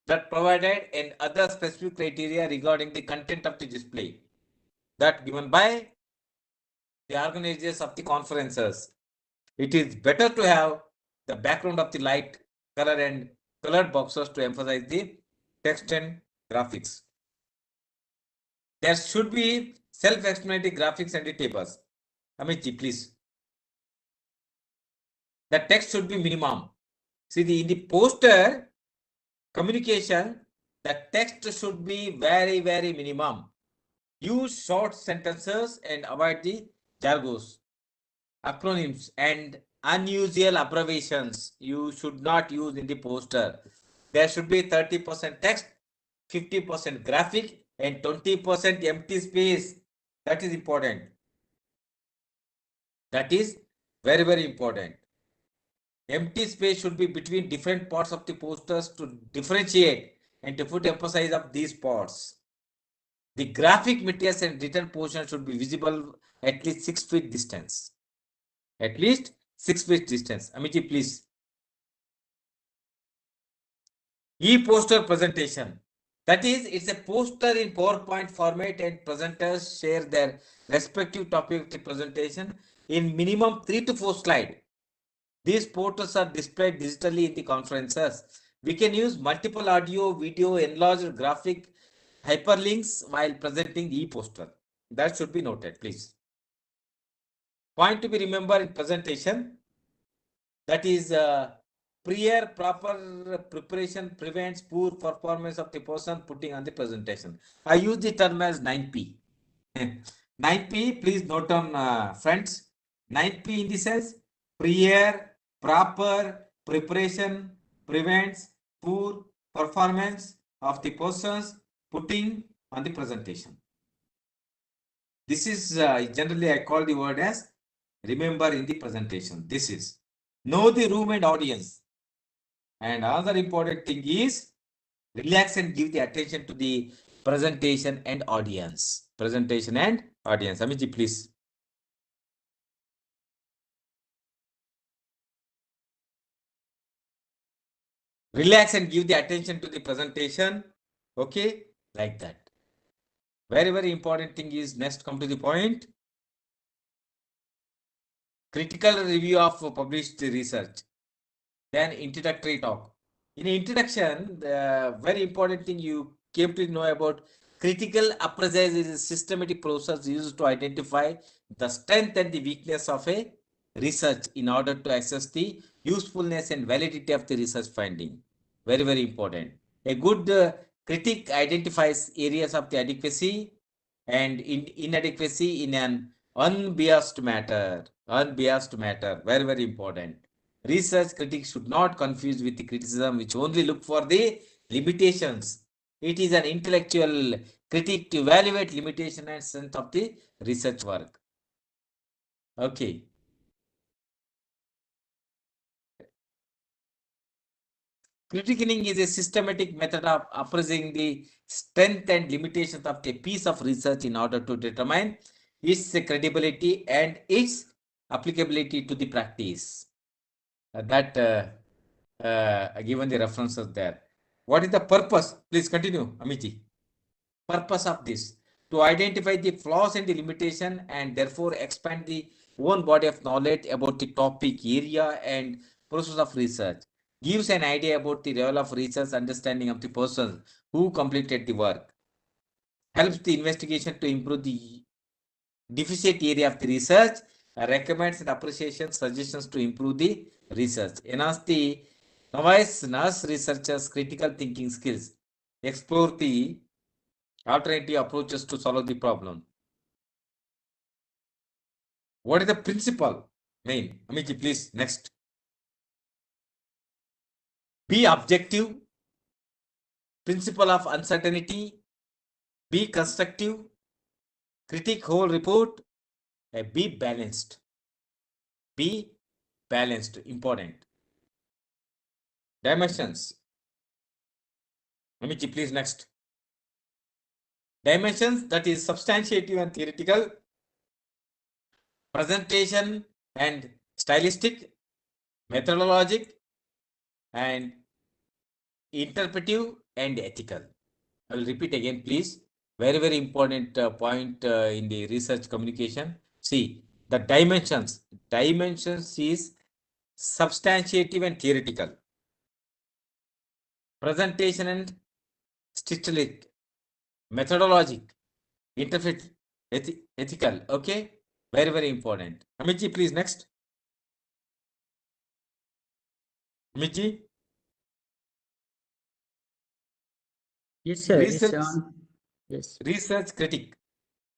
S1: that provided and other specific criteria regarding the content of the display that given by the organizers of the conferences. It is better to have the background of the light, color and colored boxes to emphasize the text and graphics. There should be self-explanatory graphics and the tables. Amitji, please. The text should be minimum. See, in the poster communication, the text should be very, very minimum. Use short sentences and avoid the jargons, acronyms, and unusual abbreviations. You should not use in the poster. There should be 30% text, 50% graphic, and 20% empty space. That is important. That is very, very important. Empty space should be between different parts of the posters to differentiate and to put emphasis of these parts. The graphic materials and written portion should be visible at least 6 feet distance. At least 6 feet distance. Amiti, please. E-poster presentation. That is, it's a poster in PowerPoint format and presenters share their respective topic of the presentation in minimum 3 to 4 slides. These posters are displayed digitally in the conferences. We can use multiple audio, video, enlarged graphic hyperlinks while presenting the e-poster. That should be noted, please. Point to be remembered in presentation. That is, prior proper preparation prevents poor performance of the person putting on the presentation. I use the term as 9P. 9P, please note on, friends. 9P in the sense, prior proper preparation prevents poor performance of the persons putting on the presentation. This is generally I call the word as remember in the presentation. This is know the room and audience. And another important thing is relax and give the attention to the presentation and audience. Presentation and audience. Amiji, please. Relax and give the attention to the presentation. Okay, like that. Very, very important thing is next come to the point. Critical review of published research. Then introductory talk. In introduction, the very important thing you came to know about critical appraisal is a systematic process used to identify the strength and the weakness of a research in order to assess the usefulness and validity of the research finding. Very, very important. A good critic identifies areas of the adequacy and inadequacy in an unbiased matter. Unbiased matter. Very, very important. Research critics should not confuse with the criticism which only look for the limitations. It is an intellectual critic to evaluate limitation and strength of the research work. Okay. Critiquing is a systematic method of appraising the strength and limitations of a piece of research in order to determine its credibility and its applicability to the practice. Given the references there. What is the purpose? Please continue, Amiji. Purpose of this: to identify the flaws and the limitation and therefore expand the own body of knowledge about the topic, area and process of research. Gives an idea about the level of research understanding of the person who completed the work. Helps the investigation to improve the deficit area of the research. Recommends and appreciations suggestions to improve the research. Enhance the novice nurse researchers' critical thinking skills. Explore the alternative approaches to solve the problem. What is the principle? Main. Amiji, please, next. Be objective. Principle of uncertainty. Be constructive. Critique whole report. Be balanced. Be balanced. Important. Dimensions. Amiji, please, next. Dimensions, that is substantiative and theoretical, presentation and stylistic, methodologic and interpretive and ethical. I will repeat again, please. Very, very important point in the research communication. See, the dimensions. Dimensions is substantiative and theoretical, presentation and stylistic, methodologic, interpret, ethical. Okay, very, very important. Amiji, please, next. Amiji.
S3: Yes, sir.
S1: Research,
S3: Yes.
S1: research critic.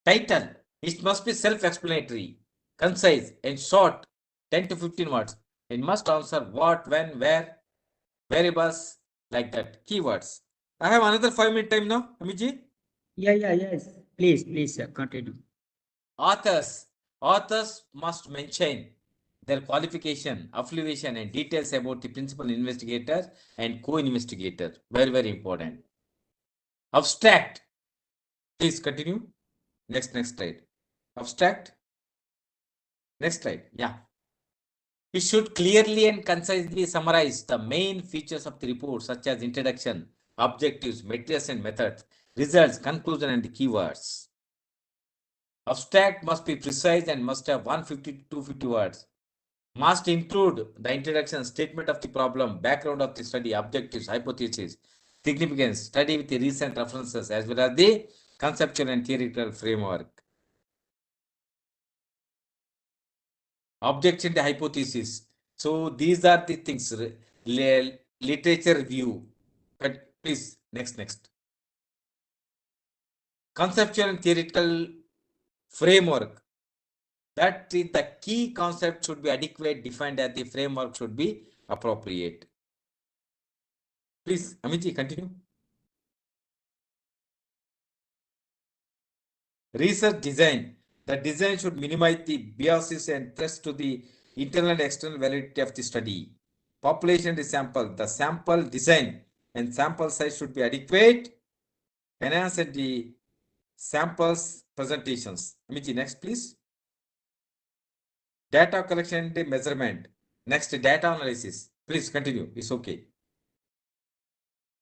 S1: Title. It must be self-explanatory, concise and short, 10 to 15 words. It must answer what, when, where, variables, like that, keywords. I have another 5-minute time now, Amiji.
S3: Yes. Please, sir, continue.
S1: Authors. Authors must mention their qualification, affiliation, and details about the principal investigator and co-investigator. Very, very important. Abstract. Please continue. Next slide. Abstract. Next slide. Yeah. It should clearly and concisely summarize the main features of the report, such as introduction, objectives, materials and methods, results, conclusion, and keywords. Abstract must be precise and must have 150 to 250 words. Must include the introduction, statement of the problem, background of the study, objectives, hypothesis, significance, study with the recent references, as well as the conceptual and theoretical framework. Objection to hypothesis. So these are the things, literature review. But please, next. Conceptual and theoretical framework. That is the key concept should be adequate, defined, and the framework should be appropriate. Please, Amitji, continue. Research design. The design should minimize the biases and threats to the internal and external validity of the study. Population of the sample. The sample design and sample size should be adequate. Enhance the samples presentations. Amitji, next, please. Data collection and measurement. Next, data analysis. Please continue. It's okay.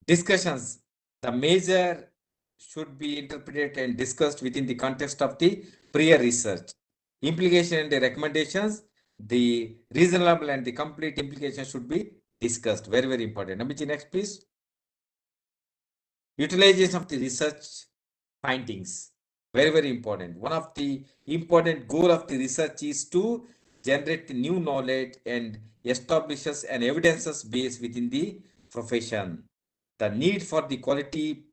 S1: Discussions. The measure should be interpreted and discussed within the context of the prior research. Implication and the recommendations. The reasonable and the complete implication should be discussed. Very, very important. Amitji, next, please. Utilization of the research findings. Very, very important. One of the important goal of the research is to generate new knowledge and establishes an evidences base within the profession. The need for the quality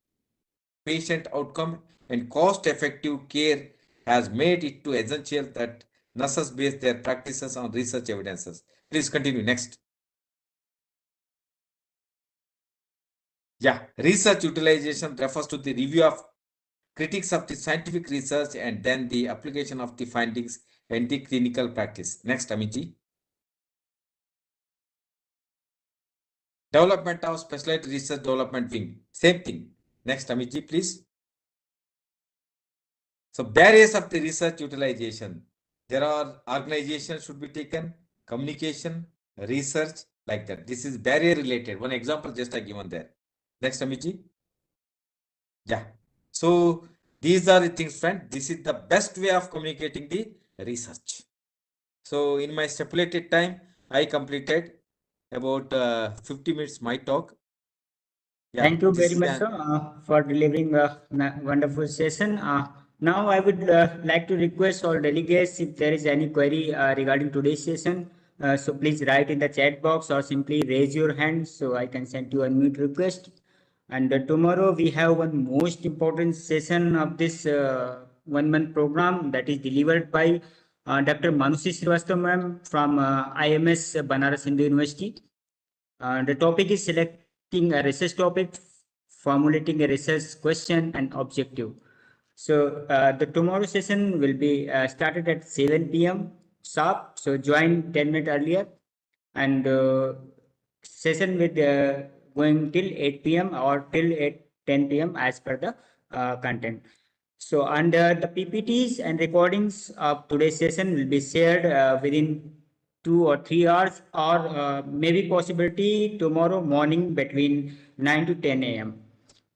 S1: patient outcome and cost-effective care has made it too essential that nurses base their practices on research evidences. Please continue. Next. Yeah, research utilization refers to the review of critics of the scientific research and then the application of the findings and the clinical practice. Next, Amitji. Development of specialized research development wing. Same thing. Next, Amitji, please. So barriers of the research utilization. There are organizations should be taken, communication, research, like that. This is barrier related. One example just I given there. Next, Amitji. Yeah. So these are the things, friend. This is the best way of communicating the research. So in my stipulated time, I completed about 50 minutes my talk. Yeah,
S3: Thank you
S1: this
S3: very
S1: is
S3: much, sir, for delivering a wonderful session. Now I would like to request all delegates if there is any query regarding today's session. So please write in the chat box or simply raise your hand so I can send you a mute request. And tomorrow we have one most important session of this 1 month program that is delivered by Dr. Manushi Srivastava ma'am from IMS Banaras Hindu University. The topic is selecting a research topic, formulating a research question and objective. So the tomorrow session will be started at 7 p.m. sharp. So join 10 minutes earlier, and session with going till 8 p.m. or till 10 p.m. as per the content. So under the PPTs and recordings of today's session will be shared within 2 or 3 hours, or maybe possibility tomorrow morning between 9 to 10 a.m.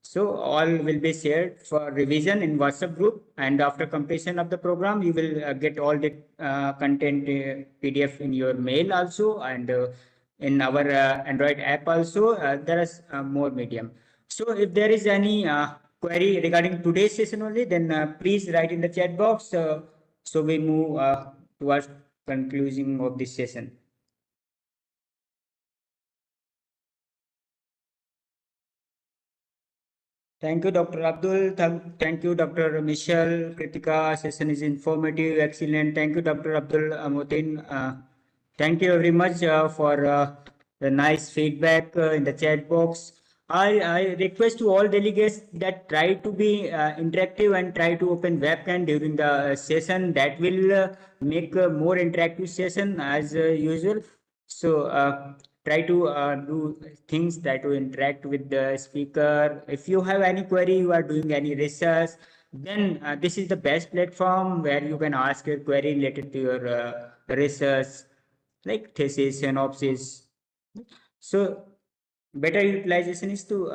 S3: So all will be shared for revision in WhatsApp group, and after completion of the program, you will get all the content PDF in your mail also, and in our Android app also. There is more medium. So if there is any query regarding today's session only, then please write in the chat box. So we move towards conclusion of this session. Thank you, Dr. Abdul. Thank you, Dr. Michelle. Kritika, session is informative, excellent. Thank you, Dr. Abdul Motin. Thank you very much for the nice feedback in the chat box. I request to all delegates that try to be interactive and try to open webcam during the session. That will make a more interactive session as usual. So try to do things that will interact with the speaker. If you have any query, you are doing any research, then this is the best platform where you can ask your query related to your research, like thesis, synopsis. So better utilization is to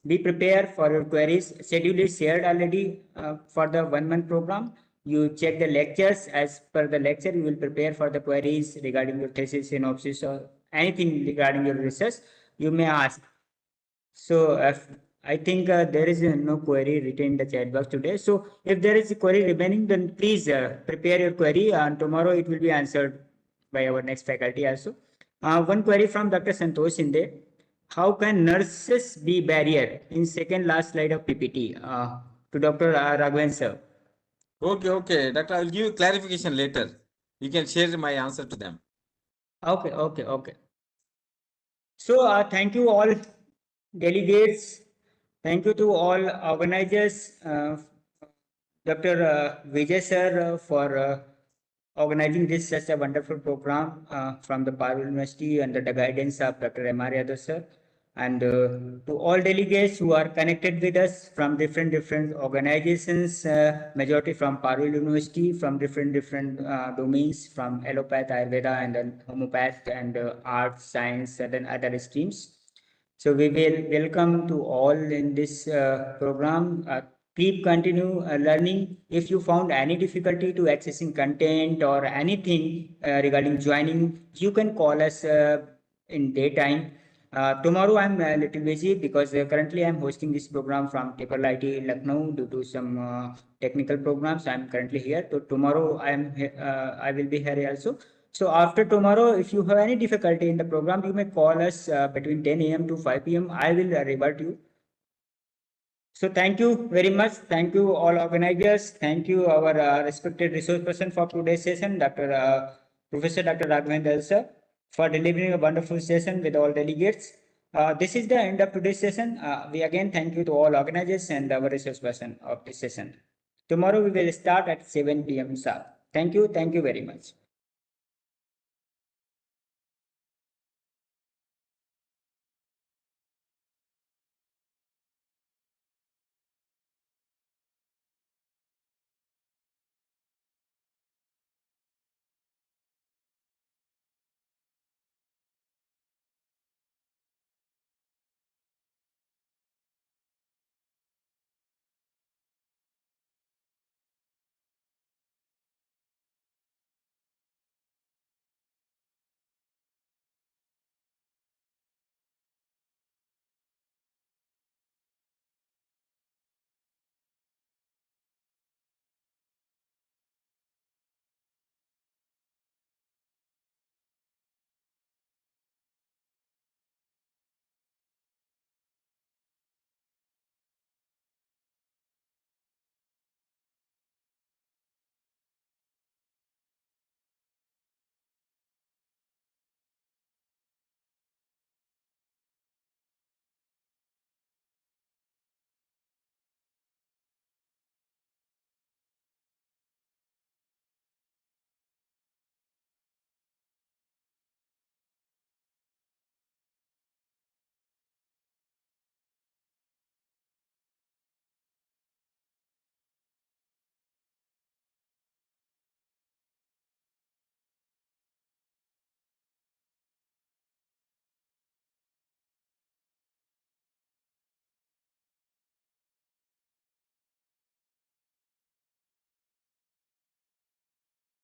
S3: be prepared for your queries. Schedule is shared already for the 1 month program. You check the lectures. As per the lecture, you will prepare for the queries regarding your thesis, synopsis, or anything regarding your research you may ask. So I think there is no query written in the chat box today. So if there is a query remaining, then please prepare your query, and tomorrow it will be answered by our next faculty also. One query from Dr. Santosh Shinde. How can nurses be barrier in second last slide of PPT to Dr. Raghavendra sir?
S1: Okay, Doctor, I will give you clarification later. You can share my answer to them.
S3: Okay. So thank you all delegates. Thank you to all organizers, Dr. Vijay sir for organizing this such a wonderful program from the Parul University under the guidance of Dr. M.R. Yadav sir. And to all delegates who are connected with us from different organizations, majority from Parul University, from different domains, from allopath, Ayurveda, and then homeopath, and arts, science, and then other streams. So we will welcome to all in this program. Keep continue learning. If you found any difficulty to accessing content or anything regarding joining, you can call us in daytime. Tomorrow I'm a little busy because currently I'm hosting this program from Triple IT Lucknow due to some technical programs. I'm currently here. So tomorrow I will be here also. So after tomorrow, if you have any difficulty in the program, you may call us between 10 a.m. to 5 p.m. I will revert you. So thank you very much. Thank you all organizers. Thank you our respected resource person for today's session, Professor Dr. Raghavendra sir, for delivering a wonderful session with all delegates. This is the end of today's session. We again thank you to all organizers and our resource person of this session. Tomorrow we will start at 7 p.m. sir. Thank you very much.